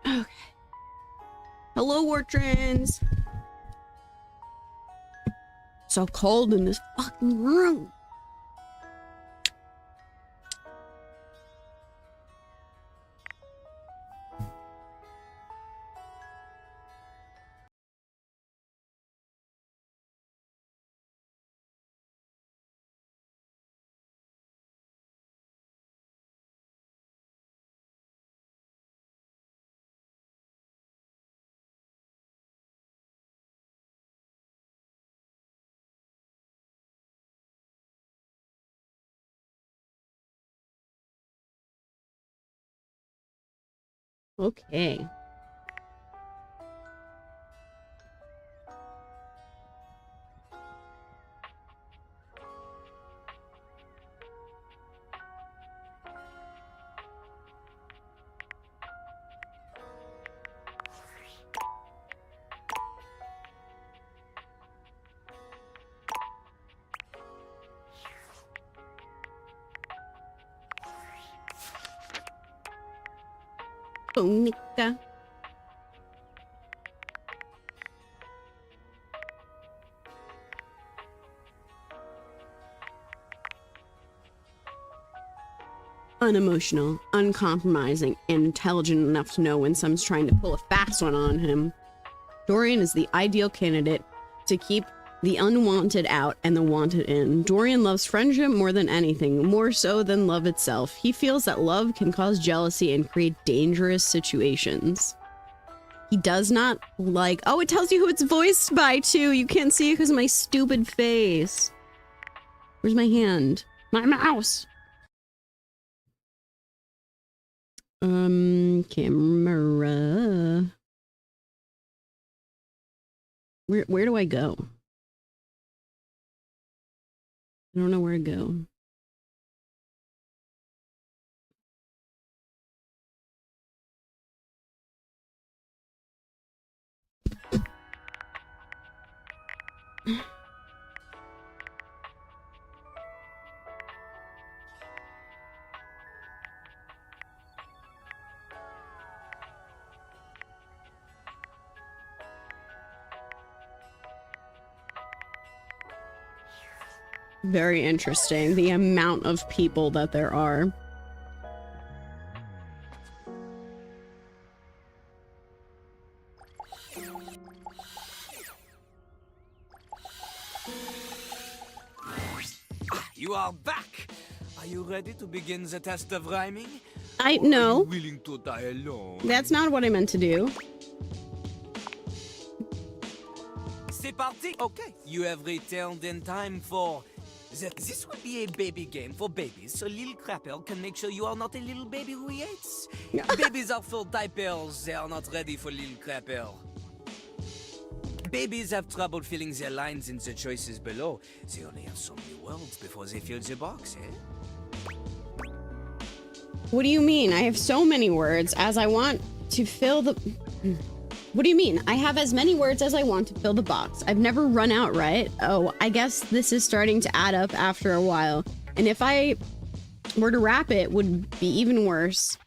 Okay. Hello, Wartrins. So cold in this fucking room. Okay. Bonica. Unemotional, uncompromising, and intelligent enough to know when someone's trying to pull a fast one on him. Dorian is the ideal candidate to keep the unwanted out and the wanted in. Dorian loves friendship more than anything, more so than love itself. He feels that love can cause jealousy and create dangerous situations. He does not like... Oh, it tells you who it's voiced by, too. You can't see it because of my stupid face. Where's my hand? My mouse! Camera... Where do I go? I don't know where to go. Very interesting, the amount of people that there are. You are back! Are you ready to begin the test of rhyming? I know. Willing to die alone? That's not what I meant to do. C'est parti! Okay, you have returned in time for... This will be a baby game for babies, so little crapper can make sure you are not a little baby who hates. Babies are full diapers, they are not ready for little crapper. Babies have trouble filling their lines in the choices below. They only have so many words before they fill the box, eh? What do you mean? I have so many words as I want to fill the... What do you mean? I have as many words as I want to fill the box. I've never run out, right? Oh, I guess this is starting to add up after a while. And if I were to rap it, would be even worse.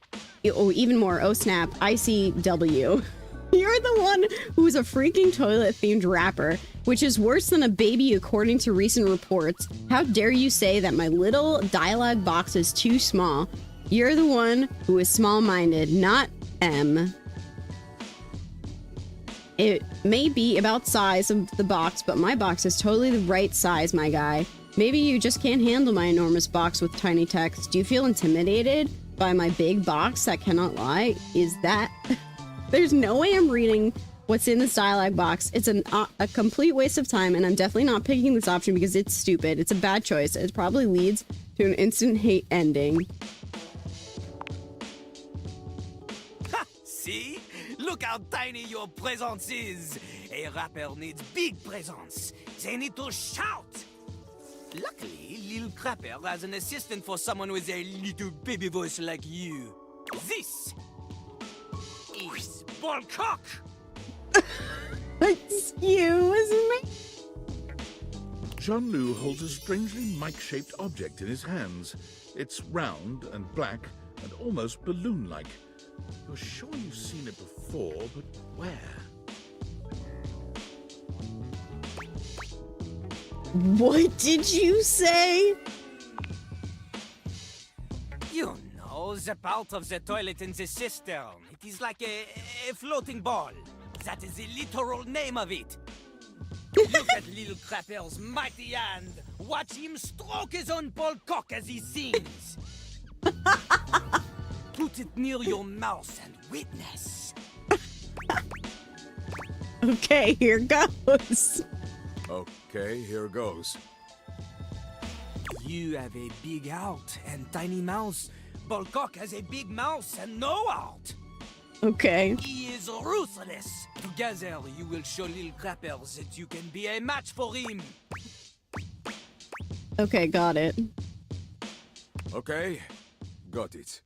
Oh, even more. Oh, snap. ICW. You're the one who's a freaking toilet-themed rapper, which is worse than a baby according to recent reports. How dare you say that my little dialogue box is too small? You're the one who is small-minded, not M. It may be about size of the box, but my box is totally the right size, my guy. Maybe you just can't handle my enormous box with tiny text. Do you feel intimidated by my big box that cannot lie? Is that... There's no way I'm reading what's in this dialogue box. It's a complete waste of time, and I'm definitely not picking this option because it's stupid. It's a bad choice. It probably leads to an instant hate ending. Ha! See? Look how tiny your presence is. A rapper needs big presence. They need to shout. Luckily, Lil Crapper has an assistant for someone with a little baby voice like you. This is Ballcock. Excuse me? Jean-Loup holds a strangely mic-shaped object in his hands. It's round and black and almost balloon-like. You're sure you've seen it before, but where? What did you say? You know, the part of the toilet in the cistern. It is like a floating ball. That is the literal name of it. Look at Lil Crapper's mighty hand. Watch him stroke his own ball cock as he sings. Put it near your mouth and witness. Okay, here goes. Okay, here goes. You have a big heart and tiny mouth. Ballcock has a big mouth and no heart. Okay. He is ruthless. Together, you will show Lil Crapper that you can be a match for him. Okay, got it. Okay, got it.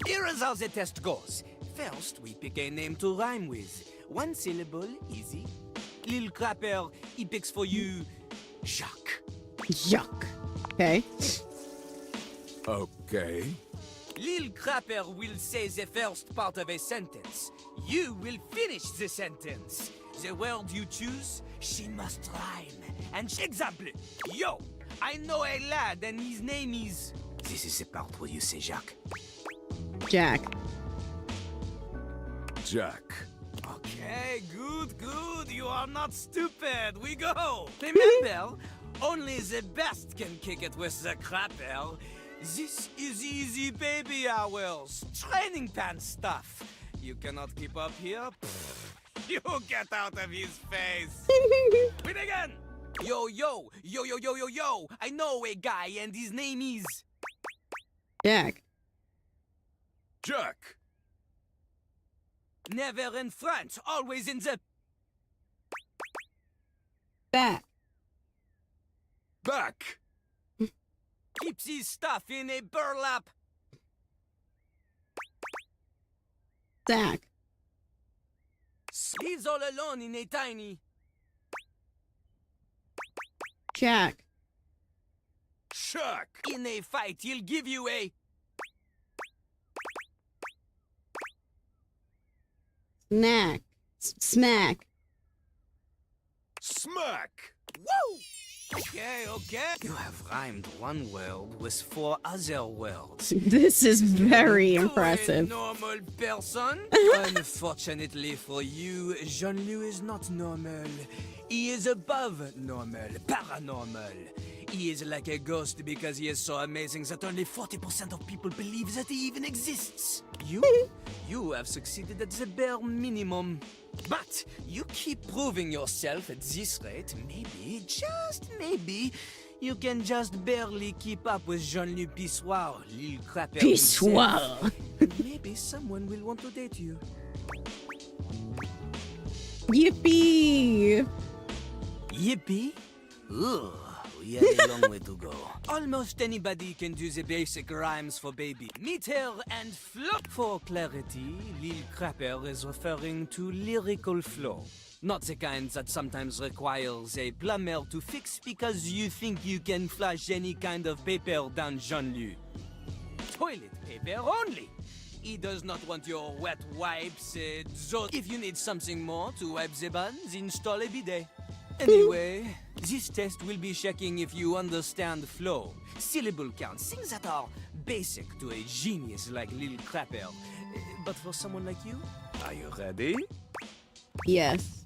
Here is how the test goes. First, we pick a name to rhyme with. One syllable, easy. Lil Crapper, he picks for you Jacques. Yuck. Okay. Okay. Lil Crapper will say the first part of a sentence. You will finish the sentence. The word you choose, she must rhyme. And example, yo, I know a lad and his name is... This is the part where you say Jacques. Jack. Jack. Okay, good, good. You are not stupid. We go. Remember, only the best can kick it with the Crapper. This is easy baby hours. Training pants stuff. You cannot keep up here? Pfft, you get out of his face. Wait again. Yo, yo, yo, yo, yo, yo, yo. I know a guy and his name is... Jack. Jack. Never in front, always in the... Back. Back. Keeps his stuff in a burlap. Sack. He's all alone in a tiny... Jack. Shack. In a fight, he'll give you a... Snack. Smack. Smack. Woo! Okay, okay. You have rhymed one word with 4 other words. This is very impressive. A normal person? Unfortunately for you, Jean-Loup is not normal. He is above normal, paranormal. He is like a ghost because he is so amazing that only 40% of people believe that he even exists. You have succeeded at the bare minimum. But you keep proving yourself at this rate, maybe, just maybe, you can just barely keep up with Jean-Loup Pissoir, Lil Crapper Pissoir. And maybe someone will want to date you. Yippee! Yippee? Ugh, we have a long way to go. Almost anybody can do the basic rhymes for baby. Meet her and flop. For clarity, Lil Crapper is referring to lyrical flow. Not the kind that sometimes requires a plumber to fix because you think you can flush any kind of paper down Jean-Loup. Toilet paper only. He does not want your wet wipes, so if you need something more to wipe the buns, install a bidet. Anyway, This test will be checking if you understand flow, syllable count, things that are basic to a genius like Lil Crapper. But for someone like you, are you ready? Yes.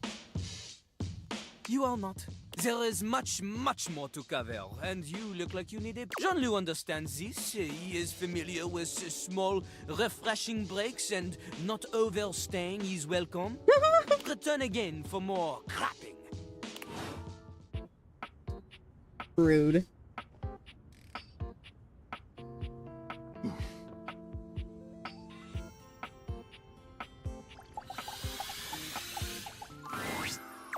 You are not. There is much, much more to cover, and you look like you need it. Jean-Loup understands this. He is familiar with small, refreshing breaks and not overstaying his welcome. Return again for more clapping. Rude.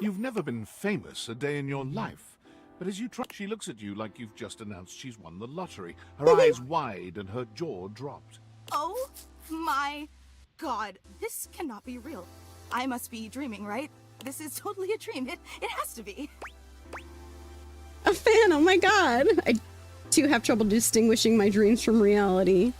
You've never been famous a day in your life, but as you try, she looks at you like you've just announced she's won the lottery. Her eyes wide and her jaw dropped. Oh my god, this cannot be real. I must be dreaming, right? This is totally a dream. It has to be. A fan, oh my god! I too have trouble distinguishing my dreams from reality.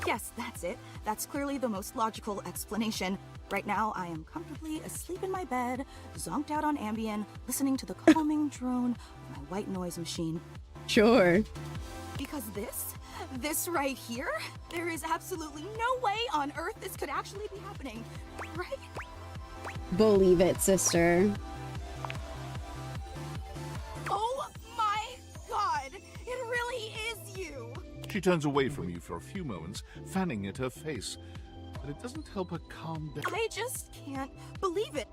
Yes, that's it. That's clearly the most logical explanation. Right now, I am comfortably asleep in my bed, zonked out on Ambien, listening to the calming drone of my white noise machine. Sure. Because this right here, there is absolutely no way on Earth this could actually be happening, right? Believe it, sister. Oh my god, it really is you! She turns away from you for a few moments, fanning at her face, but it doesn't help her calm down. I just can't believe it.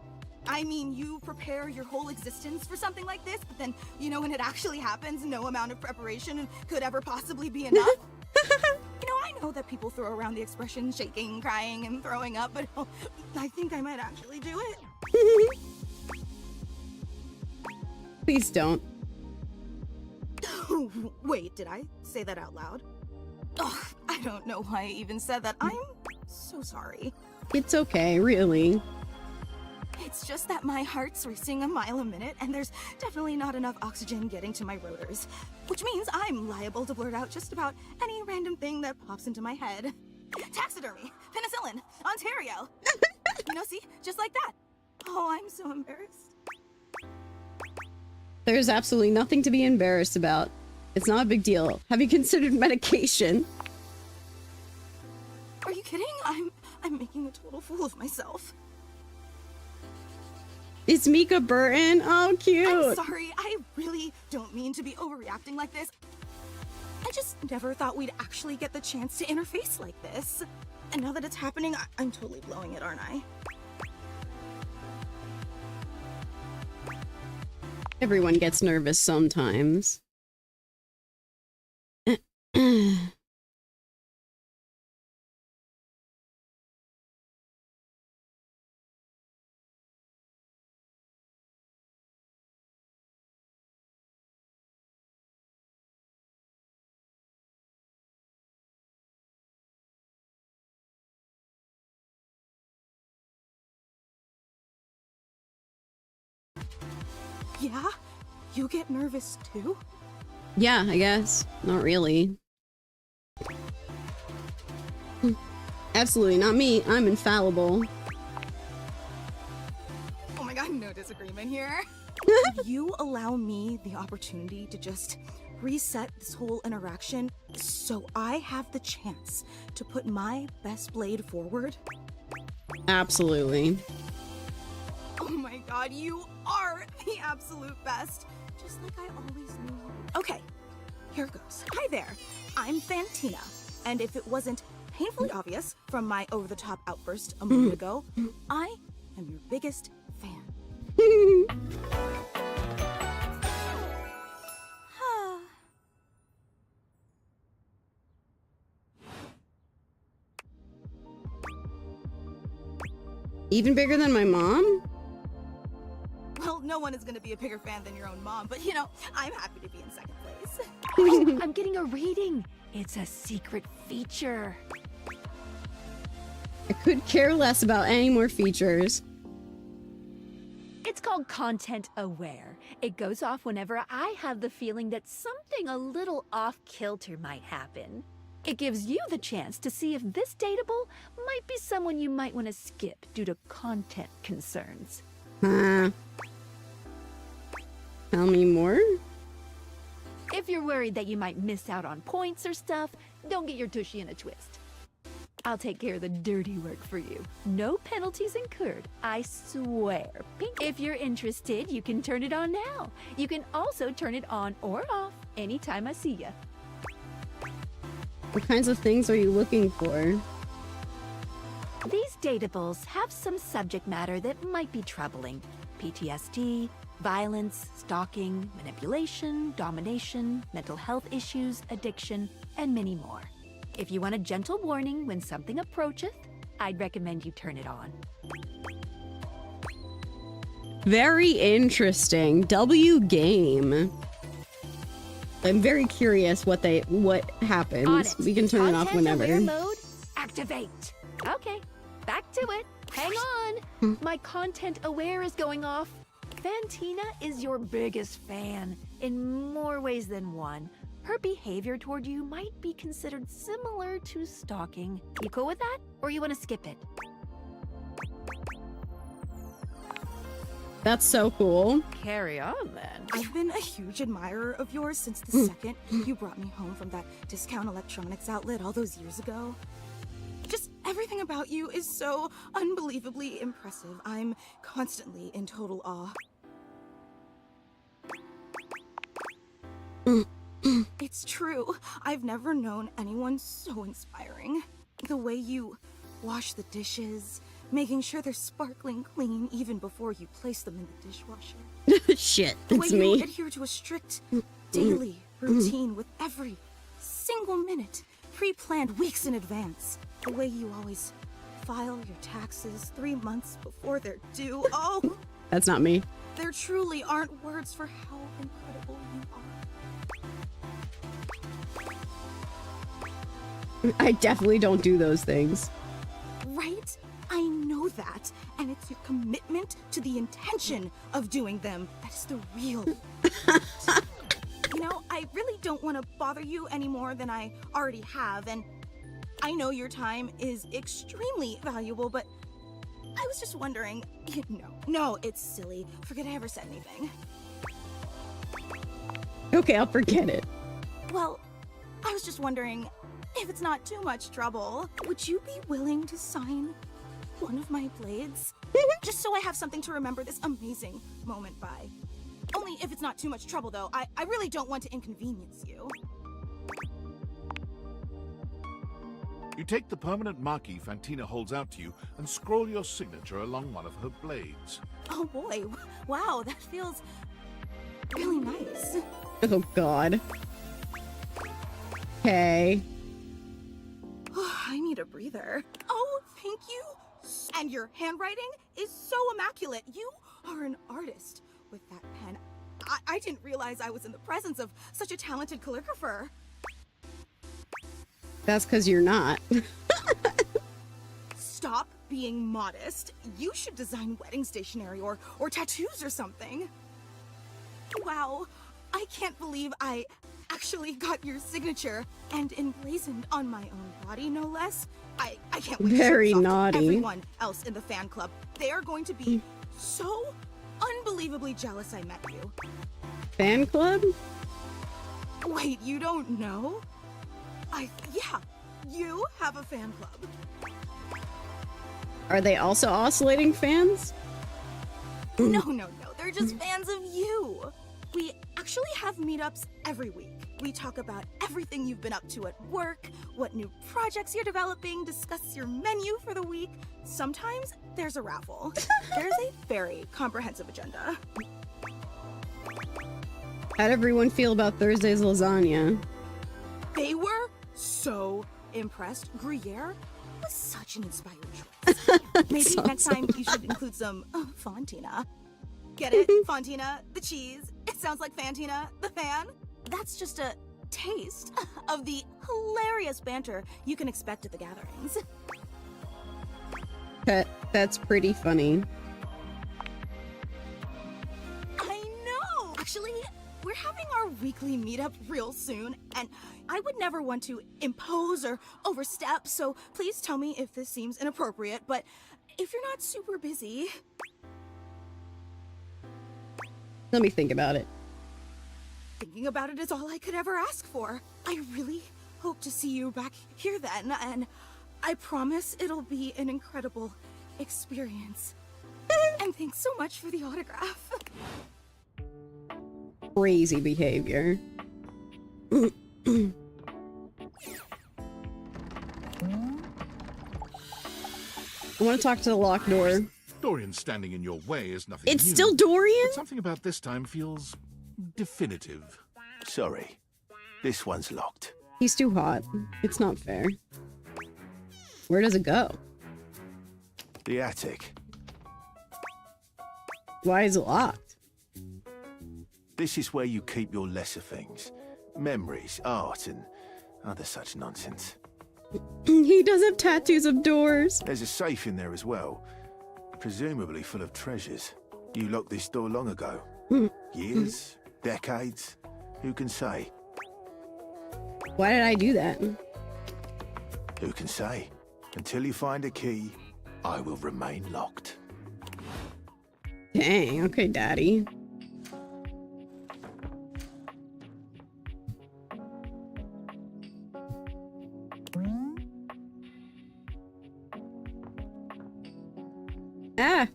I mean, you prepare your whole existence for something like this, but then, you know, when it actually happens, no amount of preparation could ever possibly be enough. You know, I know that people throw around the expression shaking, crying, and throwing up, but I think I might actually do it. Please don't. Wait, did I say that out loud? Ugh, I don't know why I even said that. I'm so sorry. It's okay, really. It's just that my heart's racing a mile a minute, and there's definitely not enough oxygen getting to my rotors. Which means I'm liable to blurt out just about any random thing that pops into my head. Taxidermy, penicillin, Ontario. You know, see? Just like that. Oh, I'm so embarrassed. There's absolutely nothing to be embarrassed about. It's not a big deal. Have you considered medication? Are you kidding? I'm making a total fool of myself. It's Mika Burton. Oh, cute. I'm sorry. I really don't mean to be overreacting like this. I just never thought we'd actually get the chance to interface like this. And now that it's happening, I'm totally blowing it, aren't I? Everyone gets nervous sometimes. Yeah? You get nervous too? Yeah, I guess. Not really. Absolutely not me. I'm infallible. Oh my god, no disagreement here. Would you allow me the opportunity to just reset this whole interaction so I have the chance to put my best blade forward? Absolutely. Oh my god, you are the absolute best. Just like I always knew. Okay, here goes. Hi there, I'm Fantina. And if it wasn't painfully obvious from my over-the-top outburst a moment ago, I am your biggest fan. Even bigger than my mom? Well, no one is going to be a bigger fan than your own mom, but you know, I'm happy to be in second place. Oh, I'm getting a reading. It's a secret feature. I could care less about any more features. It's called Content Aware. It goes off whenever I have the feeling that something a little off-kilter might happen. It gives you the chance to see if this dateable might be someone you might want to skip due to content concerns. Tell me more? If you're worried that you might miss out on points or stuff, don't get your tushy in a twist. I'll take care of the dirty work for you. No penalties incurred, I swear. Pink. If you're interested, you can turn it on now. You can also turn it on or off anytime I see ya. What kinds of things are you looking for? These datables have some subject matter that might be troubling. PTSD, violence, stalking, manipulation, domination, mental health issues, addiction, and many more. If you want a gentle warning when something approacheth, I'd recommend you turn it on. Very interesting. W game. I'm very curious what happens. We can turn it off whenever. Content aware mode, activate. Okay, back to it. Hang on. My content aware is going off. Fantina is your biggest fan in more ways than one. Her behavior toward you might be considered similar to stalking. You cool with that? Or you want to skip it? That's so cool. Carry on, then. I've been a huge admirer of yours since the second you brought me home from that discount electronics outlet all those years ago. Just everything about you is so unbelievably impressive. I'm constantly in total awe. It's true. I've never known anyone so inspiring. The way you wash the dishes, making sure they're sparkling clean even before you place them in the dishwasher. Shit, The way it's you me. adhere to a strict daily routine with every single minute, pre-planned weeks in advance. The way you always file your taxes 3 months before they're due. Oh, That's not me. there truly aren't words for how incredible you are. I definitely don't do those things. Right? I know that. And it's your commitment to the intention of doing them that is the real. You know, I really don't want to bother you any more than I already have, and I know your time is extremely valuable, but I was just wondering, no, it's silly. Forget I ever said anything. Okay, I'll forget it. Well, I was just wondering, if it's not too much trouble, would you be willing to sign one of my blades? Just so I have something to remember this amazing moment by. Only if it's not too much trouble, though. I really don't want to inconvenience you. You take the permanent marquee Fantina holds out to you and scroll your signature along one of her blades. Oh boy, wow, that feels really nice. Oh god. Okay. I need a breather. Oh, thank you. And your handwriting is so immaculate. You are an artist with that pen. I didn't realize I was in the presence of such a talented calligrapher. That's because you're not. Stop being modest. You should design wedding stationery or tattoos or something. Wow, I can't believe I actually got your signature and emblazoned on my own body, no less. I can't wait Very to show this off naughty. to everyone else in the fan club. They are going to be so unbelievably jealous I met you. Fan club? Wait, you don't know? Yeah, you have a fan club. Are they also oscillating fans? No, they're just fans of you. We actually have meetups every week. We talk about everything you've been up to at work, what new projects you're developing, discuss your menu for the week. Sometimes there's a raffle. There's a very comprehensive agenda. How'd everyone feel about Thursday's lasagna? They were so impressed. Gruyere was such an inspired choice. Maybe Sounds next time you should include some Fontina. Get it? Fontina, the cheese. It sounds like Fantina, the fan. That's just a taste of the hilarious banter you can expect at the gatherings. That's pretty funny. I know! Actually, we're having our weekly meetup real soon, and I would never want to impose or overstep, so please tell me if this seems inappropriate, but if you're not super busy... Let me think about it. Thinking about it is all I could ever ask for. I really hope to see you back here then, and I promise it'll be an incredible experience. And thanks so much for the autograph. Crazy behavior. I want to talk to the locked door. Dorian standing in your way is nothing It's new, still Dorian? But something about this time feels definitive. Sorry, this one's locked. He's too hot. It's not fair. Where does it go? The attic. Why is it locked? This is where you keep your lesser things. Memories, art, and other such nonsense. He does have tattoos of doors. There's a safe in there as well. Presumably full of treasures. You locked this door long ago. Years? Decades? Who can say? Why did I do that? Who can say? Until you find a key, I will remain locked. Dang, okay, Daddy. Ah!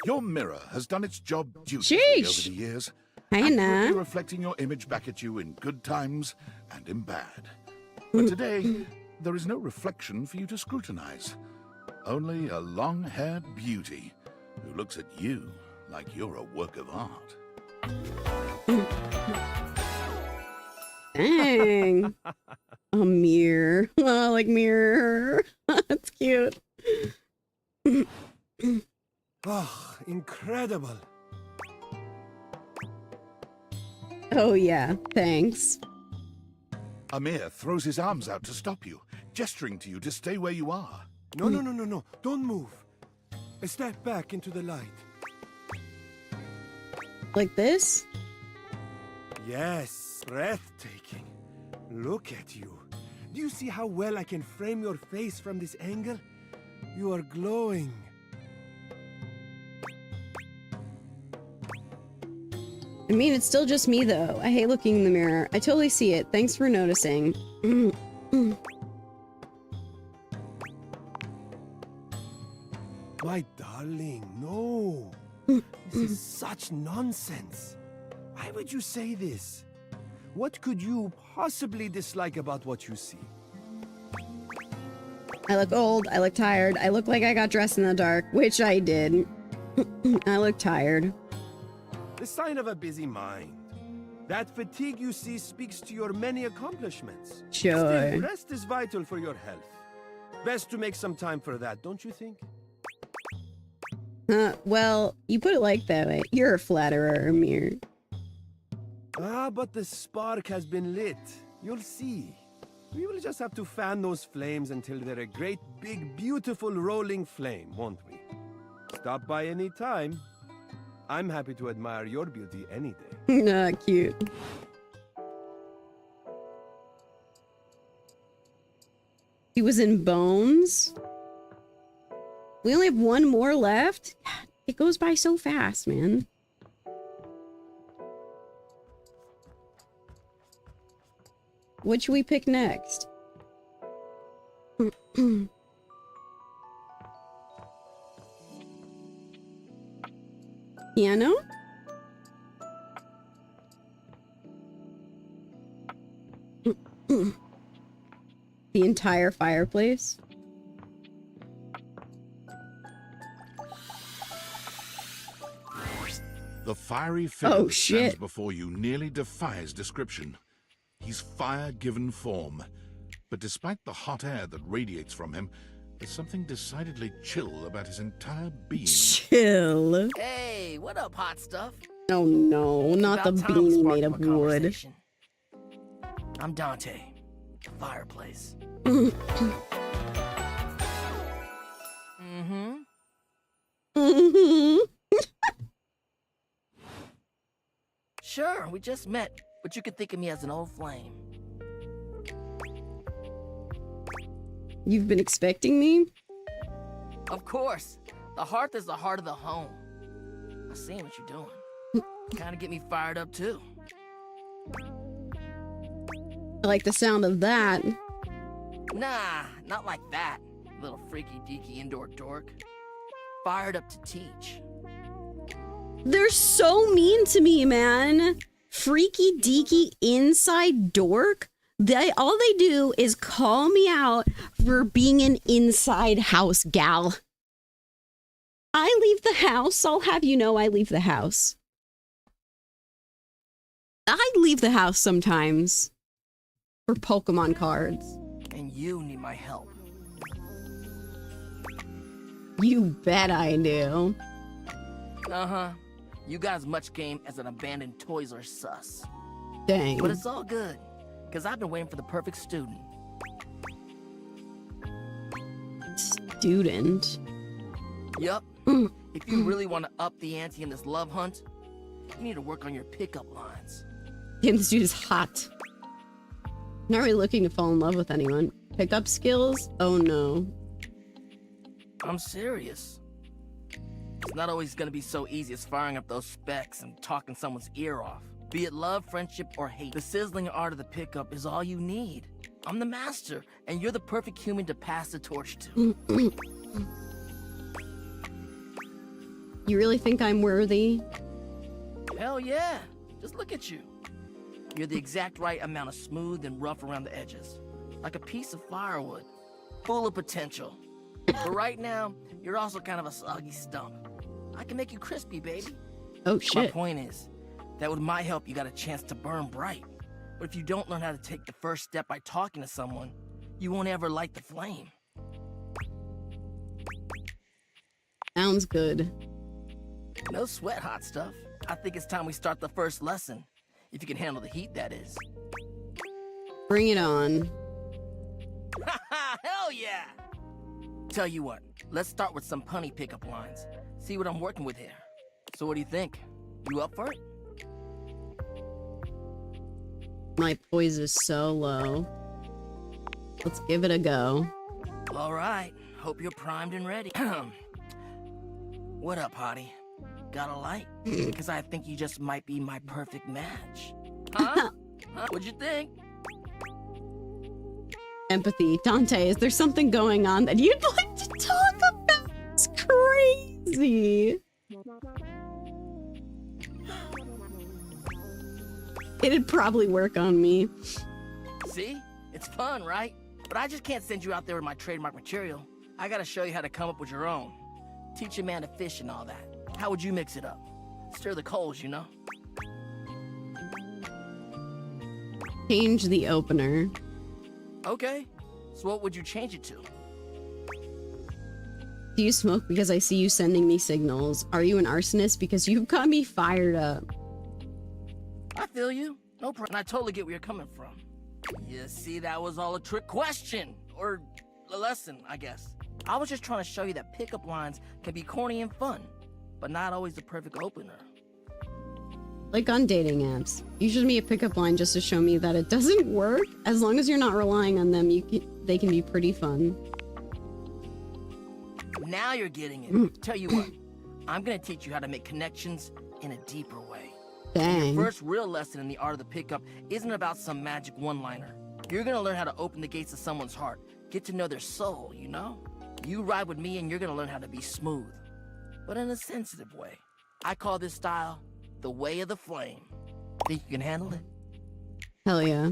Your mirror has done its job dutifully over the years, accurately reflecting your image back at you in good times and in bad. But today, there is no reflection for you to scrutinize. Only a long-haired beauty who looks at you like you're a work of art. Dang. A mirror. Oh, like mirror. That's cute. Oh, incredible. Oh, yeah. Thanks. Amir throws his arms out to stop you, gesturing to you to stay where you are. No. Don't move. Step back into the light. Like this? Yes, breathtaking. Look at you. Do you see how well I can frame your face from this angle? You are glowing. I mean, it's still just me, though. I hate looking in the mirror. I totally see it. Thanks for noticing. My darling, no. This is such nonsense. Why would you say this? What could you possibly dislike about what you see? I look old. I look tired. I look like I got dressed in the dark, which I did. I look tired. The sign of a busy mind. That fatigue you see speaks to your many accomplishments. Sure. Still, rest is vital for your health. Best to make some time for that, don't you think? Well, you put it like that way. You're a flatterer, Amir. Ah, but the spark has been lit. You'll see. We will just have to fan those flames until they're a great, big, beautiful rolling flame, won't we? Stop by any time. I'm happy to admire your beauty any day. Nah, cute. He was in Bones? We only have one more left? It goes by so fast, man. What should we pick next? Piano? The entire fireplace? The fiery figure that shit. stands before you nearly defies description. He's fire given form, but despite the hot air that radiates from him, there's something decidedly chill about his entire being. Chill. Hey, what up, hot stuff? Oh no, not the About time we beanie sparked made up of a wood. conversation. I'm Dante. Fireplace. Sure, we just met, but you could think of me as an old flame. You've been expecting me? Of course. The hearth is the heart of the home. I see what you're doing. Kind of get me fired up, too. I like the sound of that. Nah, not like that, little freaky-deaky indoor dork. Fired up to teach. They're so mean to me, man. Freaky deaky inside dork. All they do is call me out for being an inside house gal. I leave the house. I'll have you know I leave the house. I leave the house sometimes for Pokemon cards. And you need my help. You bet I do. Uh-huh. You got as much game as an abandoned Toys R Us. Dang. But it's all good, because I've been waiting for the perfect student. Student? Yup. If you really want to up the ante in this love hunt, you need to work on your pickup lines. Damn, this dude is hot. Not really looking to fall in love with anyone. Pickup skills? Oh no. I'm serious. It's not always gonna be so easy as firing up those specs and talking someone's ear off. Be it love, friendship, or hate, the sizzling art of the pickup is all you need. I'm the master, and you're the perfect human to pass the torch to. You really think I'm worthy? Hell yeah. Just look at you. You're the exact right amount of smooth and rough around the edges. Like a piece of firewood. Full of potential. But right now, you're also kind of a soggy stump. I can make you crispy, baby. Oh, shit. My point is, that with my help, you got a chance to burn bright. But if you don't learn how to take the first step by talking to someone, you won't ever light the flame. Sounds good. No sweat, hot stuff. I think it's time we start the first lesson. If you can handle the heat, that is. Bring it on. Hell yeah! Tell you what, let's start with some punny pickup lines. See what I'm working with here. So what do you think? You up for it? My poise is so low. Let's give it a go. All right. Hope you're primed and ready. What up, hottie? Got a light? Because I think you just might be my perfect match. Huh? What'd you think? Empathy. Dante, is there something going on that you'd like to talk about? It's crazy. It'd probably work on me. See? It's fun, right? But I just can't send you out there with my trademark material. I gotta show you how to come up with your own. Teach a man to fish and all that. How would you mix it up? Stir the coals, you know? Change the opener. Okay. So what would you change it to? Do you smoke because I see you sending me signals? Are you an arsonist? Because you've got me fired up. I feel you. No problem. I totally get where you're coming from. You see, that was all a trick question. Or a lesson, I guess. I was just trying to show you that pickup lines can be corny and fun, but not always the perfect opener. Like on dating apps. Usually me a pickup line just to show me that it doesn't work. As long as you're not relying on them, they can be pretty fun. Now you're getting it. Tell you what, I'm gonna teach you how to make connections in a deeper way. Dang. Your first real lesson in the art of the pickup isn't about some magic one-liner. You're gonna learn how to open the gates of someone's heart, get to know their soul, you know? You ride with me and you're gonna learn how to be smooth, but in a sensitive way. I call this style the way of the flame. Think you can handle it? Hell yeah.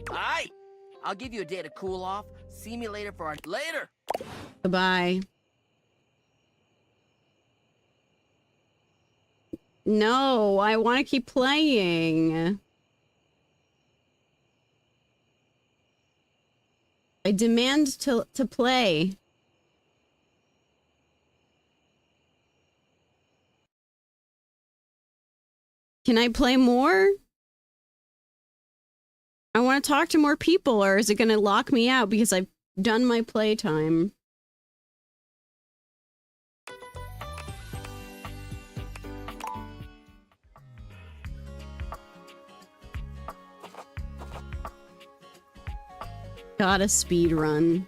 Alright, I'll give you a day to cool off. See me later for our... Later! Goodbye. No, I want to keep playing. I demand to play. Can I play more? I want to talk to more people, or is it going to lock me out because I've done my playtime? Gotta speed run.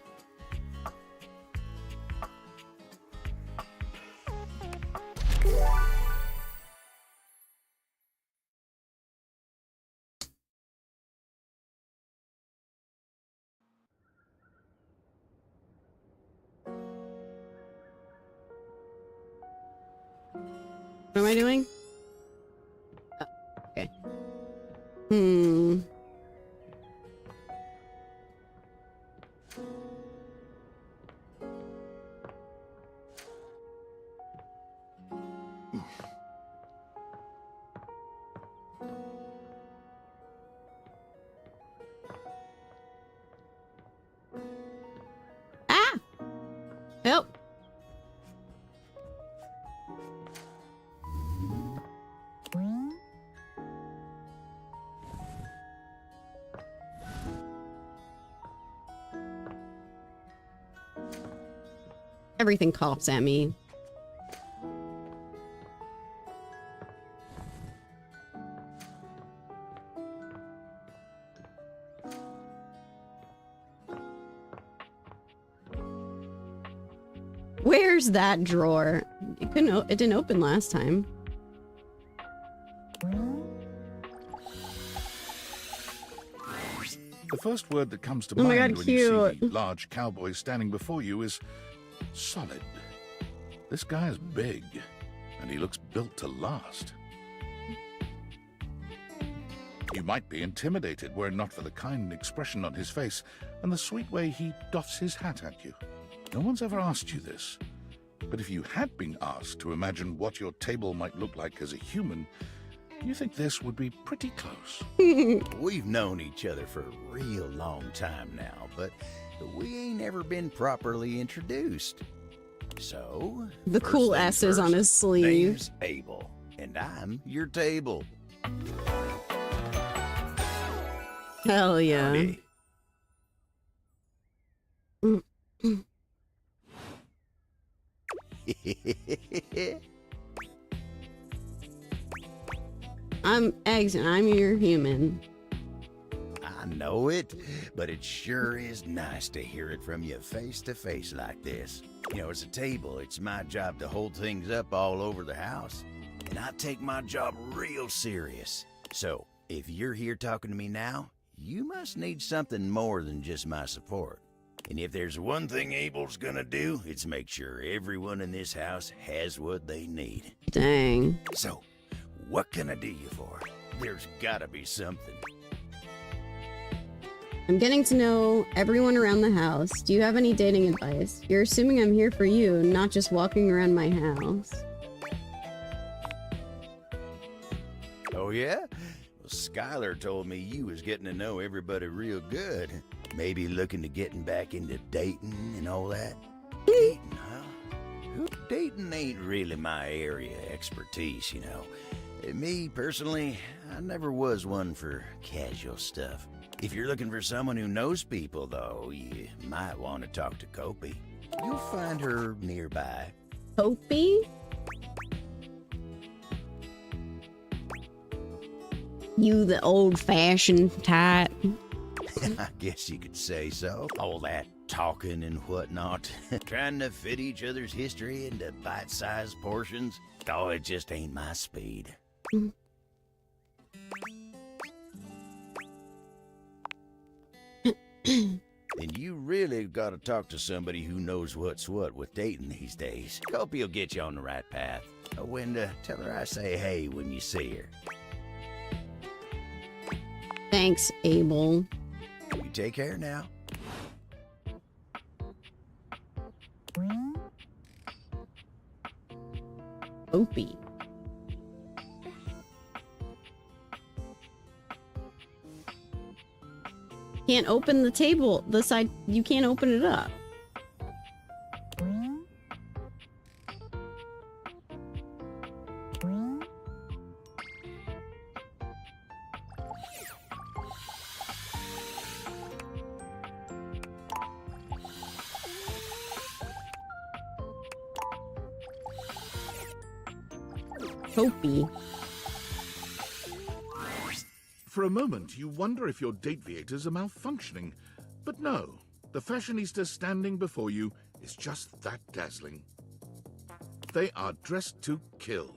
What am I doing? Oh, okay. Ah! Help! Everything coughs at me. Where's that drawer? It didn't open last time. The first word that comes to Oh my mind God, when you see cute. the large cowboy standing before you is solid. This guy is big, and he looks built to last. You might be intimidated were it not for the kind expression on his face and the sweet way he doffs his hat at you. No one's ever asked you this, but if you had been asked to imagine what your table might look like as a human, you think this would be pretty close. We've known each other for a real long time now, but we ain't ever been properly introduced. So, The first cool things S is on first, his sleeve. Name's Abel, and I'm your table. Hell yeah. Howdy. I'm Eggs and I'm your human. I know it, but it sure is nice to hear it from you face to face like this. You know, as a table, it's my job to hold things up all over the house. And I take my job real serious. So, if you're here talking to me now, you must need something more than just my support. And if there's one thing Abel's gonna do, it's make sure everyone in this house has what they need. Dang. So, what can I do you for? There's gotta be something. I'm getting to know everyone around the house. Do you have any dating advice? You're assuming I'm here for you, not just walking around my house. Oh yeah? Well, Skylar told me you was getting to know everybody real good. Maybe looking to getting back into dating and all that? Dating, huh? Dating ain't really my area of expertise, you know. Me, personally, I never was one for casual stuff. If you're looking for someone who knows people, though, you might want to talk to Kopi. You'll find her nearby. Kopi? You the old-fashioned type. I guess you could say so. All that talking and whatnot. Trying to fit each other's history into bite-sized portions. Oh, it just ain't my speed. Then you really gotta talk to somebody who knows what's what with dating these days. Hope he'll get you on the right path. When tell her I say hey when you see her. Thanks, Abel. You take care now. Opie. Can't open the table. The side, you can't open it up. Opie. For a moment, you wonder if your date viators are malfunctioning. But no, the fashionista standing before you is just that dazzling. They are dressed to kill,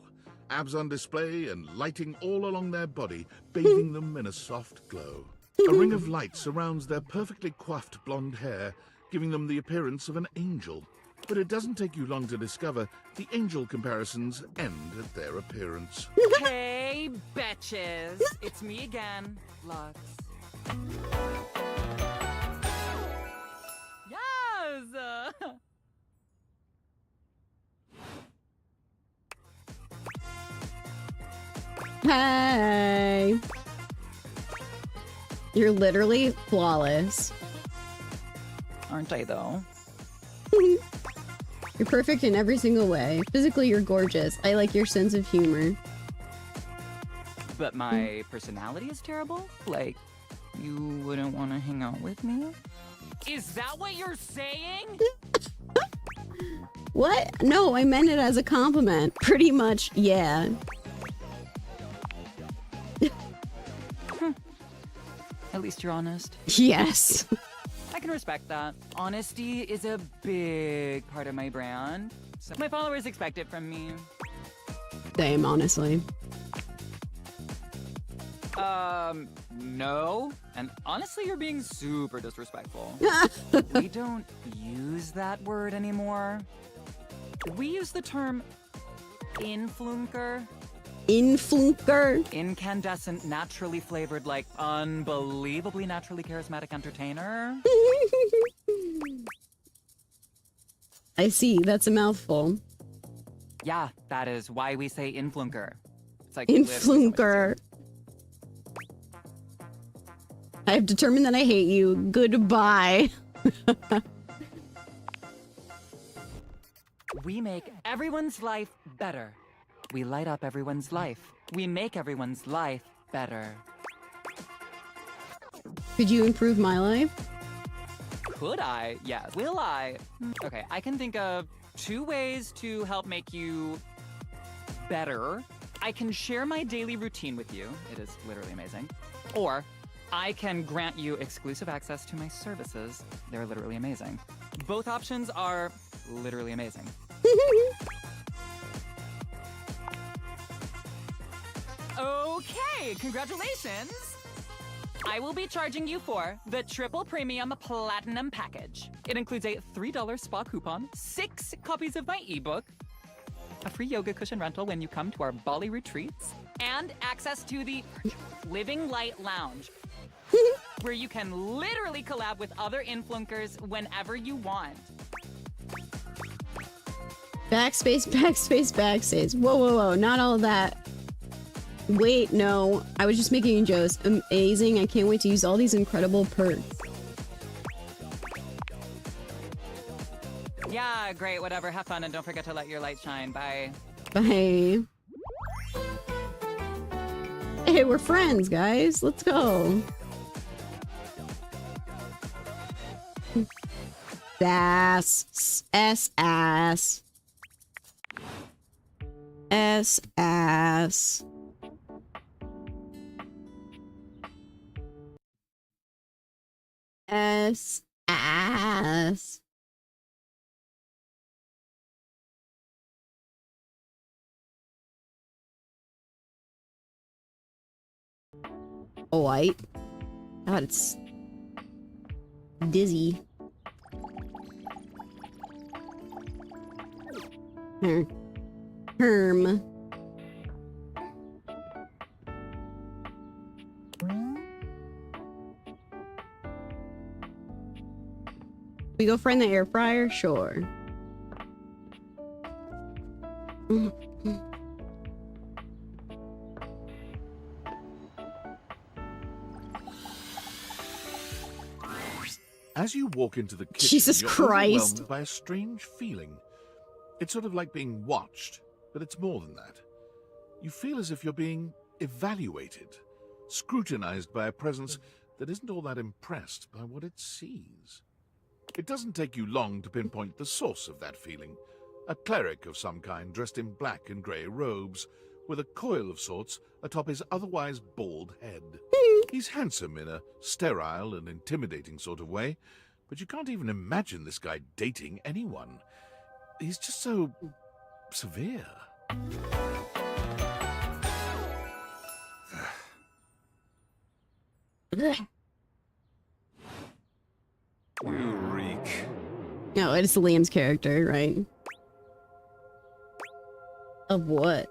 abs on display and lighting all along their body, bathing them in a soft glow. A ring of light surrounds their perfectly coiffed blonde hair, giving them the appearance of an angel. But it doesn't take you long to discover the angel comparisons end at their appearance. Hey, betches! It's me again, Lux. Yes! Hey! You're literally flawless. Aren't I, though? You're perfect in every single way. Physically, you're gorgeous. I like your sense of humor. But my personality is terrible? Like, you wouldn't want to hang out with me? Is that what you're saying? What? No, I meant it as a compliment. Pretty much, yeah. At least you're honest. Yes. I can respect that. Honesty is a big part of my brand. So my followers expect it from me. Same, honestly. No. And honestly, you're being super disrespectful. We don't use that word anymore. We use the term influencer. Influencer? Incandescent, naturally flavored, like unbelievably naturally charismatic entertainer. I see. That's a mouthful. Yeah, that is why we say influencer. It's like Influencer. I have determined that I hate you. Goodbye. We make everyone's life better. We light up everyone's life. We make everyone's life better. Could you improve my life? Could I? Yes. Will I? Okay, I can think of 2 ways to help make you better. I can share my daily routine with you. It is literally amazing. Or I can grant you exclusive access to my services. They're literally amazing. Both options are literally amazing. Okay, congratulations! I will be charging you for the Triple Premium Platinum Package. It includes a $3 spa coupon, 6 copies of my ebook, a free yoga cushion rental when you come to our Bali retreats, and access to the Living Light Lounge, where you can literally collab with other influencers whenever you want. Backspace, backspace, backspace. Whoa, whoa, whoa. Not all of that. Wait, no. I was just making jokes. Amazing. I can't wait to use all these incredible perks. Yeah, great, whatever. Have fun and don't forget to let your light shine. Bye. Bye. Hey, we're friends, guys. Let's go. Sass. S-ass. S-ass. S-ass. White. God, it's dizzy. Herm. We go find the air fryer? Sure. As you walk into the kitchen, Jesus you're Christ. overwhelmed by a strange feeling. It's sort of like being watched, but it's more than that. You feel as if you're being evaluated, scrutinized by a presence that isn't all that impressed by what it sees. It doesn't take you long to pinpoint the source of that feeling. A cleric of some kind dressed in black and grey robes, with a coil of sorts atop his otherwise bald head. He's handsome in a sterile and intimidating sort of way, but you can't even imagine this guy dating anyone. He's just so severe. You reek. No, it's Liam's character, right? Of what?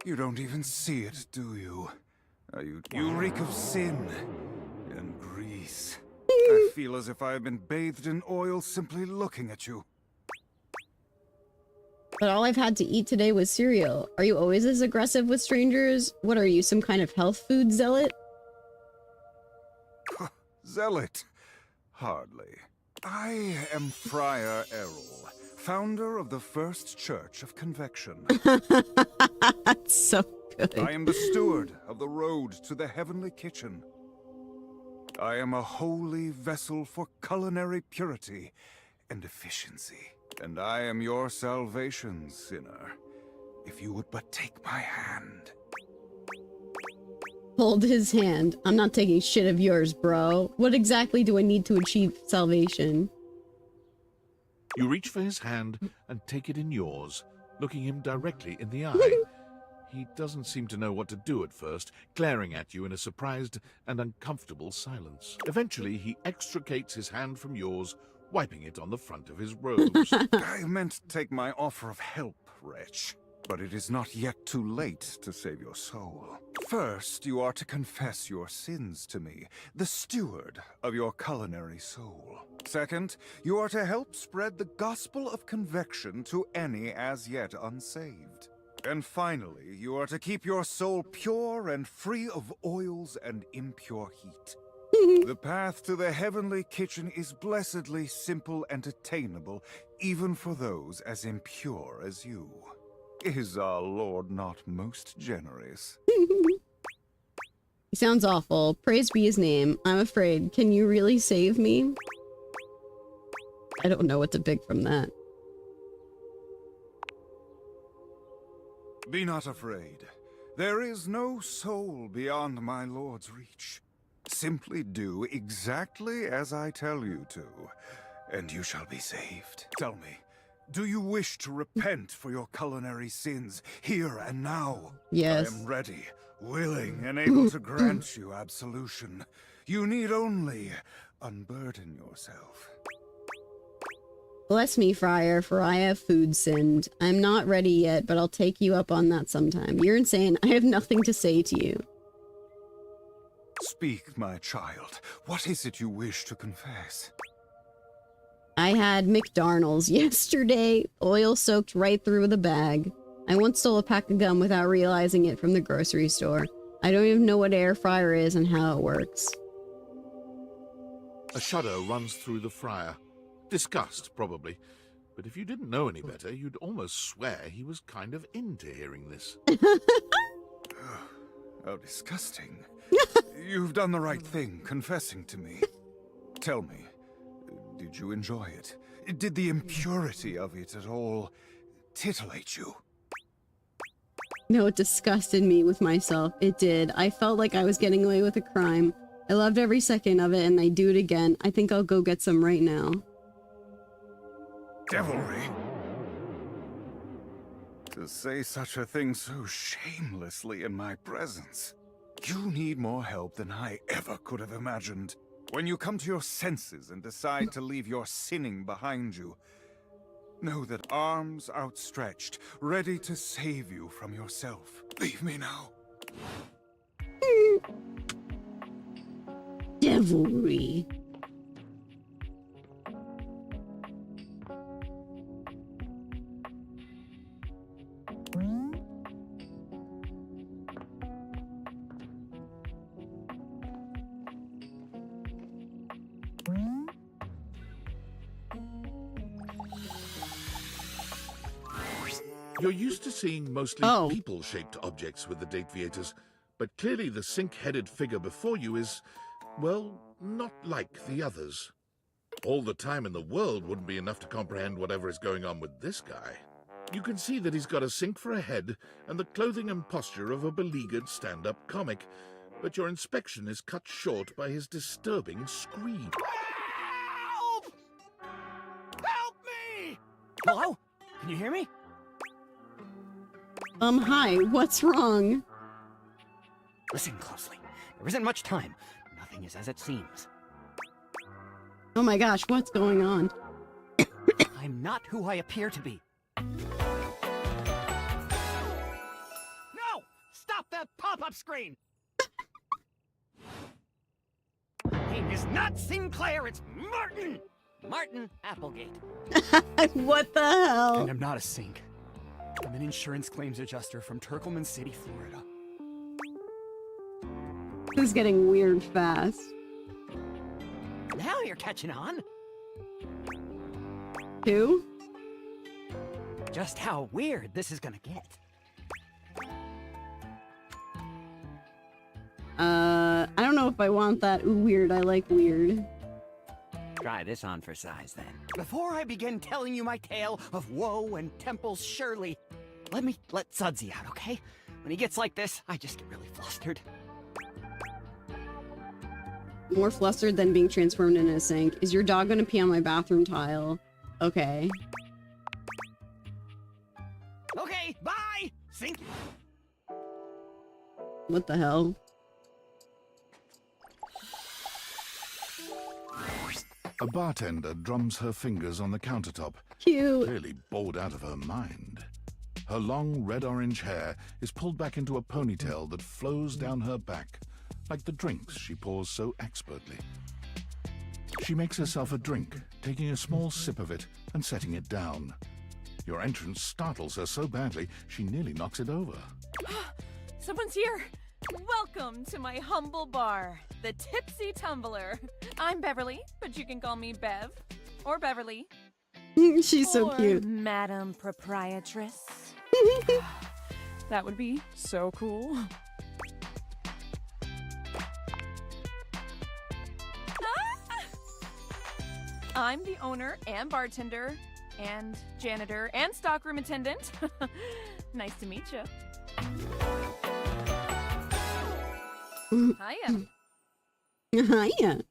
You don't even see it, do you? You reek of sin and grease. I feel as if I have been bathed in oil simply looking at you. But all I've had to eat today was cereal. Are you always this aggressive with strangers? What are you, some kind of health food zealot? Zealot? Hardly. I am Friar Errol, founder of the First Church of Convection. That's so good. I am the steward of the road to the heavenly kitchen. I am a holy vessel for culinary purity and efficiency. And I am your salvation, sinner, if you would but take my hand. Hold his hand. I'm not taking shit of yours, bro. What exactly do I need to achieve salvation? You reach for his hand and take it in yours, looking him directly in the eye. He doesn't seem to know what to do at first, glaring at you in a surprised and uncomfortable silence. Eventually, he extricates his hand from yours, wiping it on the front of his robes. I meant to take my offer of help, wretch. But it is not yet too late to save your soul. First, you are to confess your sins to me, the steward of your culinary soul. Second, you are to help spread the gospel of convection to any as yet unsaved. And finally, you are to keep your soul pure and free of oils and impure heat. The path to the heavenly kitchen is blessedly simple and attainable, even for those as impure as you. Is our Lord not most generous? He sounds awful. Praise be his name. I'm afraid. Can you really save me? I don't know what to pick from that. Be not afraid. There is no soul beyond my Lord's reach. Simply do exactly as I tell you to, and you shall be saved. Tell me, do you wish to repent for your culinary sins here and now? Yes. I am ready, willing, and able to grant you absolution. You need only unburden yourself. Bless me, Friar, for I have food sinned. I'm not ready yet, but I'll take you up on that sometime. You're insane. I have nothing to say to you. Speak, my child. What is it you wish to confess? I had McDonald's yesterday, oil soaked right through the bag. I once stole a pack of gum without realizing it from the grocery store. I don't even know what air fryer is and how it works. A shudder runs through the friar. Disgust, probably. But if you didn't know any better, you'd almost swear he was kind of into hearing this. How disgusting. You've done the right thing, confessing to me. Tell me, did you enjoy it? Did the impurity of it at all titillate you? No, it disgusted me with myself. It did. I felt like I was getting away with a crime. I loved every second of it, and I'd do it again. I think I'll go get some right now. Devilry? To say such a thing so shamelessly in my presence. You need more help than I ever could have imagined. When you come to your senses and decide to leave your sinning behind you, know that arms outstretched, ready to save you from yourself. Leave me now. Devilry. You're used to seeing mostly people-shaped objects with the Dateviators, but clearly the sink-headed figure before you is, well, not like the others. All the time in the world wouldn't be enough to comprehend whatever is going on with this guy. You can see that he's got a sink for a head and the clothing and posture of a beleaguered stand-up comic, but your inspection is cut short by his disturbing scream. Help! Help me! Hello? Can you hear me? Hi, what's wrong? Listen closely. There isn't much time. Nothing is as it seems. Oh my gosh, what's going on? I'm not who I appear to be. No! Stop that pop-up screen! My name is not Sinclair, it's Martin! Martin Applegate. What the hell? And I'm not a sink. I'm an insurance claims adjuster from Turkleman City, Florida. This is getting weird fast. Now you're catching on. Who? Just how weird this is gonna get. I don't know if I want that. Ooh, weird. I like weird. Try this on for size, then. Before I begin telling you my tale of woe and Temple's Shirley, let me let Sudsy out, okay? When he gets like this, I just get really flustered. More flustered than being transformed into a sink. Is your dog gonna pee on my bathroom tile? Okay. Okay, bye! Sink. What the hell? A bartender drums her fingers on the countertop, Cute. clearly bored out of her mind. Her long red-orange hair is pulled back into a ponytail that flows down her back, like the drinks she pours so expertly. She makes herself a drink, taking a small sip of it and setting it down. Your entrance startles her so badly, she nearly knocks it over. Someone's here! Welcome to my humble bar, the Tipsy Tumbler. I'm Beverly, but you can call me Bev. Or Beverly. She's so cute. Madam Proprietress. That would be so cool. I'm the owner and bartender and janitor and stockroom attendant. Nice to meet you. Hiya. Hiya.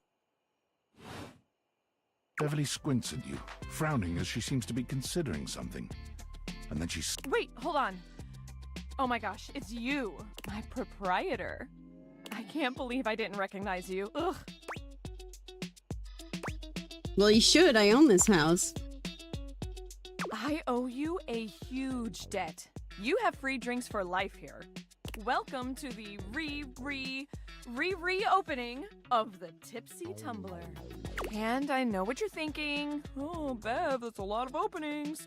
Beverly squints at you, frowning as she seems to be considering something. And then she Wait, hold on. Oh my gosh, it's you, my proprietor. I can't believe I didn't recognize you. Ugh. Well, you should. I own this house. I owe you a huge debt. You have free drinks for life here. Welcome to the reopening of the Tipsy Tumbler. And I know what you're thinking. Oh, Bev, that's a lot of openings.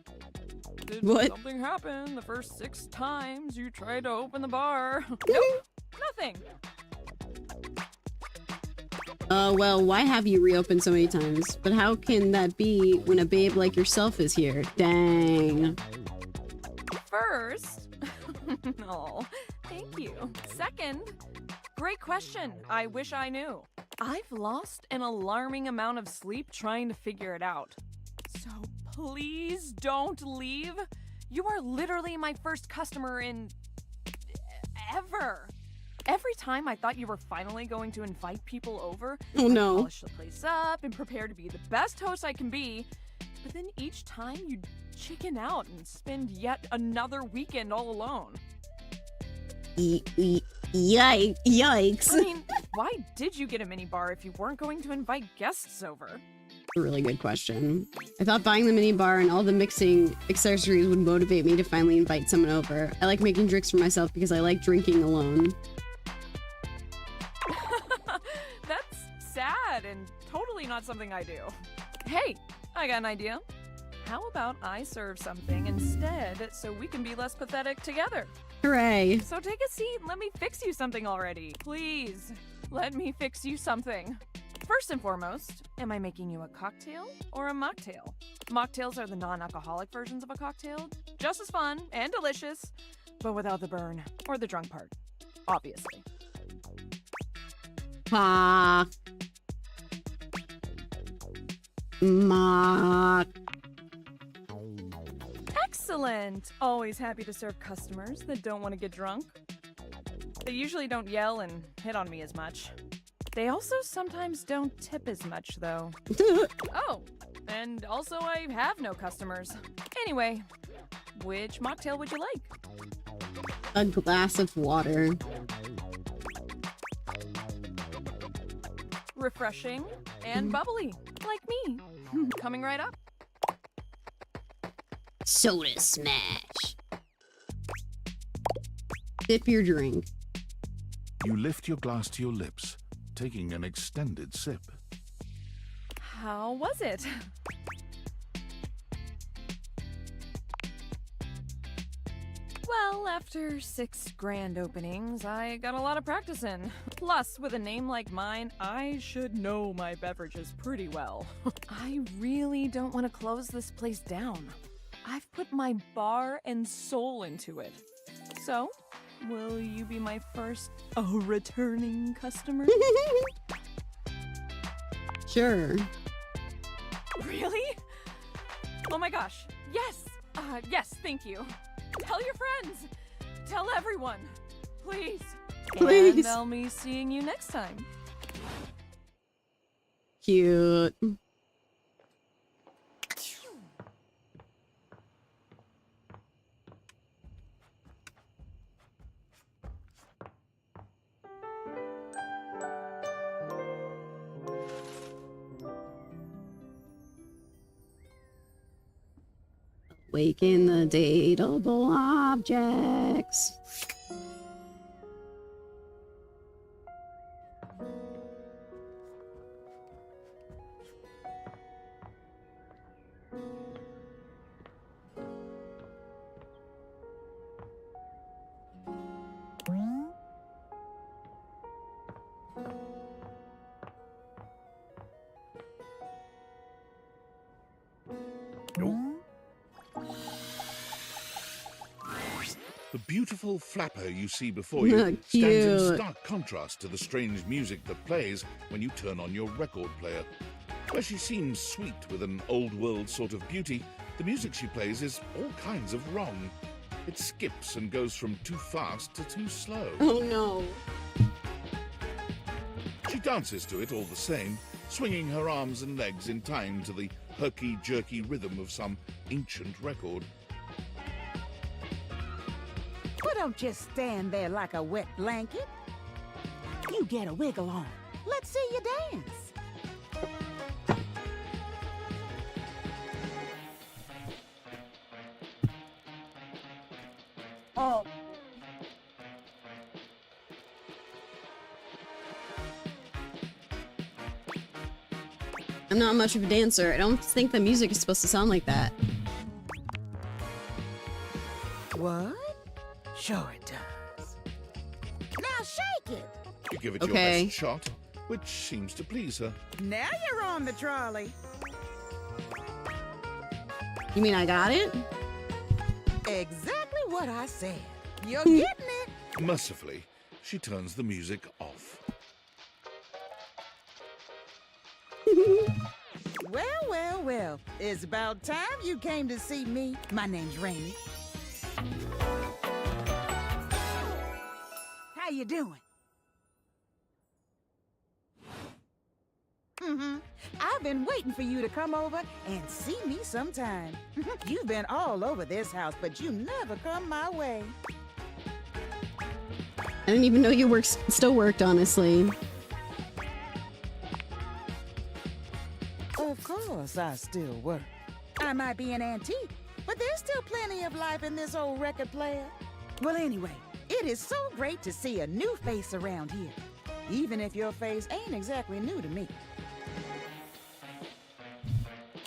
Did something happen the first 6 times you tried to open the bar? Nope, nothing. Well, why have you reopened so many times? But how can that be when a babe like yourself is here? Dang. First, oh, thank you. Second, great question. I wish I knew. I've lost an alarming amount of sleep trying to figure it out. So please don't leave. You are literally my first customer in ever. Every time I thought you were finally going to invite people over, oh no, I polish the place up and prepare to be the best host I can be. But then each time you chicken out and spend yet another weekend all alone. Yikes. I mean, why did you get a mini bar if you weren't going to invite guests over? A really good question. I thought buying the mini bar and all the mixing accessories would motivate me to finally invite someone over. I like making drinks for myself because I like drinking alone. That's sad and totally not something I do. Hey, I got an idea. How about I serve something instead so we can be less pathetic together? Hooray. So take a seat and let me fix you something already. Please, let me fix you something. First and foremost, am I making you a cocktail or a mocktail? Mocktails are the non-alcoholic versions of a cocktail. Just as fun and delicious, but without the burn or the drunk part, obviously. Mock. Excellent. Always happy to serve customers that don't want to get drunk. They usually don't yell and hit on me as much. They also sometimes don't tip as much, though. Oh, and also I have no customers. Anyway, which mocktail would you like? A glass of water. Refreshing and bubbly, like me. Coming right up. Soda smash. Sip your drink. You lift your glass to your lips, taking an extended sip. How was it? Well, after 6 grand openings, I got a lot of practice in. Plus, with a name like mine, I should know my beverages pretty well. I really don't want to close this place down. I've put my bar and soul into it. So, will you be my first returning customer? Sure. Really? Oh my gosh. Yes. Yes, thank you. Tell your friends. Tell everyone. Please. Please. And I'll be seeing you next time. Cute. Awaken the dateable objects. The beautiful flapper you see before you stands in Cute. stark contrast to the strange music that plays when you turn on your record player. Where she seems sweet with an old-world sort of beauty, the music she plays is all kinds of wrong. It skips and goes from too fast to too slow. Oh no. She dances to it all the same, swinging her arms and legs in time to the herky-jerky rhythm of some ancient record. Well, don't just stand there like a wet blanket. You get a wiggle on. Let's see you dance. Oh. I'm not much of a dancer. I don't think the music is supposed to sound like that. What? Sure it does. Now shake it. You give it Okay. your best shot, which seems to please her. Now you're on the trolley. You mean I got it? Exactly what I said. You're getting it. Mercifully, she turns the music off. Well, well, well. It's about time you came to see me. My name's Rainy. How you doing? I've been waiting for you to come over and see me sometime. You've been all over this house, but you never come my way. I didn't even know you still worked, honestly. Of course, I still work. I might be an antique, but there's still plenty of life in this old record player. Well, anyway, it is so great to see a new face around here, even if your face ain't exactly new to me.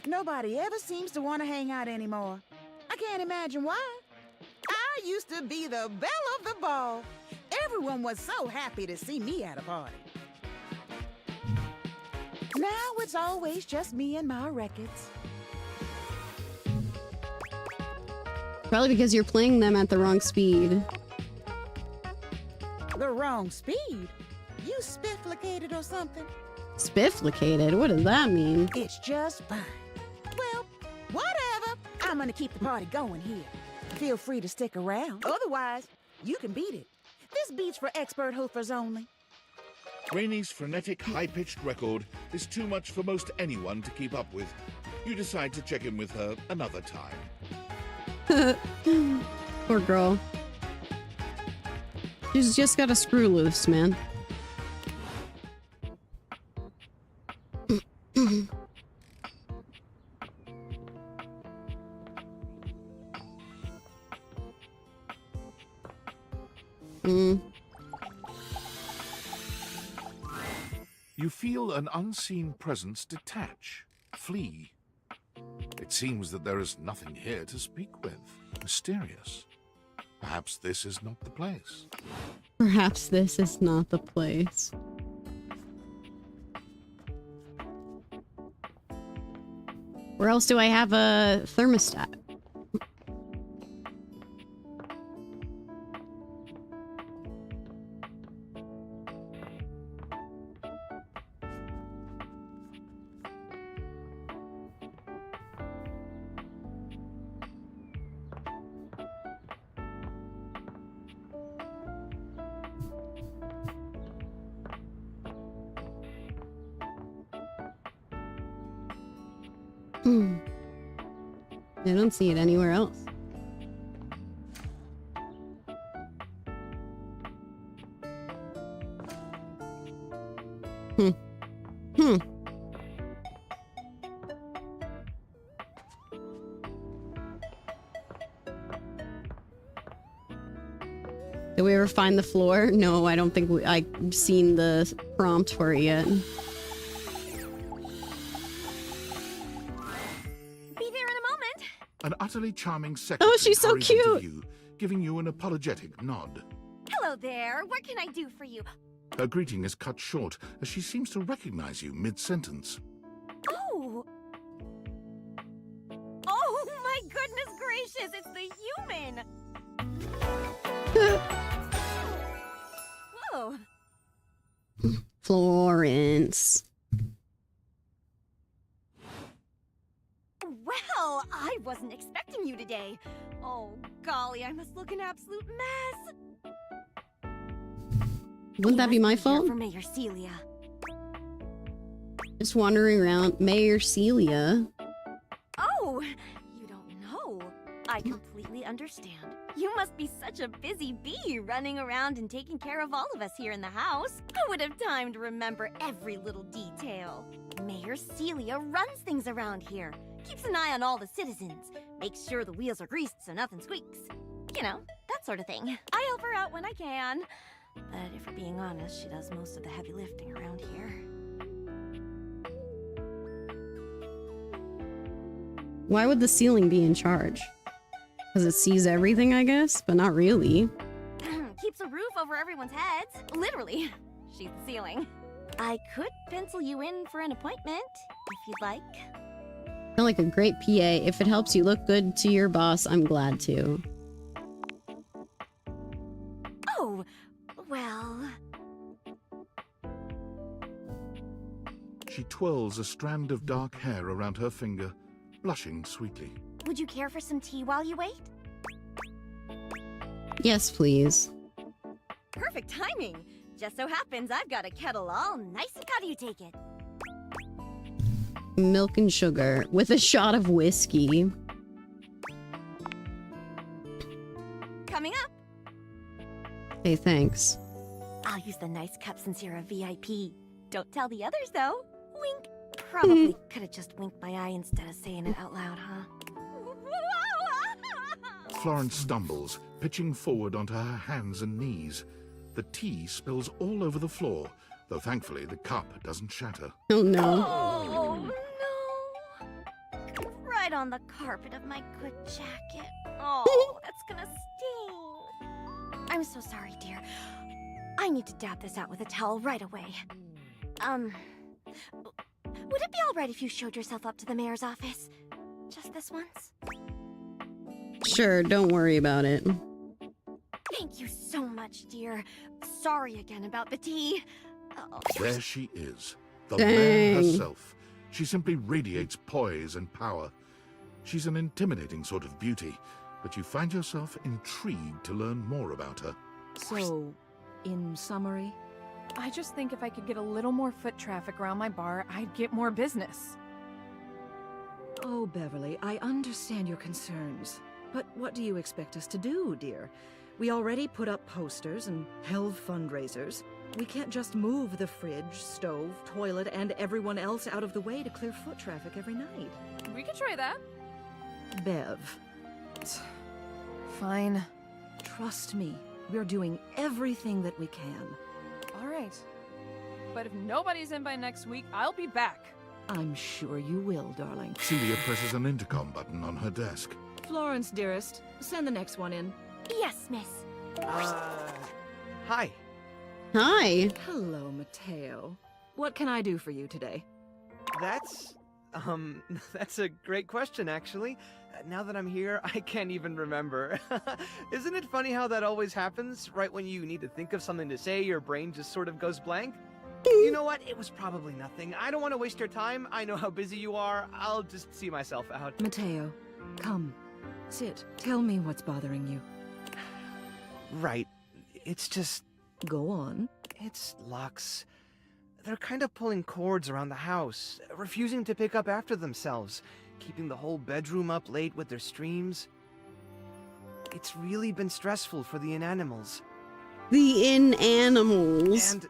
Nobody ever seems to want to hang out anymore. I can't imagine why. I used to be the belle of the ball. Everyone was so happy to see me at a party. Now it's always just me and my records. Probably because you're playing them at the wrong speed. The wrong speed? You spifflicated or something? Spifflicated? What does that mean? It's just fine. Well, whatever. I'm gonna keep the party going here. Feel free to stick around. Otherwise, you can beat it. This beat's for expert hoofers only. Rainie's frenetic, high-pitched record is too much for most anyone to keep up with. You decide to check in with her another time. Poor girl. She's just got a screw loose, man. You feel an unseen presence detach, flee. It seems that there is nothing here to speak with. Mysterious. Perhaps this is not the place. Perhaps this is not the place. Where else do I have a thermostat? I don't see it anywhere else. Did we ever find the floor? No, I don't think I've seen the prompt for it yet. An utterly charming secretary. Oh, she's so hurries into cute. view, giving you an apologetic nod. Hello there. What can I do for you? Her greeting is cut short as she seems to recognize you mid-sentence. Oh. Oh my goodness gracious, it's the human. Whoa. Florence. Well, I wasn't expecting you today. Oh, golly, I must look an absolute mess. Wouldn't that be my fault? For Mayor Celia. Just wandering around. Mayor Celia. Oh, you don't know. I completely understand. You must be such a busy bee running around and taking care of all of us here in the house. Who would have time to remember every little detail? Mayor Celia runs things around here. Keeps an eye on all the citizens. Makes sure the wheels are greased so nothing squeaks. You know, that sort of thing. I help her out when I can. But if we're being honest, she does most of the heavy lifting around here. Why would the ceiling be in charge? Because it sees everything, I guess, but not really. Keeps a roof over everyone's heads. Literally. She's the ceiling. I could pencil you in for an appointment, if you'd like. Sound like a great PA. If it helps you look good to your boss, I'm glad to. Oh, well... She twirls a strand of dark hair around her finger, blushing sweetly. Would you care for some tea while you wait? Yes, please. Perfect timing. Just so happens I've got a kettle all nice and... How do you take it? Milk and sugar with a shot of whiskey. Coming up. Hey, thanks. I'll use the nice cup since you're a VIP. Don't tell the others, though. Wink. Probably could have just winked my eye instead of saying it out loud, huh? Florence stumbles, pitching forward onto her hands and knees. The tea spills all over the floor, though thankfully the cup doesn't shatter. Oh no. Oh no. Right on the carpet of my good jacket. Oh, that's gonna sting. I'm so sorry, dear. I need to dab this out with a towel right away. Would it be all right if you showed yourself up to the mayor's office? Just this once? Sure, don't worry about it. Thank you so much, dear. Sorry again about the tea. Oh, There she is, the Dang. mayor herself. She simply radiates poise and power. She's an intimidating sort of beauty, but you find yourself intrigued to learn more about her. So, in summary? I just think if I could get a little more foot traffic around my bar, I'd get more business. Oh, Beverly, I understand your concerns. But what do you expect us to do, dear? We already put up posters and held fundraisers. We can't just move the fridge, stove, toilet, and everyone else out of the way to clear foot traffic every night. We could try that. Bev. Fine. Trust me, we're doing everything that we can. All right. But if nobody's in by next week, I'll be back. I'm sure you will, darling. Celia presses an intercom button on her desk. Florence, dearest, send the next one in. Yes, miss. Hi. Hi. Hello, Mateo. What can I do for you today? That's a great question, actually. Now that I'm here, I can't even remember. Isn't it funny how that always happens? Right when you need to think of something to say, your brain just sort of goes blank? You know what? It was probably nothing. I don't want to waste your time. I know how busy you are. I'll just see myself out. Mateo, come. Sit. Tell me what's bothering you. Right. It's just... Go on. It's Lux. They're kind of pulling cords around the house, refusing to pick up after themselves, keeping the whole bedroom up late with their streams. It's really been stressful for the inanimals. The inanimals. And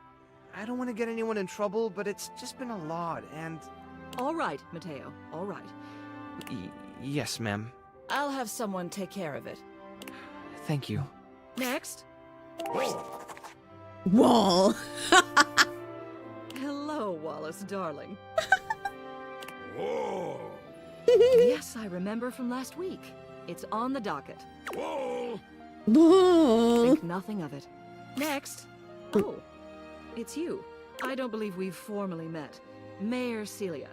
I don't want to get anyone in trouble, but it's just been a lot, and... All right, Mateo, all right. Yes, ma'am. I'll have someone take care of it. Thank you. Next. Wall. Hello, Wallace, darling. Whoa. Yes, I remember from last week. It's on the docket. Whoa. Whoa. Think nothing of it. Next. Oh, it's you. I don't believe we've formally met. Mayor Celia.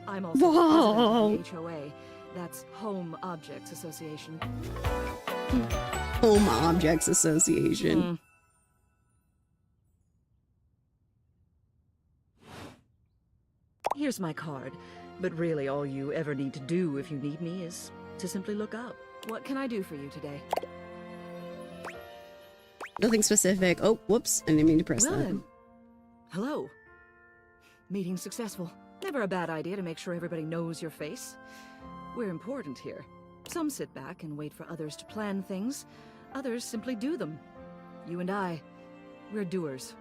I'm also president of the HOA. That's Home Objects Association. Home Objects Association. Here's my card. But really, all you ever need to do if you need me is to simply look up. What can I do for you today? Nothing specific. Oh, whoops. I didn't mean to press Well that. then. Hello. Meeting successful. Never a bad idea to make sure everybody knows your face. We're important here. Some sit back and wait for others to plan things. Others simply do them. You and I, we're doers.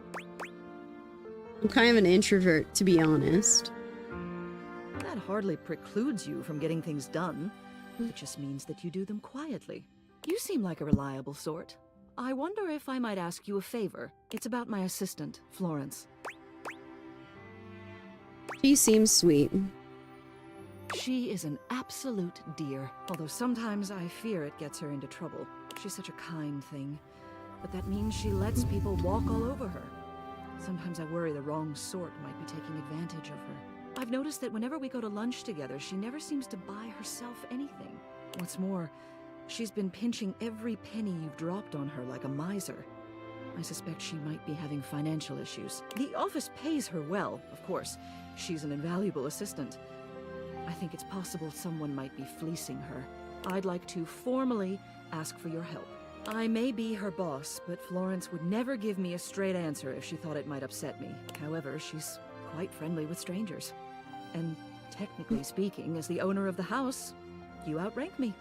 I'm kind of an introvert, to be honest. That hardly precludes you from getting things done. It just means that you do them quietly. You seem like a reliable sort. I wonder if I might ask you a favor. It's about my assistant, Florence. She seems sweet. She is an absolute dear, although sometimes I fear it gets her into trouble. She's such a kind thing, but that means she lets people walk all over her. Sometimes I worry the wrong sort might be taking advantage of her. I've noticed that whenever we go to lunch together, she never seems to buy herself anything. What's more, she's been pinching every penny you've dropped on her like a miser. I suspect she might be having financial issues. The office pays her well, of course. She's an invaluable assistant. I think it's possible someone might be fleecing her. I'd like to formally ask for your help. I may be her boss, but Florence would never give me a straight answer if she thought it might upset me. However, she's quite friendly with strangers. And technically speaking, as the owner of the house, you outrank me.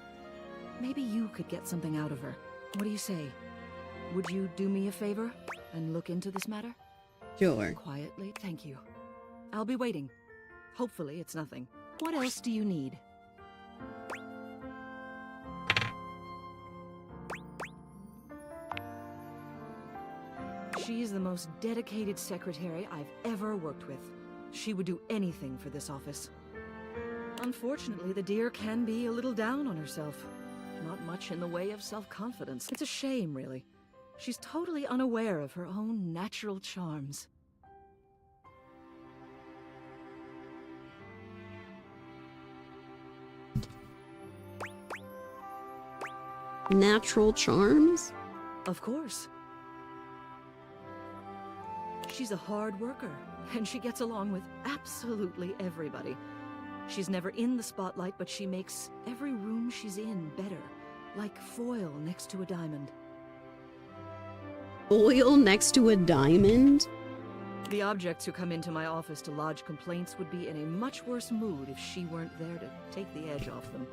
Maybe you could get something out of her. What do you say? Would you do me a favor and look into this matter? Sure. Quietly, thank you. I'll be waiting. Hopefully it's nothing. What else do you need? She's the most dedicated secretary I've ever worked with. She would do anything for this office. Unfortunately, the dear can be a little down on herself. Not much in the way of self-confidence. It's a shame, really. She's totally unaware of her own natural charms. Natural charms? Of course. She's a hard worker, and she gets along with absolutely everybody. She's never in the spotlight, but she makes every room she's in better, like foil next to a diamond. Foil next to a diamond? The objects who come into my office to lodge complaints would be in a much worse mood if she weren't there to take the edge off them.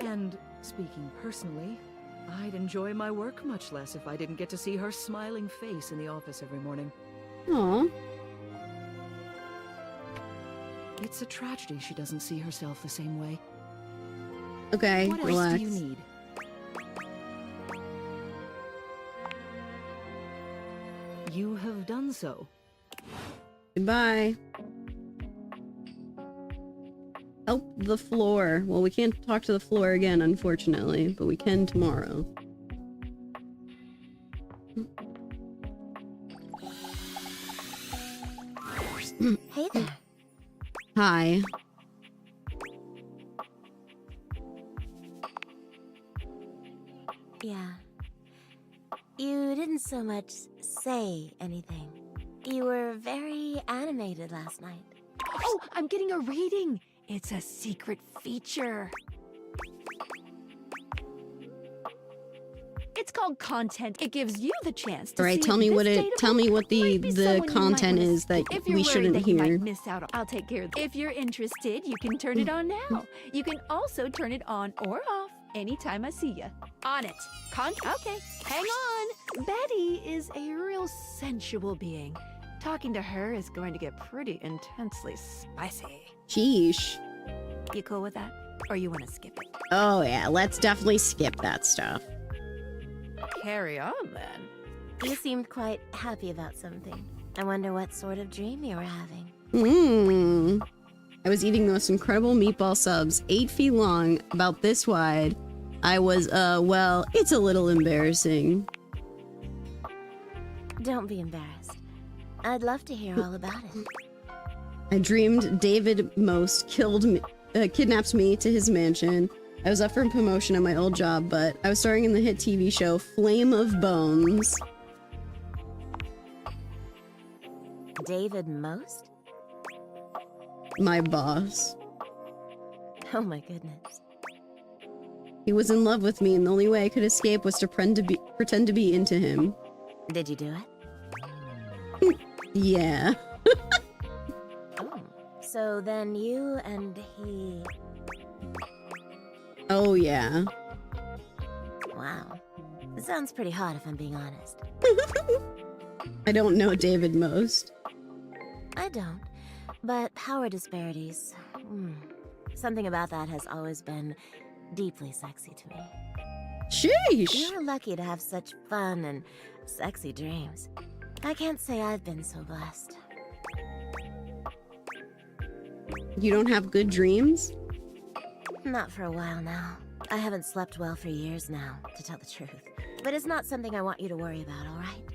And speaking personally, I'd enjoy my work much less if I didn't get to see her smiling face in the office every morning. Aw. It's a tragedy she doesn't see herself the same way. Okay, what relax. else do you need? You have done so. Goodbye. Help the floor. Well, we can't talk to the floor again, unfortunately, but we can tomorrow. Hey there. Hi. Yeah. You didn't so much say anything. You were very animated last night. Oh, I'm getting a reading. It's a secret feature. It's called content. It gives you the chance to All right, see tell if me this what data tell me what the might be someone you might content wanna is that if you're we worried shouldn't that you hear. might miss out, I'll take care of it. If you're interested, you can turn it on now. You can also turn it on or off anytime I see you. On it. Okay, hang on. Betty is a real sensual being. Talking to her is going to get pretty intensely spicy. Sheesh. You cool with that? Or you want to skip it? Oh yeah, let's definitely skip that stuff. Carry on then. You seemed quite happy about something. I wonder what sort of dream you were having. I was eating the most incredible meatball subs, 8 feet long, about this wide. I was, well, it's a little embarrassing. Don't be embarrassed. I'd love to hear all about it. I dreamed David Most kidnaps me to his mansion. I was up for promotion at my old job, but I was starring in the hit TV show Flame of Bones. David Most? My boss. Oh my goodness. He was in love with me, and the only way I could escape was to pretend to be into him. Did you do it? Yeah. Oh, so then you and he... Oh, yeah. Wow. It sounds pretty hot if I'm being honest. I don't know David Most. I don't. But power disparities... something about that has always been deeply sexy to me. Sheesh! You're lucky to have such fun and sexy dreams. I can't say I've been so blessed. You don't have good dreams? Not for a while now. I haven't slept well for years now, to tell the truth. But it's not something I want you to worry about, all right?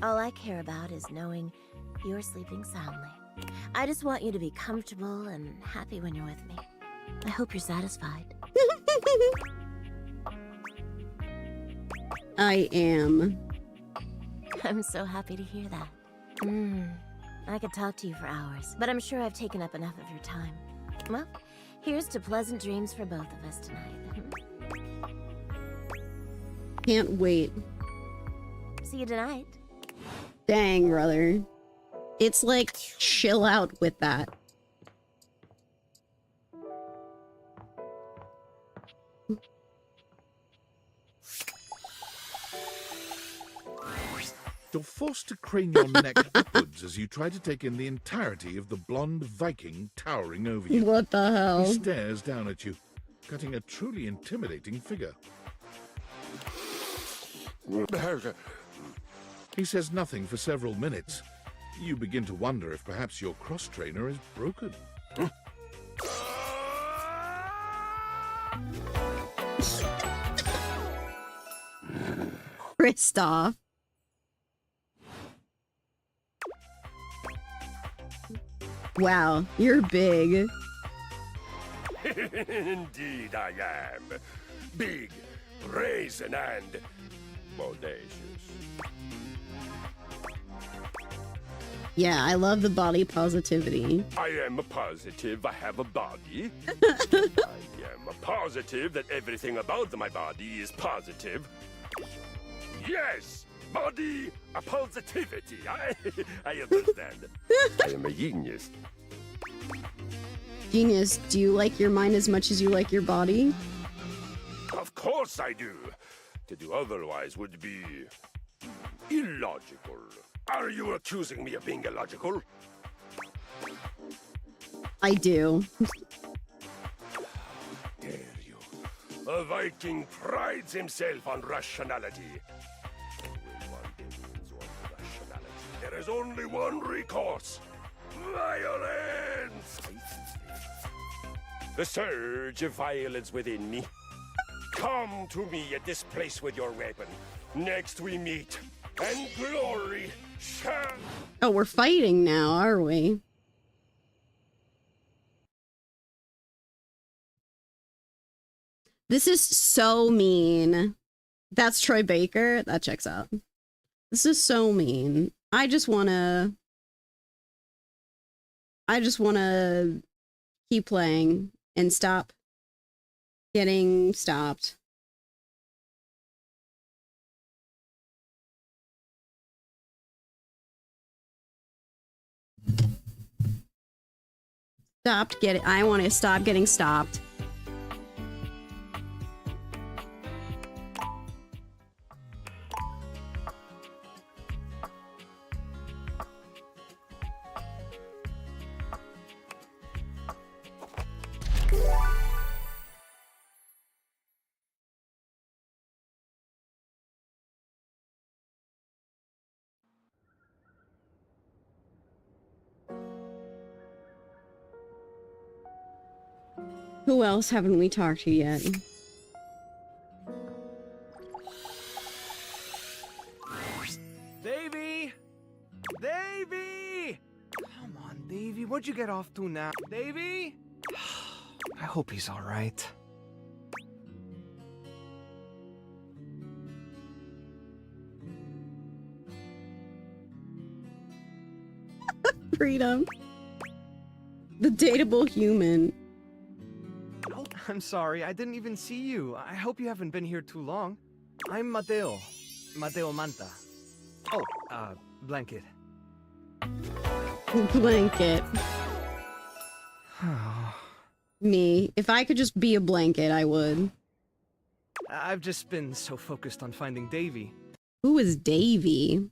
All I care about is knowing you're sleeping soundly. I just want you to be comfortable and happy when you're with me. I hope you're satisfied. I am. I'm so happy to hear that. I could talk to you for hours, but I'm sure I've taken up enough of your time. Well, here's to pleasant dreams for both of us tonight. Can't wait. See you tonight. Dang, brother. It's like, chill out with that. You're forced to crane your neck upwards as you try to take in the entirety of the blonde Viking towering over you. What the hell? He stares down at you, cutting a truly intimidating figure. He says nothing for several minutes. You begin to wonder if perhaps your cross-trainer is broken. Kristoff. Wow, you're big. Indeed I am. Big, brazen, and bodacious. Yeah, I love the body positivity. I am positive I have a body. I am positive that everything about my body is positive. Yes, body positivity. I understand. I am a genius. Genius, do you like your mind as much as you like your body? Of course I do. To do otherwise would be illogical. Are you accusing me of being illogical? I do. Dare you? A Viking prides himself on rationality. There is only one recourse. Violence! The surge of violence within me. Come to me at this place with your weapon. Next we meet, and glory shall... Oh, we're fighting now, are we? This is so mean. That's Troy Baker. That checks out. This is so mean. I just wanna keep playing and stop getting stopped. I want to stop getting stopped. Who else haven't we talked to yet? Davy! Davy! Come on, Davy. What'd you get off to now? Davy? I hope he's all right. Freedom. The dateable human. Oh, I'm sorry. I didn't even see you. I hope you haven't been here too long. I'm Mateo. Mateo Manta. Oh, blanket. Blanket. Me. If I could just be a blanket, I would. I've just been so focused on finding Davy. Who is Davy?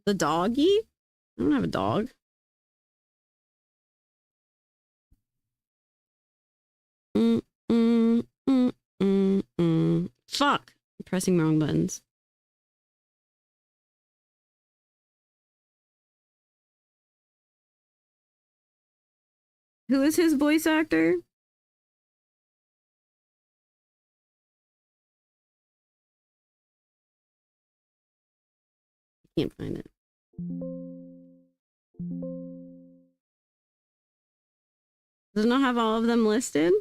The doggy? I don't have a dog. Fuck. I'm pressing wrong buttons. Who is his voice actor? Can't find it. Does it not have all of them listed?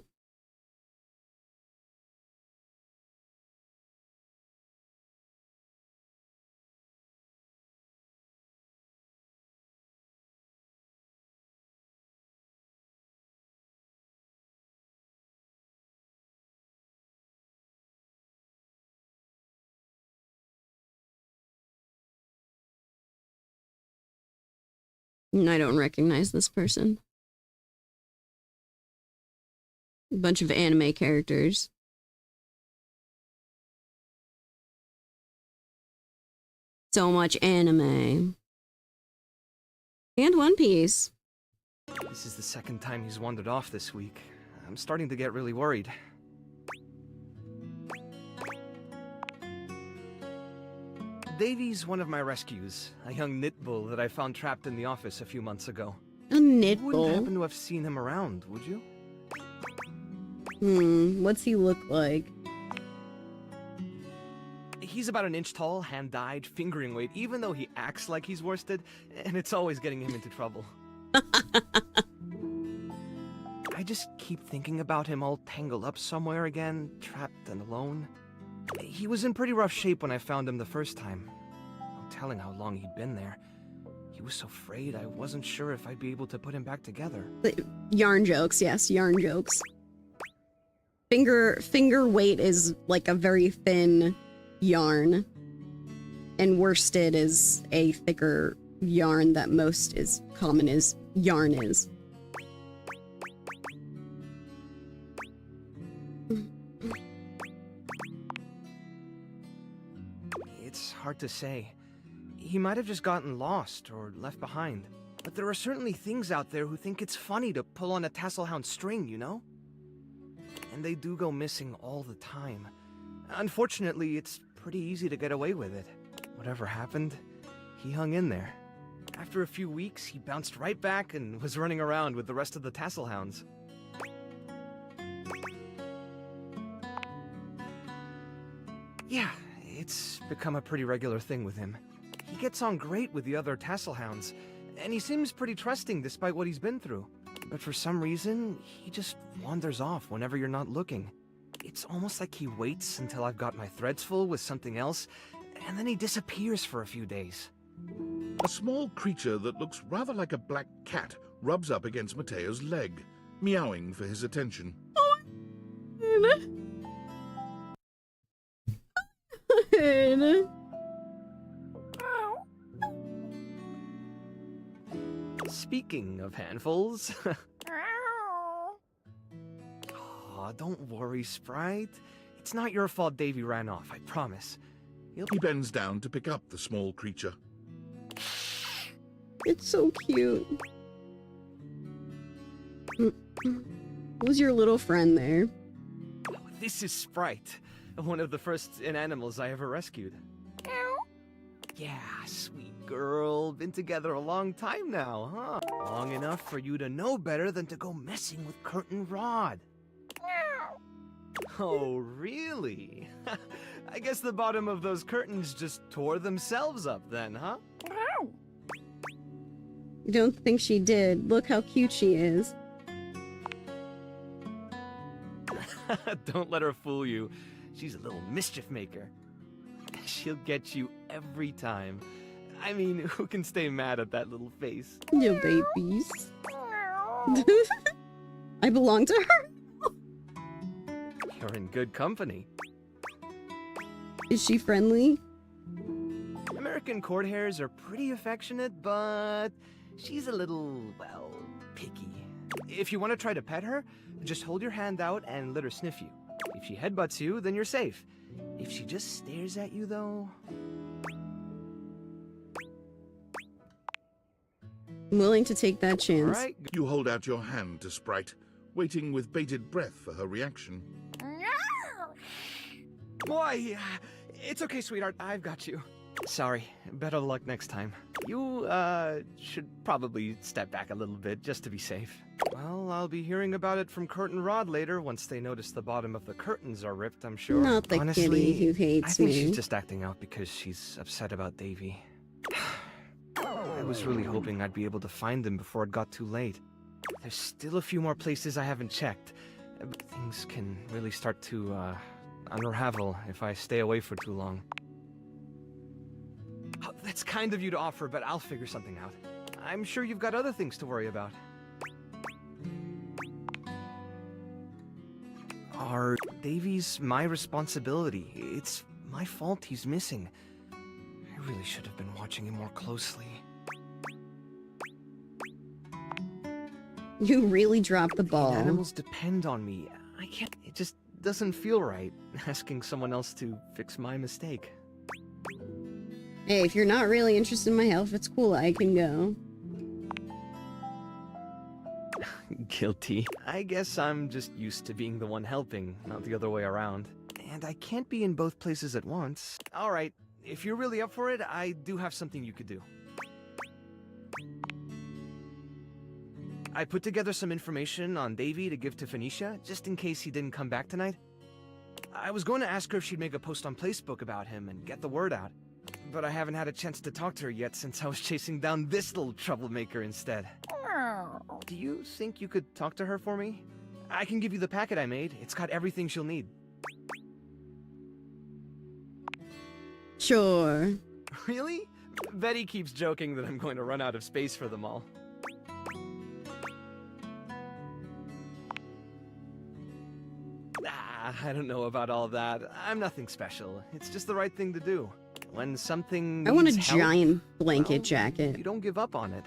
I don't recognize this person. A bunch of anime characters. So much anime. And One Piece. This is the second time he's wandered off this week. I'm starting to get really worried. Davy's one of my rescues, a young knit bull that I found trapped in the office a few months ago. A knit You bull? wouldn't happen to have seen him around, would you? What's he look like? He's about an inch tall, hand-dyed, fingering weight, even though he acts like he's worsted, and it's always getting him into trouble. I just keep thinking about him all tangled up somewhere again, trapped and alone. He was in pretty rough shape when I found him the first time. No telling how long he'd been there. He was so frayed I wasn't sure if I'd be able to put him back together. Yarn jokes, yes, yarn jokes. Finger weight is like a very thin yarn, and worsted is a thicker yarn that most is common as yarn is. It's hard to say. He might have just gotten lost or left behind. But there are certainly things out there who think it's funny to pull on a tasselhound string, you know? And they do go missing all the time. Unfortunately, it's pretty easy to get away with it. Whatever happened, he hung in there. After a few weeks, he bounced right back and was running around with the rest of the tasselhounds. Yeah, it's become a pretty regular thing with him. He gets on great with the other tasselhounds, and he seems pretty trusting despite what he's been through. But for some reason, he just wanders off whenever you're not looking. It's almost like he waits until I've got my threads full with something else, and then he disappears for a few days. A small creature that looks rather like a black cat rubs up against Mateo's leg, meowing for his attention. Speaking of handfuls... Aw, don't worry, Sprite. It's not your fault Davy ran off, I promise. He bends down to pick up the small creature. It's so cute. Who's your little friend there? This is Sprite, one of the first inanimals I ever rescued. Yeah, sweet girl. Been together a long time now, huh? Long enough for you to know better than to go messing with Curtain Rod. Oh, really? I guess the bottom of those curtains just tore themselves up then, huh? You don't think she did. Look how cute she is. Don't let her fool you. She's a little mischief maker. She'll get you every time. I mean, who can stay mad at that little face? You babies. I belong to her. You're in good company. Is she friendly? American court hares are pretty affectionate, but she's a little, well, picky. If you want to try to pet her, just hold your hand out and let her sniff you. If she headbutts you, then you're safe. If she just stares at you, though... I'm willing to take that chance. All right. You hold out your hand to Sprite, waiting with bated breath for her reaction. Why, it's okay, sweetheart. I've got you. Sorry. Better luck next time. You, should probably step back a little bit just to be safe. Well, I'll be hearing about it from Curtain Rod later once they notice the bottom of the curtains are ripped, I'm sure. Not the Honestly, kitty who hates I think me. she's just acting out because she's upset about Davy. I was really hoping I'd be able to find him before it got too late. There's still a few more places I haven't checked, but things can really start to, unravel if I stay away for too long. Oh, that's kind of you to offer, but I'll figure something out. I'm sure you've got other things to worry about. Are Davy's my responsibility? It's my fault he's missing. I really should have been watching him more closely. You really dropped the ball. Animals depend on me. I can't... It just doesn't feel right asking someone else to fix my mistake. Hey, if you're not really interested in my health, it's cool. I can go. Guilty. I guess I'm just used to being the one helping, not the other way around. And I can't be in both places at once. Alright, if you're really up for it, I do have something you could do. I put together some information on Davy to give to Phoenicia, just in case he didn't come back tonight. I was going to ask her if she'd make a post on Facebook about him and get the word out. But I haven't had a chance to talk to her yet since I was chasing down this little troublemaker instead. Do you think you could talk to her for me? I can give you the packet I made. It's got everything she'll need. Sure. Really? Betty keeps joking that I'm going to run out of space for them all. I don't know about all that. I'm nothing special. It's just the right thing to do. When something I want a needs help, giant blanket jacket. you don't give up on it.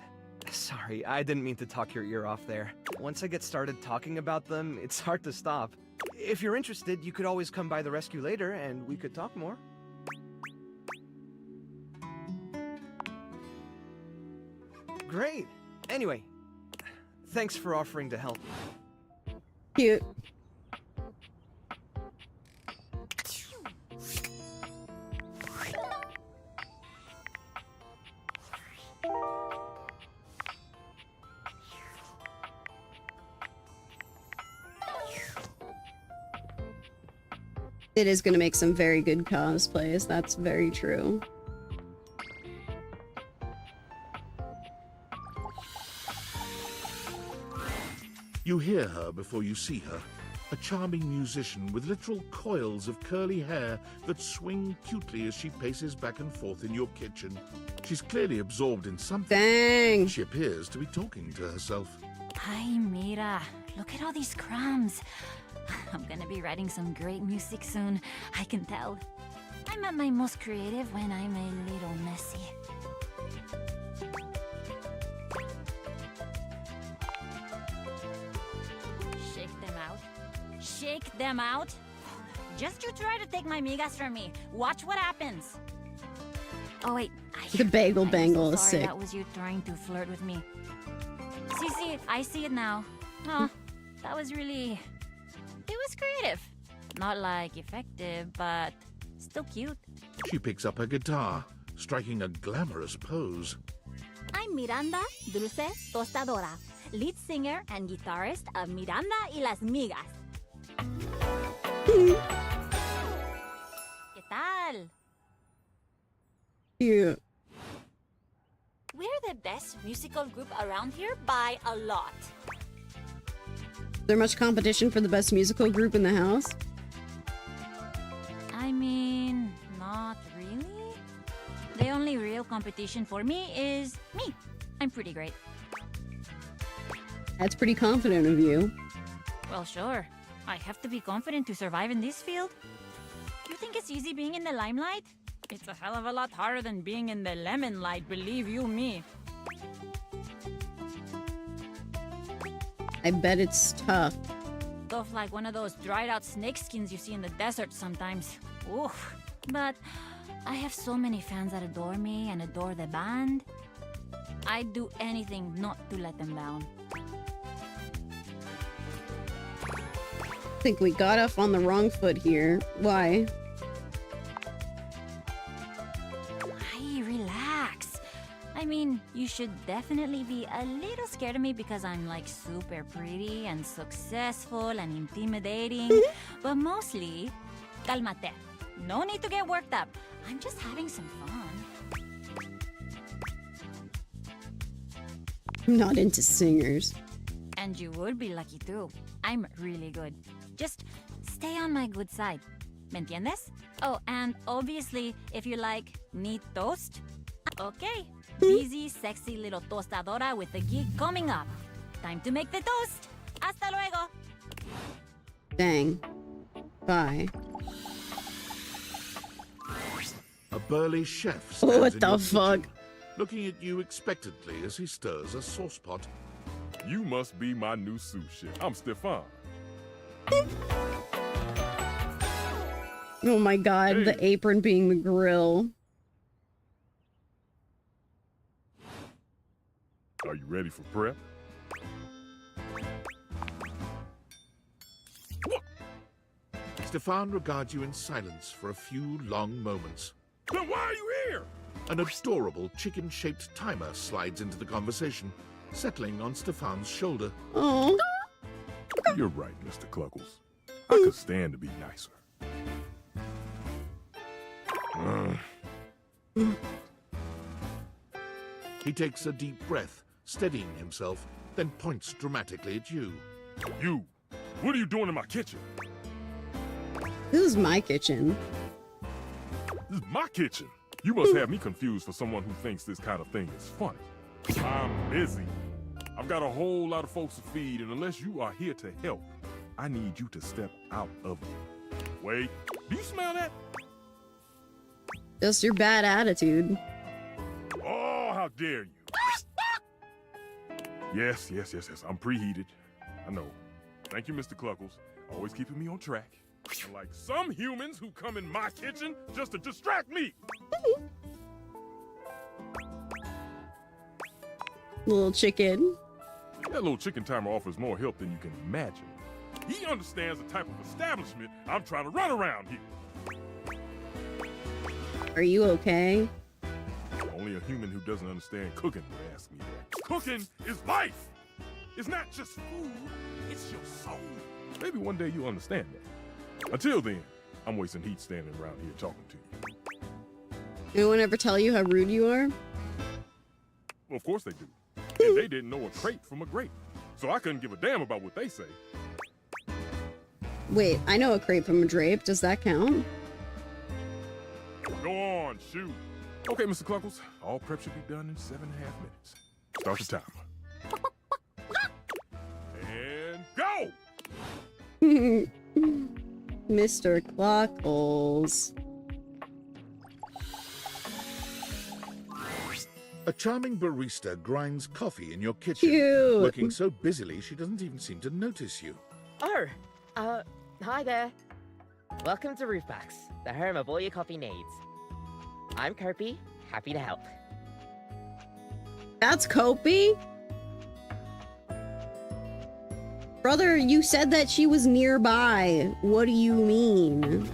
Sorry, I didn't mean to talk your ear off there. Once I get started talking about them, it's hard to stop. If you're interested, you could always come by the rescue later and we could talk more. Great. Anyway, thanks for offering to help. Cute. It is going to make some very good cosplays. That's very true. You hear her before you see her. A charming musician with literal coils of curly hair that swing cutely as she paces back and forth in your kitchen. She's clearly absorbed in something. Dang. She appears to be talking to herself. Ay, mira. Look at all these crumbs. I'm gonna be writing some great music soon. I can tell. I'm at my most creative when I'm a little messy. Shake them out. Shake them out. Just you try to take my migas from me. Watch what happens. Oh wait. The bagel I'm bangle so is sorry, sick. That was you trying to flirt with me. See, I see it now. Oh, that was really... It was creative. Not like effective, but still cute. She picks up her guitar, striking a glamorous pose. I'm Miranda Dulce Tostadora, lead singer and guitarist of Miranda y las Migas. ¿Qué tal? Cute. We're the best musical group around here by a lot. Is there much competition for the best musical group in the house? I mean, not really. The only real competition for me is me. I'm pretty great. That's pretty confident of you. Well, sure. I have to be confident to survive in this field. You think it's easy being in the limelight? It's a hell of a lot harder than being in the lemon light, believe you me. I bet it's tough. Tough like one of those dried out snake skins you see in the desert sometimes. Oof. But I have so many fans that adore me and adore the band. I'd do anything not to let them down. I think we got off on the wrong foot here. Why? Hey, relax. I mean, you should definitely be a little scared of me because I'm like super pretty and successful and intimidating. But mostly, calmate. No need to get worked up. I'm just having some fun. I'm not into singers. And you would be lucky too. I'm really good. Just stay on my good side. ¿Me entiendes? Oh, and obviously, if you like neat toast, okay. Busy, sexy little tostadora with a gig coming up. Time to make the toast. Hasta luego. Dang. Bye. A burly chef stands What in the your fuck? kitchen, looking at you expectantly as he stirs a sauce pot. You must be my new sous chef. I'm Stefan. Oh my god, Hey. the apron being the grill. Are you ready for prep? Stefan regards you in silence for a few long moments. Then why are you here? An adorable chicken-shaped timer slides into the conversation, settling on Stefan's shoulder. Oh. You're right, Mr. Cluckles. I could stand to be nicer. He takes a deep breath, steadying himself, then points dramatically at you. You! What are you doing in my kitchen? This is my kitchen. This is my kitchen. You must have me confused for someone who thinks this kind of thing is funny. I'm busy. I've got a whole lot of folks to feed, and unless you are here to help, I need you to step out of it. Wait, do you smell that? Just your bad attitude. Oh, how dare you! Yes, I'm preheated. I know. Thank you, Mr. Cluckles. Always keeping me on track. Unlike some humans who come in my kitchen just to distract me. Little chicken. That little chicken timer offers more help than you can imagine. He understands the type of establishment I'm trying to run around here. Are you okay? Only a human who doesn't understand cooking would ask me that. Cooking is life. It's not just food, it's your soul. Maybe one day you'll understand that. Until then, I'm wasting heat standing around here talking to you. No one ever tell you how rude you are? Well, of course they do. And they didn't know a crate from a grape. So I couldn't give a damn about what they say. Wait, I know a crepe from a drape. Does that count? Go on, shoot. Okay, Mr. Cluckles. All prep should be done in 7.5 minutes. Start the timer. And go! Mr. Cluckles. A charming barista grinds coffee in your kitchen, Cute. working so busily she doesn't even seem to notice you. Oh, hi there. Welcome to Roofbox, the home of all your coffee needs. I'm Kopi, happy to help. That's Kopi? Brother, you said that she was nearby. What do you mean?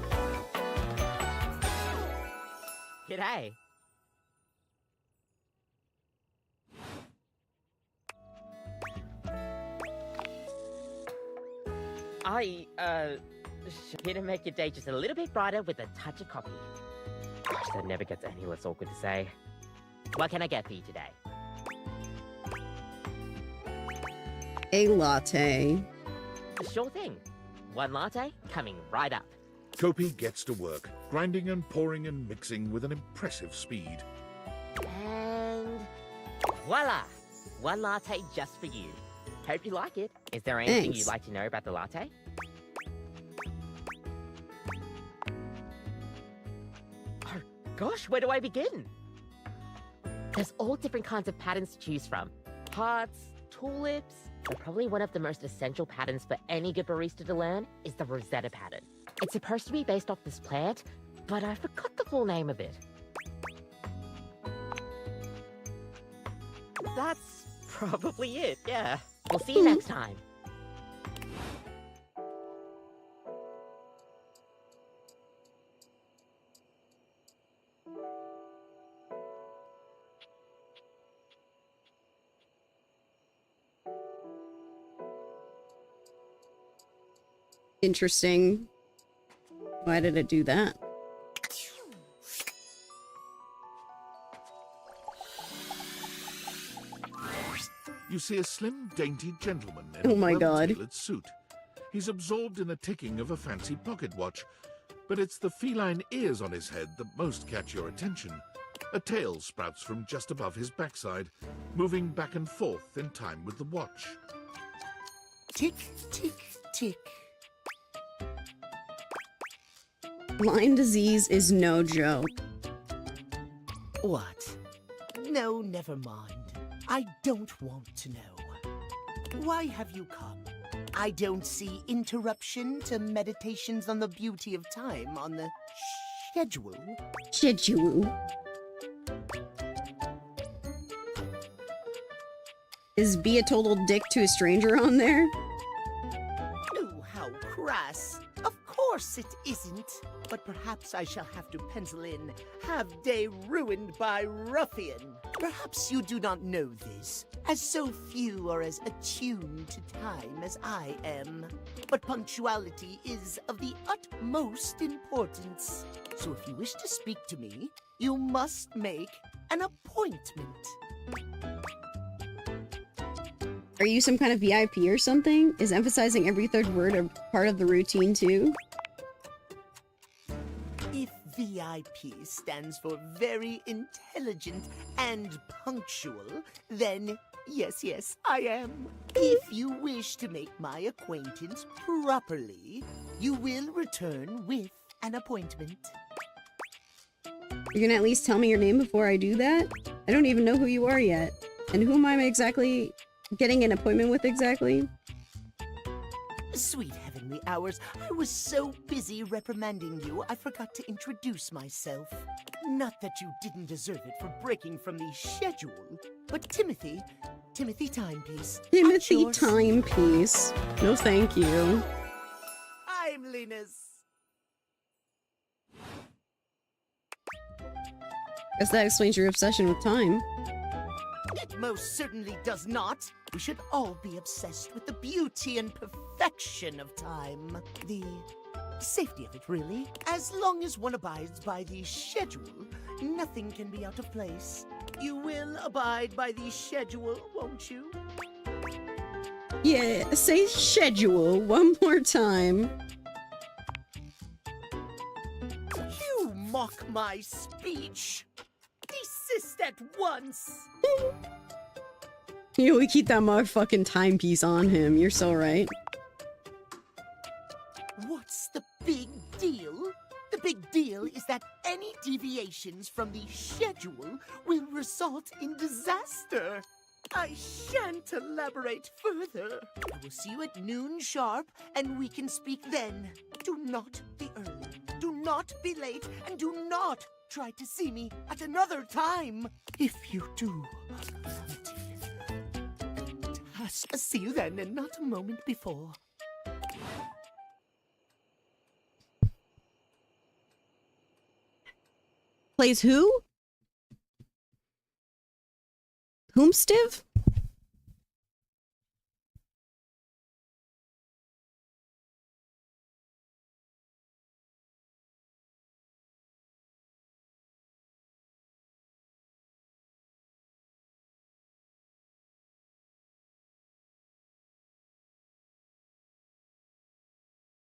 G'day. Here to make your day just a little bit brighter with a touch of coffee. Gosh, that never gets any less awkward to say. What can I get for you today? A latte. Sure thing. One latte coming right up. Kopi gets to work, grinding and pouring and mixing with an impressive speed. And voila! One latte just for you. Hope you like it. Is there anything Thanks. you'd like to know about the latte? Oh, gosh, where do I begin? There's all different kinds of patterns to choose from. Hearts, tulips, but probably one of the most essential patterns for any good barista to learn is the Rosetta pattern. It's supposed to be based off this plant, but I forgot the full name of it. That's probably it, yeah. We'll see you next time. Interesting. Why did it do that? You see a slim, dainty gentleman in Oh a my God. well-tailored suit. He's absorbed in the ticking of a fancy pocket watch, but it's the feline ears on his head that most catch your attention. A tail sprouts from just above his backside, moving back and forth in time with the watch. Tick, tick, tick. Lyme disease is no joke. What? No, never mind. I don't want to know. Why have you come? I don't see interruption to meditations on the beauty of time on the schedule. Schedule. Is be a total dick to a stranger on there? Oh, how crass. Of course course it isn't. But perhaps I shall have to pencil in "have day ruined by ruffian." Perhaps you do not know this, as so few are as attuned to time as I am. But punctuality is of the utmost importance. So if you wish to speak to me, you must make an appointment. Are you some kind of VIP or something? Is emphasizing every third word a part of the routine too? If VIP stands for very intelligent and punctual, then yes, I am. If you wish to make my acquaintance properly, you will return with an appointment. You're gonna at least tell me your name before I do that? I don't even know who you are yet. And who am I exactly getting an appointment with exactly? Sweet heavenly hours, I was so busy reprimanding you, I forgot to introduce myself. Not that you didn't deserve it for breaking from the schedule, but Timothy Timepiece. Timothy Timepiece. No thank you. Timeliness. Guess that explains your obsession with time. It most certainly does not. We should all be obsessed with the beauty and perfection of time. The safety of it, really. As long as one abides by the schedule, nothing can be out of place. You will abide by the schedule, won't you? Yeah, say schedule one more time. You mock my speech. Desist at once. You we keep that motherfucking timepiece on him. You're so right. What's the big deal? The big deal is that any deviations from the schedule will result in disaster. I shan't elaborate further. I will see you at noon sharp, and we can speak then. Do not be early, do not be late, and do not try to see me at another time. If you do, I'll see you then and not a moment before. Plays who? Whomstiv?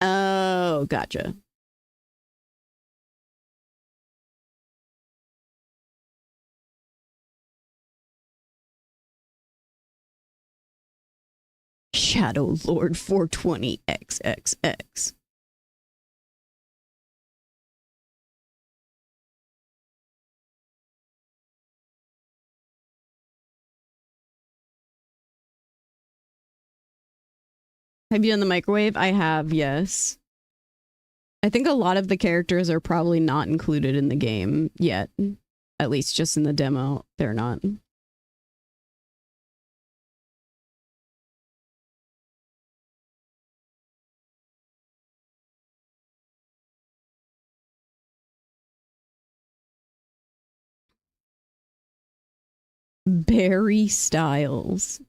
Oh, gotcha. Shadow Lord 420 XXX. Have you done the microwave? I have, yes. I think a lot of the characters are probably not included in the game yet. At least just in the demo, they're not. Barry Styles.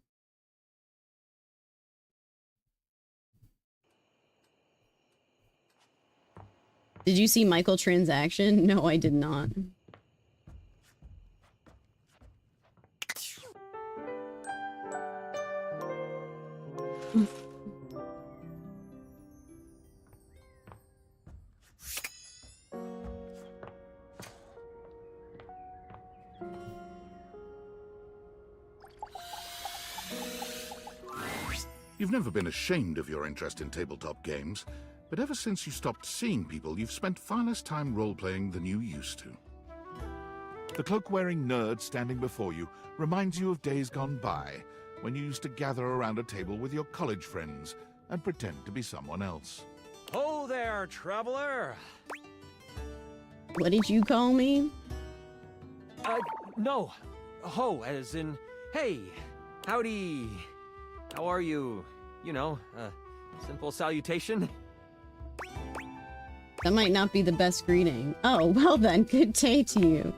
Did you see Michael Transaction? No, I did not. You've never been ashamed of your interest in tabletop games, but ever since you stopped seeing people, you've spent far less time role-playing than you used to. The cloak-wearing nerd standing before you reminds you of days gone by, when you used to gather around a table with your college friends and pretend to be someone else. Ho there, traveler! What did you call me? No. Ho, as in, hey, howdy. How are you? You know, simple salutation. That might not be the best greeting. Oh, well then, good day to you.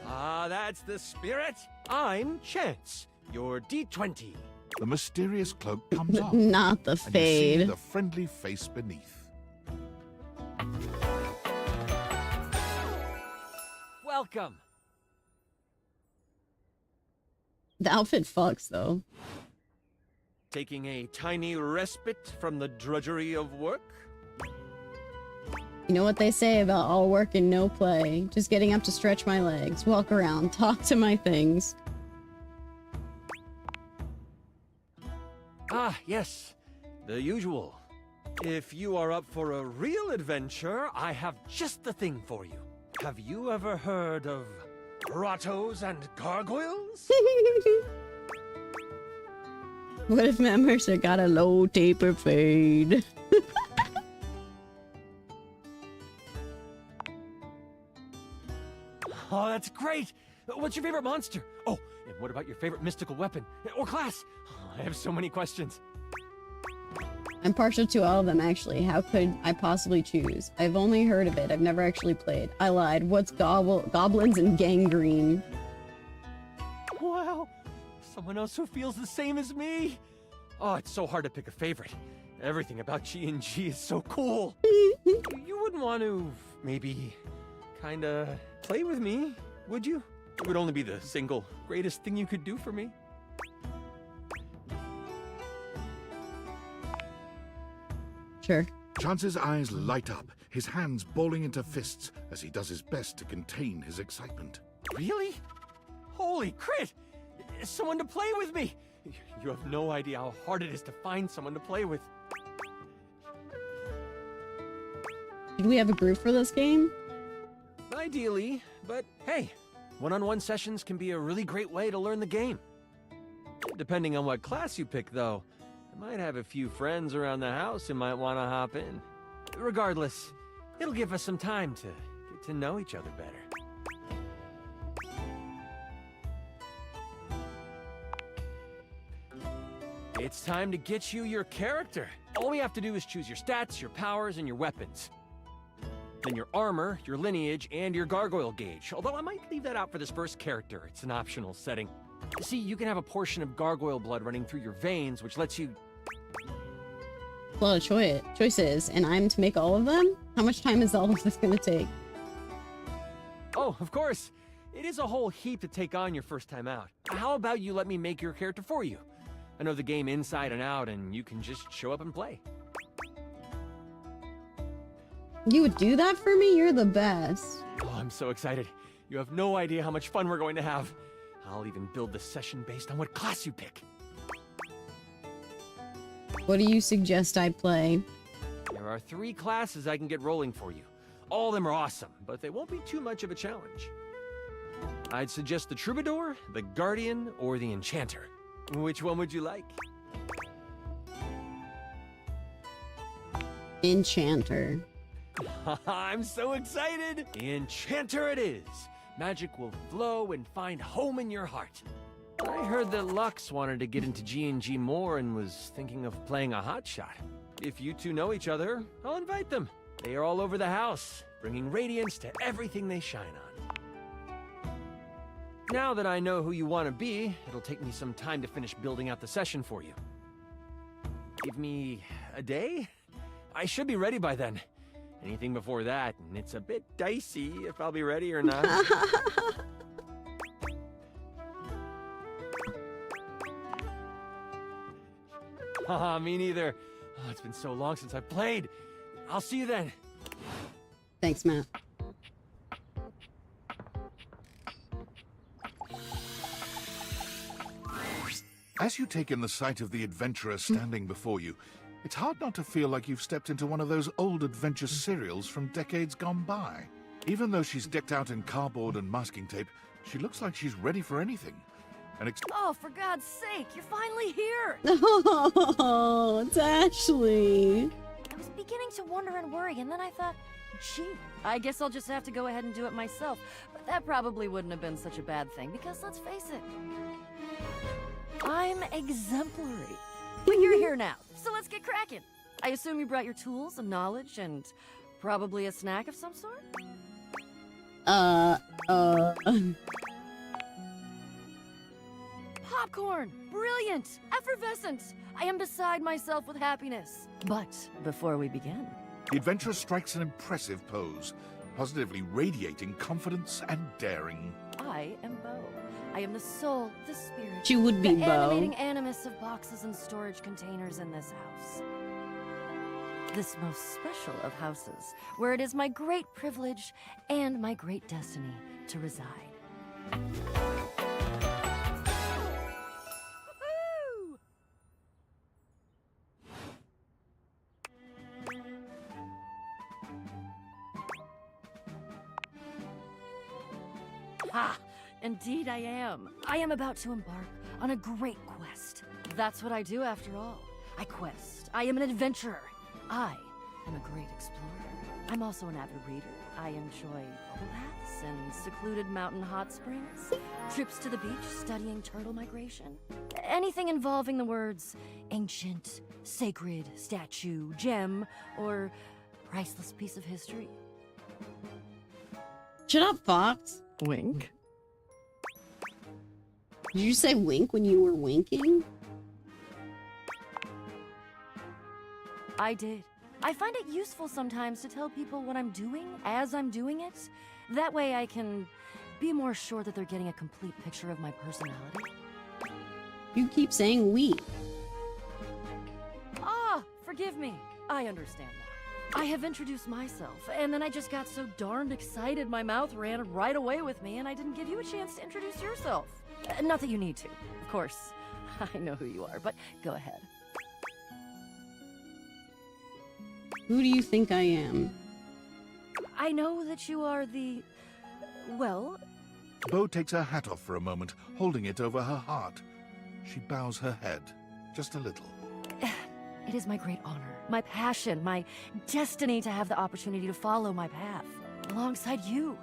Ah, that's the spirit. I'm Chance, your D20. The mysterious cloak comes off. Not the and you fade. see the friendly face beneath. Welcome. The outfit fucks, though. Taking a tiny respite from the drudgery of work? You know what they say about all work and no play. Just getting up to stretch my legs, walk around, talk to my things. Ah, yes. The usual. If you are up for a real adventure, I have just the thing for you. Have you ever heard of grottos and gargoyles? What if members have got a low taper fade? Oh, that's great! What's your favorite monster? Oh, and what about your favorite mystical weapon? Or class? Oh, I have so many questions. I'm partial to all of them, actually. How could I possibly choose? I've only heard of it. I've never actually played. I lied. What's goblins and gangrene? Wow! Someone else who feels the same as me! Oh, it's so hard to pick a favorite. Everything about G&G is so cool. You wouldn't want to, maybe, kinda play with me, would you? It would only be the single greatest thing you could do for me. Sure. Chance's eyes light up, his hands balling into fists as he does his best to contain his excitement. Really? Holy crit! Someone to play with me! You have no idea how hard it is to find someone to play with. Did we have a group for this game? Ideally, but hey, one-on-one sessions can be a really great way to learn the game. Depending on what class you pick, though, I might have a few friends around the house who might want to hop in. Regardless, it'll give us some time to get to know each other better. It's time to get you your character. All we have to do is choose your stats, your powers, and your weapons. Then your armor, your lineage, and your gargoyle gauge. Although I might leave that out for this first character. It's an optional setting. See, you can have a portion of gargoyle blood running through your veins, which lets you... A lot of choices, and I'm to make all of them? How much time is all of this gonna take? Oh, of course. It is a whole heap to take on your first time out. How about you let me make your character for you? I know the game inside and out, and you can just show up and play. You would do that for me? You're the best. Oh, I'm so excited. You have no idea how much fun we're going to have. I'll even build the session based on what class you pick. What do you suggest I play? There are 3 classes I can get rolling for you. All of them are awesome, but they won't be too much of a challenge. I'd suggest the Troubadour, the Guardian, or the Enchanter. Which one would you like? Enchanter. I'm so excited! Enchanter it is! Magic will flow and find home in your heart. I heard that Lux wanted to get into G&G more and was thinking of playing a hotshot. If you two know each other, I'll invite them. They are all over the house, bringing radiance to everything they shine on. Now that I know who you want to be, it'll take me some time to finish building out the session for you. Give me a day? I should be ready by then. Anything before that, and it's a bit dicey if I'll be ready or not. Haha, me neither. Oh, it's been so long since I played. I'll see you then. Thanks, Matt. As you take in the sight of the adventurer standing before you, it's hard not to feel like you've stepped into one of those old adventure serials from decades gone by. Even though she's decked out in cardboard and masking tape, she looks like she's ready for anything. Oh, for God's sake, you're finally here! Oh, it's Ashley. I was beginning to wonder and worry, and then I thought, gee, I guess I'll just have to go ahead and do it myself. But that probably wouldn't have been such a bad thing, because let's face it, I'm exemplary. But you're here now, so let's get cracking. I assume you brought your tools and knowledge and probably a snack of some sort? Popcorn! Brilliant! Effervescent! I am beside myself with happiness. But before we begin... The adventurer strikes an impressive pose, positively radiating confidence and daring. I am Bo. I am the soul, the spirit, She would be the Bo. animating animus of boxes and storage containers in this house. This most special of houses, where it is my great privilege and my great destiny to reside. Ha! Indeed I am. I am about to embark on a great quest. That's what I do after all. I quest. I am an adventurer. I am a great explorer. I'm also an avid reader. I enjoy bubble baths and secluded mountain hot springs, trips to the beach studying turtle migration. Anything involving the words ancient, sacred, statue, gem, or priceless piece of history. Shut up, Fox. Wink. Did you say wink when you were winking? I did. I find it useful sometimes to tell people what I'm doing as I'm doing it. That way I can be more sure that they're getting a complete picture of my personality. You keep saying we. Ah, forgive me. I understand now. I have introduced myself, and then I just got so darned excited my mouth ran right away with me, and I didn't give you a chance to introduce yourself. Not that you need to, of course. I know who you are, but go ahead. Who do you think I am? I know that you are the... well... Bo takes her hat off for a moment, holding it over her heart. She bows her head, just a little. It is my great honor, my passion, my destiny to have the opportunity to follow my path, alongside you,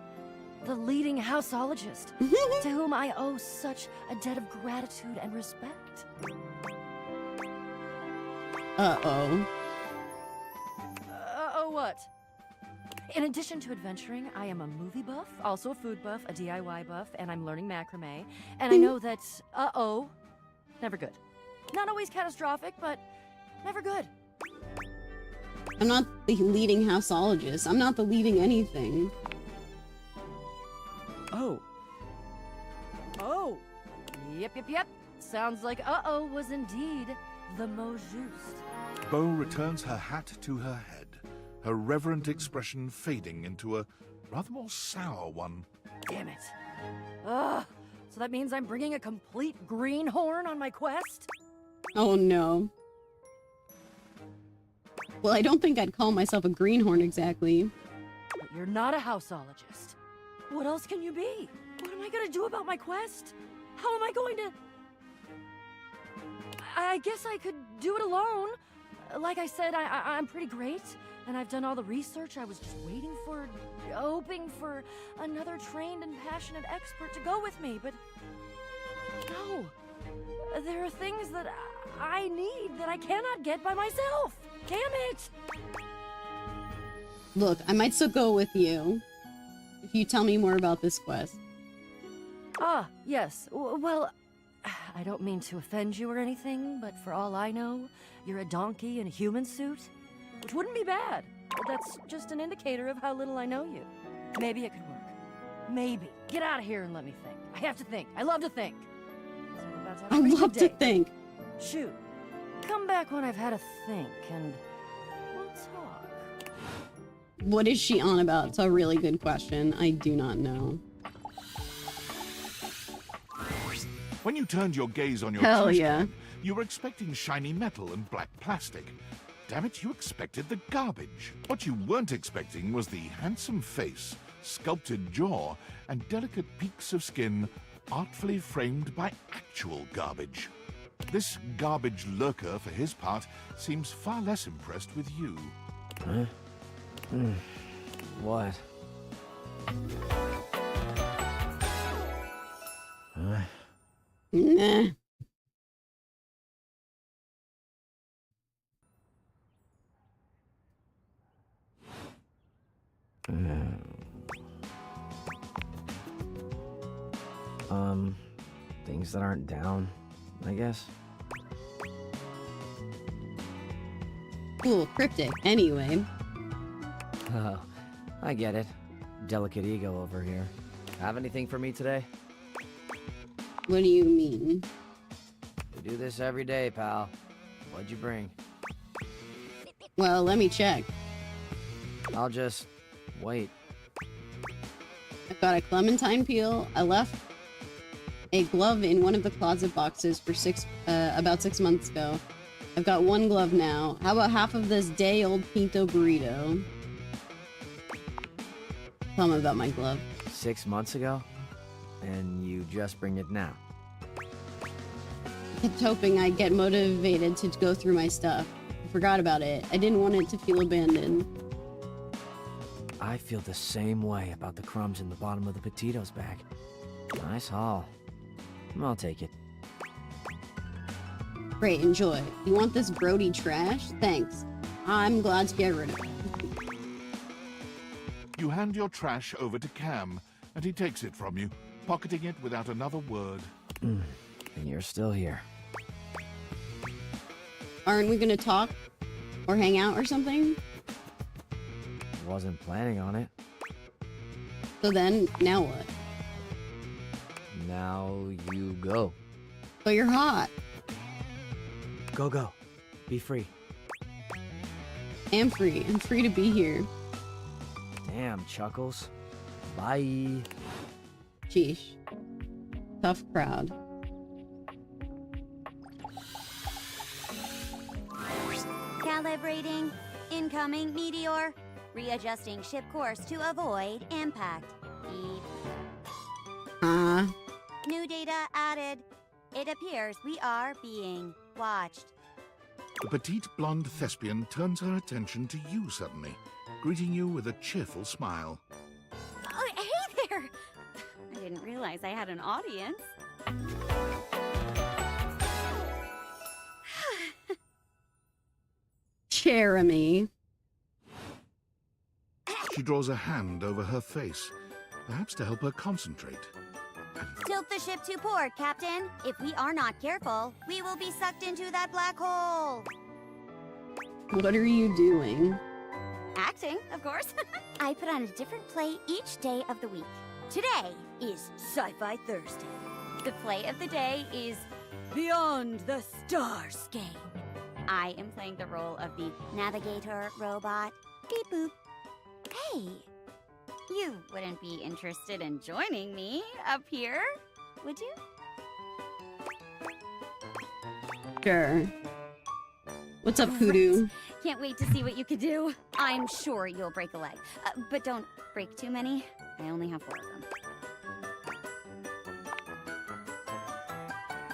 the leading houseologist, to whom I owe such a debt of gratitude and respect. Uh-oh. Uh-oh what? In addition to adventuring, I am a movie buff, also a food buff, a DIY buff, and I'm learning macrame. And I know that, uh-oh, never good. Not always catastrophic, but never good. I'm not the leading houseologist. I'm not the leading anything. Oh. Oh. Yep. Sounds like uh-oh was indeed the mot juste. Bo returns her hat to her head, her reverent expression fading into a rather more sour one. Damn it. Ugh. So that means I'm bringing a complete greenhorn on my quest? Oh no. Well, I don't think I'd call myself a greenhorn exactly. But you're not a houseologist. What else can you be? What am I gonna do about my quest? How am I going to... I guess I could do it alone. Like I said, I'm pretty great, and I've done all the research. I was just waiting for, hoping for another trained and passionate expert to go with me, but no. There are things that I need that I cannot get by myself. Damn it! Look, I might still go with you if you tell me more about this quest. Ah, yes. Well, I don't mean to offend you or anything, but for all I know, you're a donkey in a human suit, which wouldn't be bad. That's just an indicator of how little I know you. Maybe it could work. Maybe. Get out of here and let me think. I have to think. I love to think. So we're about to have a I pretty love good to day. think. Shoot. Come back when I've had a think, and we'll talk. What is she on about? It's a really good question. I do not know. When you turned your gaze on your Hell trash yeah. can, you were expecting shiny metal and black plastic. Damn it, you expected the garbage. What you weren't expecting was the handsome face, sculpted jaw, and delicate peaks of skin artfully framed by actual garbage. This garbage lurker, for his part, seems far less impressed with you. Huh? What? Huh? Nah. Things that aren't down, I guess. Cool, cryptic. Anyway. Oh, I get it. Delicate ego over here. Have anything for me today? What do you mean? We do this every day, pal. What'd you bring? Well, let me check. I'll just wait. I've got a clementine peel. I left a glove in one of the closet boxes for about 6 months ago. I've got one glove now. How about half of this day-old pinto burrito? Tell me about my glove. 6 months ago? And you just bring it now? I kept hoping I'd get motivated to go through my stuff. I forgot about it. I didn't want it to feel abandoned. I feel the same way about the crumbs in the bottom of the potatoes bag. Nice haul. I'll take it. Great, enjoy. You want this Brody trash? Thanks. I'm glad to get rid of it. You hand your trash over to Cam, and he takes it from you, pocketing it without another word. And you're still here. Aren't we gonna talk? Or hang out or something? Wasn't planning on it. So then, now what? Now you go. But you're hot. Go. Be free. I am free. I'm free to be here. Damn, Chuckles. Bye. Sheesh. Tough crowd. Calibrating. Incoming meteor. Readjusting ship course to avoid impact. Beep. New data added. It appears we are being watched. The petite blonde thespian turns her attention to you suddenly, greeting you with a cheerful smile. Oh, hey there! I didn't realize I had an audience. Jeremy. She draws a hand over her face, perhaps to help her concentrate. Tilt the ship to port, Captain. If we are not careful, we will be sucked into that black hole. What are you doing? Acting, of course. I put on a different play each day of the week. Today is Sci-Fi Thursday. The play of the day is Beyond the Starscape. I am playing the role of the navigator robot. Beep boop. Hey, you wouldn't be interested in joining me up here, would you? Sure. What's up, Hoodoo? Can't wait to see what you could do. I'm sure you'll break a leg. But don't break too many. I only have 4 of them.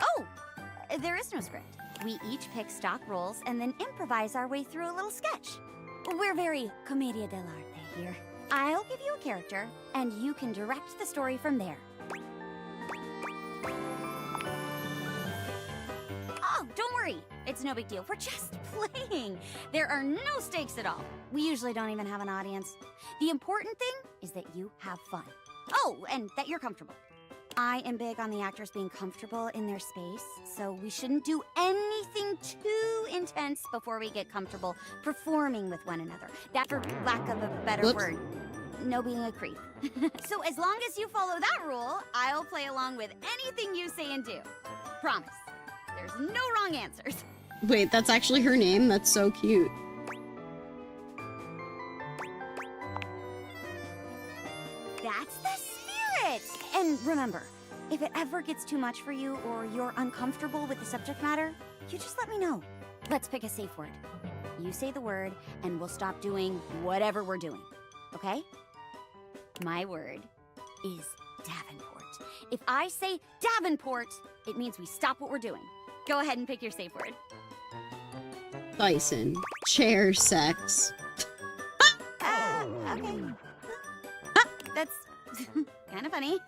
Oh! There is no script. We each pick stock roles and then improvise our way through a little sketch. We're very commedia dell'arte here. I'll give you a character, and you can direct the story from there. Oh, don't worry. It's no big deal. We're just playing. There are no stakes at all. We usually don't even have an audience. The important thing is that you have fun. Oh, and that you're comfortable. I am big on the actors being comfortable in their space, so we shouldn't do anything too intense before we get comfortable performing with one another. That, for lack of a better word, no being a creep. So as long as you follow that rule, I'll play along with anything you say and do. Promise. There's no wrong answers. Wait, that's actually her name? That's so cute. That's the spirit! And remember, if it ever gets too much for you or you're uncomfortable with the subject matter, you just let me know. Let's pick a safe word. You say the word, and we'll stop doing whatever we're doing. Okay? My word is Davenport. If I say Davenport, it means we stop what we're doing. Go ahead and pick your safe word. Bison. Chair sex. Okay. That's kind of funny.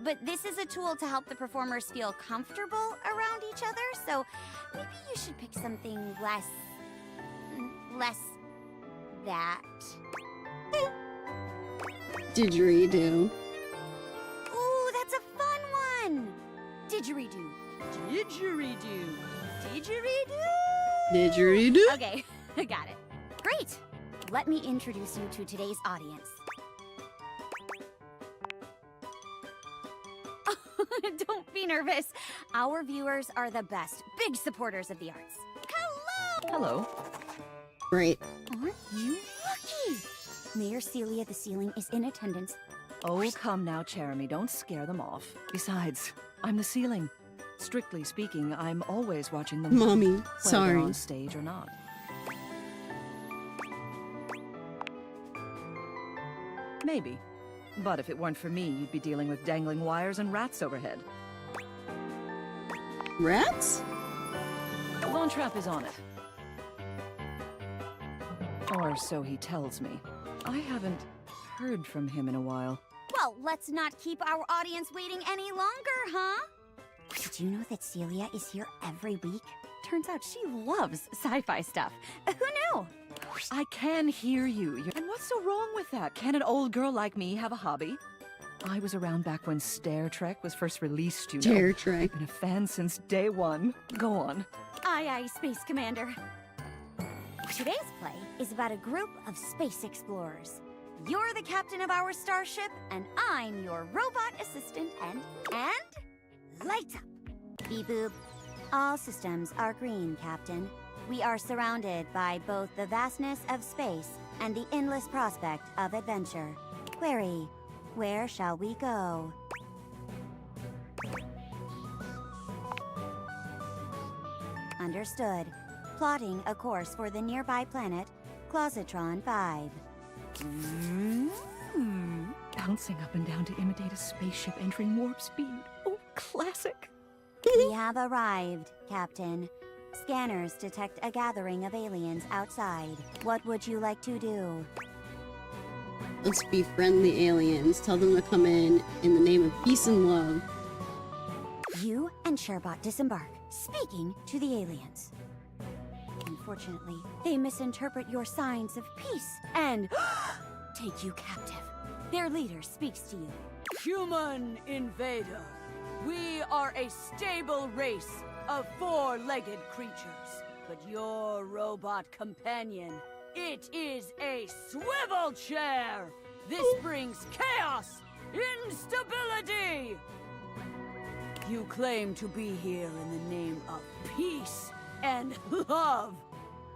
But this is a tool to help the performers feel comfortable around each other, so maybe you should pick something less that. Didgeridoo. Ooh, that's a fun one! Didgeridoo. Didgeridoo. Didgeridoo. Didgeridoo. Okay, I got it. Great! Let me introduce you to today's audience. Don't be nervous. Our viewers are the best, big supporters of the arts. Hello. Great. Aren't you lucky? Mayor Celia the Ceiling is in attendance. Oh, come now, Jeremy. Don't scare them off. Besides, I'm the ceiling. Strictly speaking, I'm always watching them. Mommy, whether sorry. they're on stage or not. Maybe. But if it weren't for me, you'd be dealing with dangling wires and rats overhead. Rats? Von Trapp is on it. Or so he tells me. I haven't heard from him in a while. Well, let's not keep our audience waiting any longer, huh? Did you know that Celia is here every week? Turns out she loves sci-fi stuff. Who knew? I can hear you. And what's so wrong with that? Can an old girl like me have a hobby? I was around back when Star Trek was first released, you know. Star Trek. I've been a fan since day one. Go on. Aye, aye, Space Commander. Today's play is about a group of space explorers. You're the captain of our starship, and I'm your robot assistant, and lights up. Beep boop. All systems are green, Captain. We are surrounded by both the vastness of space and the endless prospect of adventure. Query, where shall we go? Understood. Plotting a course for the nearby planet, Closetron 5. Bouncing up and down to imitate a spaceship entering warp speed. Oh, classic. We have arrived, Captain. Scanners detect a gathering of aliens outside. What would you like to do? Let's befriend the aliens. Tell them to come in the name of peace and love. You and Sherbot disembark, speaking to the aliens. Unfortunately, they misinterpret your signs of peace and take you captive. Their leader speaks to you. Human invader. We are a stable race of four-legged creatures. But your robot companion, it is a swivel chair. This brings chaos, instability. You claim to be here in the name of peace and love.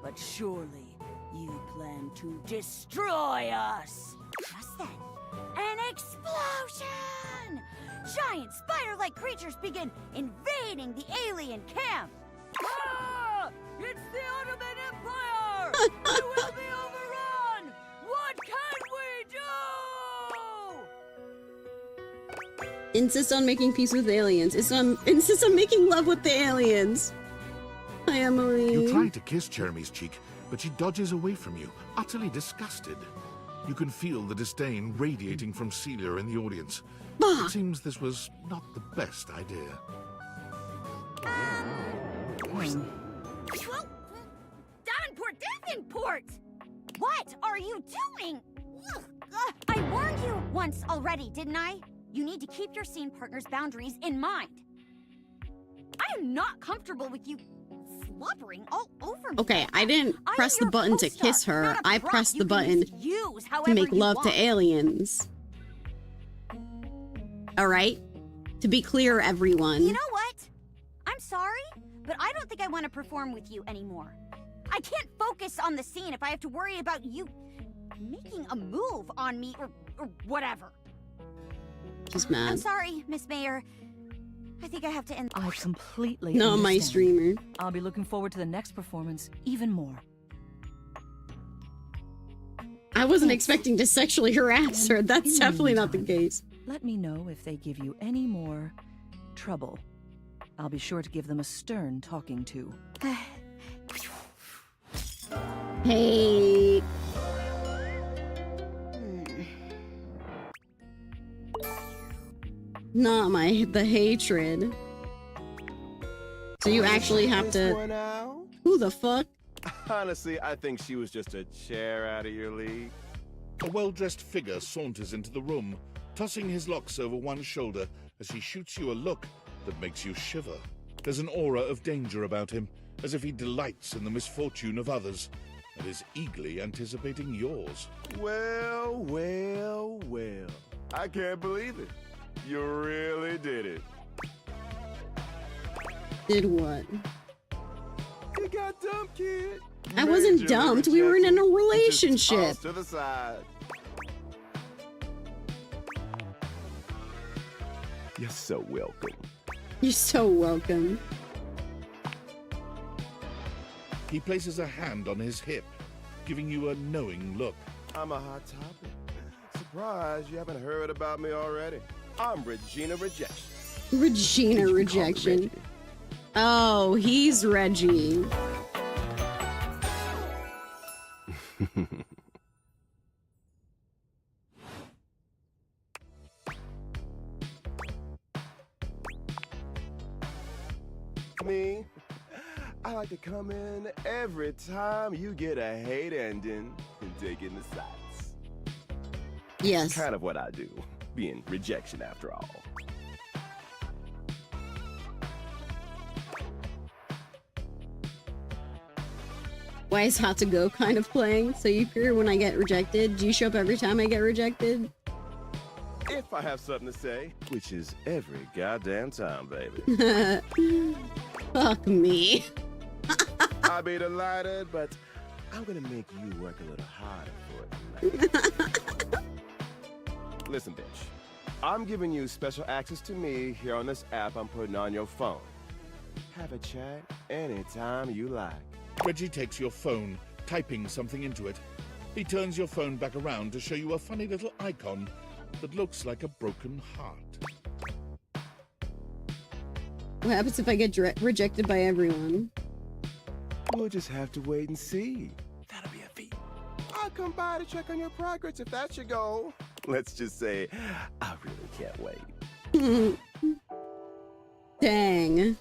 But surely you plan to destroy us. Just then, an explosion! Giant spider-like creatures begin invading the alien camp. Ah! It's the Ottoman Empire! We will be overrun! What can we do? Insist on making peace with aliens. Insist on making love with the aliens. Hi, Emily. You try to kiss Jeremy's cheek, but she dodges away from you, utterly disgusted. You can feel the disdain radiating from Celia in the audience. It seems this was not the best idea. Davenport, Davenport! What are you doing? I warned you once already, didn't I? You need to keep your scene partner's boundaries in mind. I am not comfortable with you slobbering all over me. Okay, I didn't press the button to kiss her. I pressed the button to make love to aliens. Alright? To be clear, everyone. You know what? I'm sorry, but I don't think I want to perform with you anymore. I can't focus on the scene if I have to worry about you making a move on me or whatever. She's mad. I'm sorry, Miss Mayor. I think I have to end. I completely No, my understand. streamer. I'll be looking forward to the next performance even more. I wasn't expecting to sexually harass her. That's definitely not the case. Let me know if they give you any more trouble. I'll be sure to give them a stern talking to. Hey. Not the hatred. So you actually have to. Who the fuck? Honestly, I think she was just a chair out of your league. A well-dressed figure saunters into the room, tossing his locks over one shoulder as he shoots you a look that makes you shiver. There's an aura of danger about him, as if he delights in the misfortune of others, and is eagerly anticipating yours. Well, well, well. I can't believe it. You really did it. Did what? You got dumped, kid. I wasn't Majorly dumped. We were in a rejected. Just relationship. tossed to the side. You're so welcome. You're so welcome. He places a hand on his hip, giving you a knowing look. I'm a hot topic. Surprised you haven't heard about me already. I'm Regina Rejection. Regina Rejection. Oh, he's Reggie. Me, I like to come in every time you get a hate ending and take in the sights. Yes. Kind of what I do, being rejection after all. Why is Hot to Go kind of playing? So you fear when I get rejected? Do you show up every time I get rejected? If I have something to say, which is every goddamn time, baby. Fuck me. I'll be delighted, but I'm gonna make you work a little harder for it tonight. Listen, bitch. I'm giving you special access to me here on this app I'm putting on your phone. Have a chat anytime you like. Reggie takes your phone, typing something into it. He turns your phone back around to show you a funny little icon that looks like a broken heart. What happens if I get rejected by everyone? We'll just have to wait and see. That'll be a feat. I'll come by to check on your progress if that's your goal. Let's just say, I really can't wait. Dang.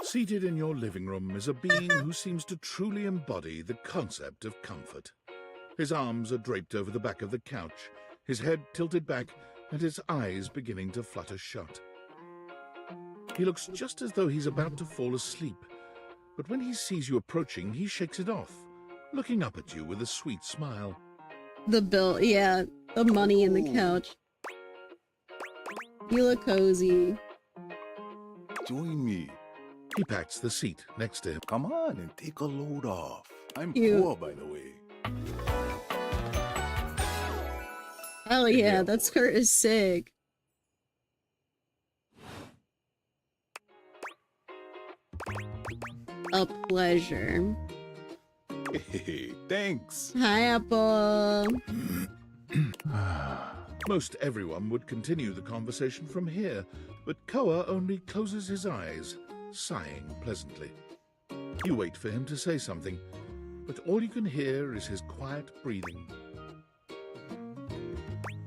Seated in your living room is a being who seems to truly embody the concept of comfort. His arms are draped over the back of the couch, his head tilted back, and his eyes beginning to flutter shut. He looks just as though he's about to fall asleep, but when he sees you approaching, he shakes it off, looking up at you with a sweet smile. The bill, yeah, the money in the couch. You look cozy. Join me. He pats the seat next to him. Come on and take a load off. I'm Cute. poor, by the way. Hell yeah, that skirt is sick. A pleasure. Hey, thanks. Hi, Apple. Most everyone would continue the conversation from here, but Koa only closes his eyes, sighing pleasantly. You wait for him to say something, but all you can hear is his quiet breathing.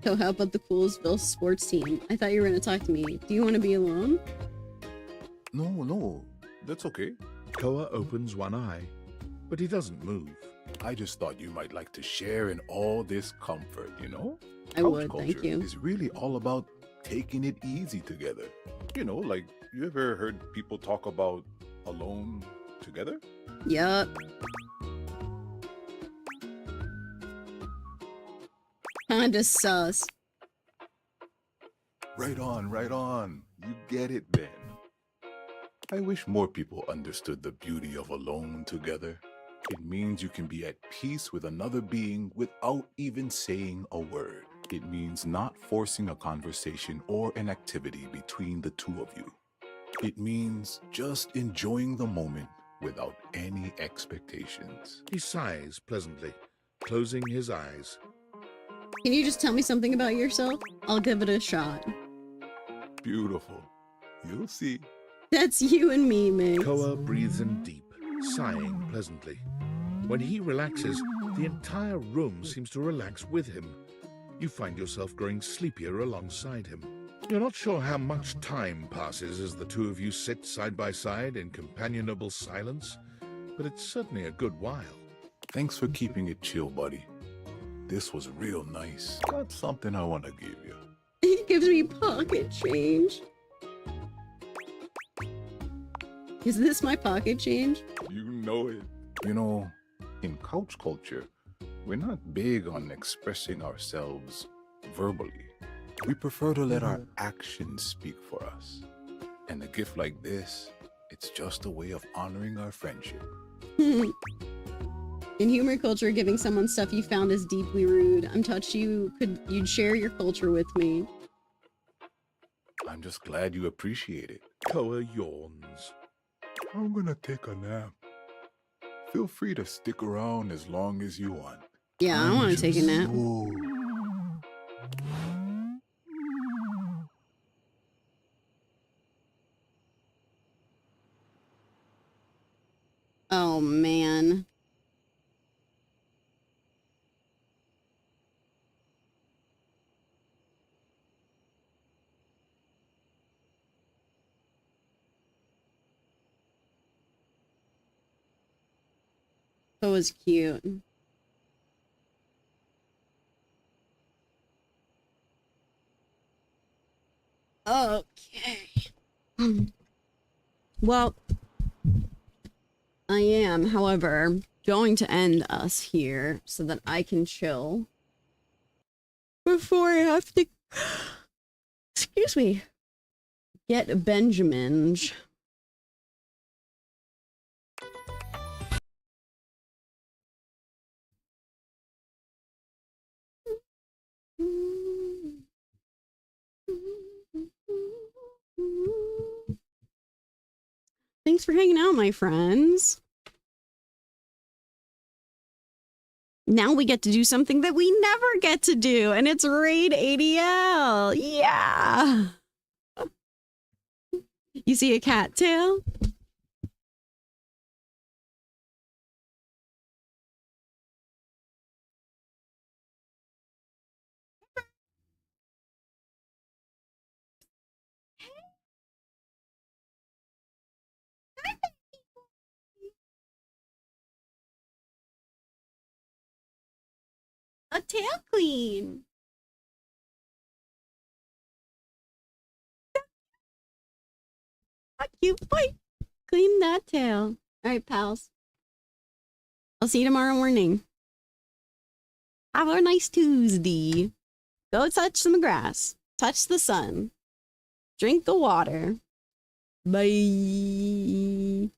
So how about the Coolsville sports team? I thought you were going to talk to me. Do you want to be alone? No, that's okay. Koa opens one eye, but he doesn't move. I just thought you might like to share in all this comfort, you know? I Couch would, thank culture you. is really all about taking it easy together. You know, like, you ever heard people talk about alone together? Yup. Kinda sus. Right on. You get it then. I wish more people understood the beauty of alone together. It means you can be at peace with another being without even saying a word. It means not forcing a conversation or an activity between the two of you. It means just enjoying the moment without any expectations. He sighs pleasantly, closing his eyes. Can you just tell me something about yourself? I'll give it a shot. Beautiful. You'll see. That's you and me, mate. Koa breathes in deep, sighing pleasantly. When he relaxes, the entire room seems to relax with him. You find yourself growing sleepier alongside him. You're not sure how much time passes as the two of you sit side by side in companionable silence, but it's certainly a good while. Thanks for keeping it chill, buddy. This was real nice. Got something I want to give you. He gives me pocket change. Is this my pocket change? You know it. You know, in couch culture, we're not big on expressing ourselves verbally. We prefer to let our actions speak for us. And a gift like this, it's just a way of honoring our friendship. In humor culture, giving someone stuff you found is deeply rude. I'm touched you'd share your culture with me. I'm just glad you appreciate it. Koa yawns. I'm gonna take a nap. Feel free to stick around as long as you want. Yeah, I want to take a nap. Oh, man. That was cute. Okay. Well, I am, however, going to end us here so that I can chill before I have to, excuse me, get Benjamin. Thanks for hanging out, my friends. Now we get to do something that we never get to do, and it's raid ADL. Yeah. You see a cattail? A tail queen. A cute boy. Clean that tail. All right, pals. I'll see you tomorrow morning. Have a nice Tuesday. Go touch some grass. Touch the sun. Drink the water. Bye.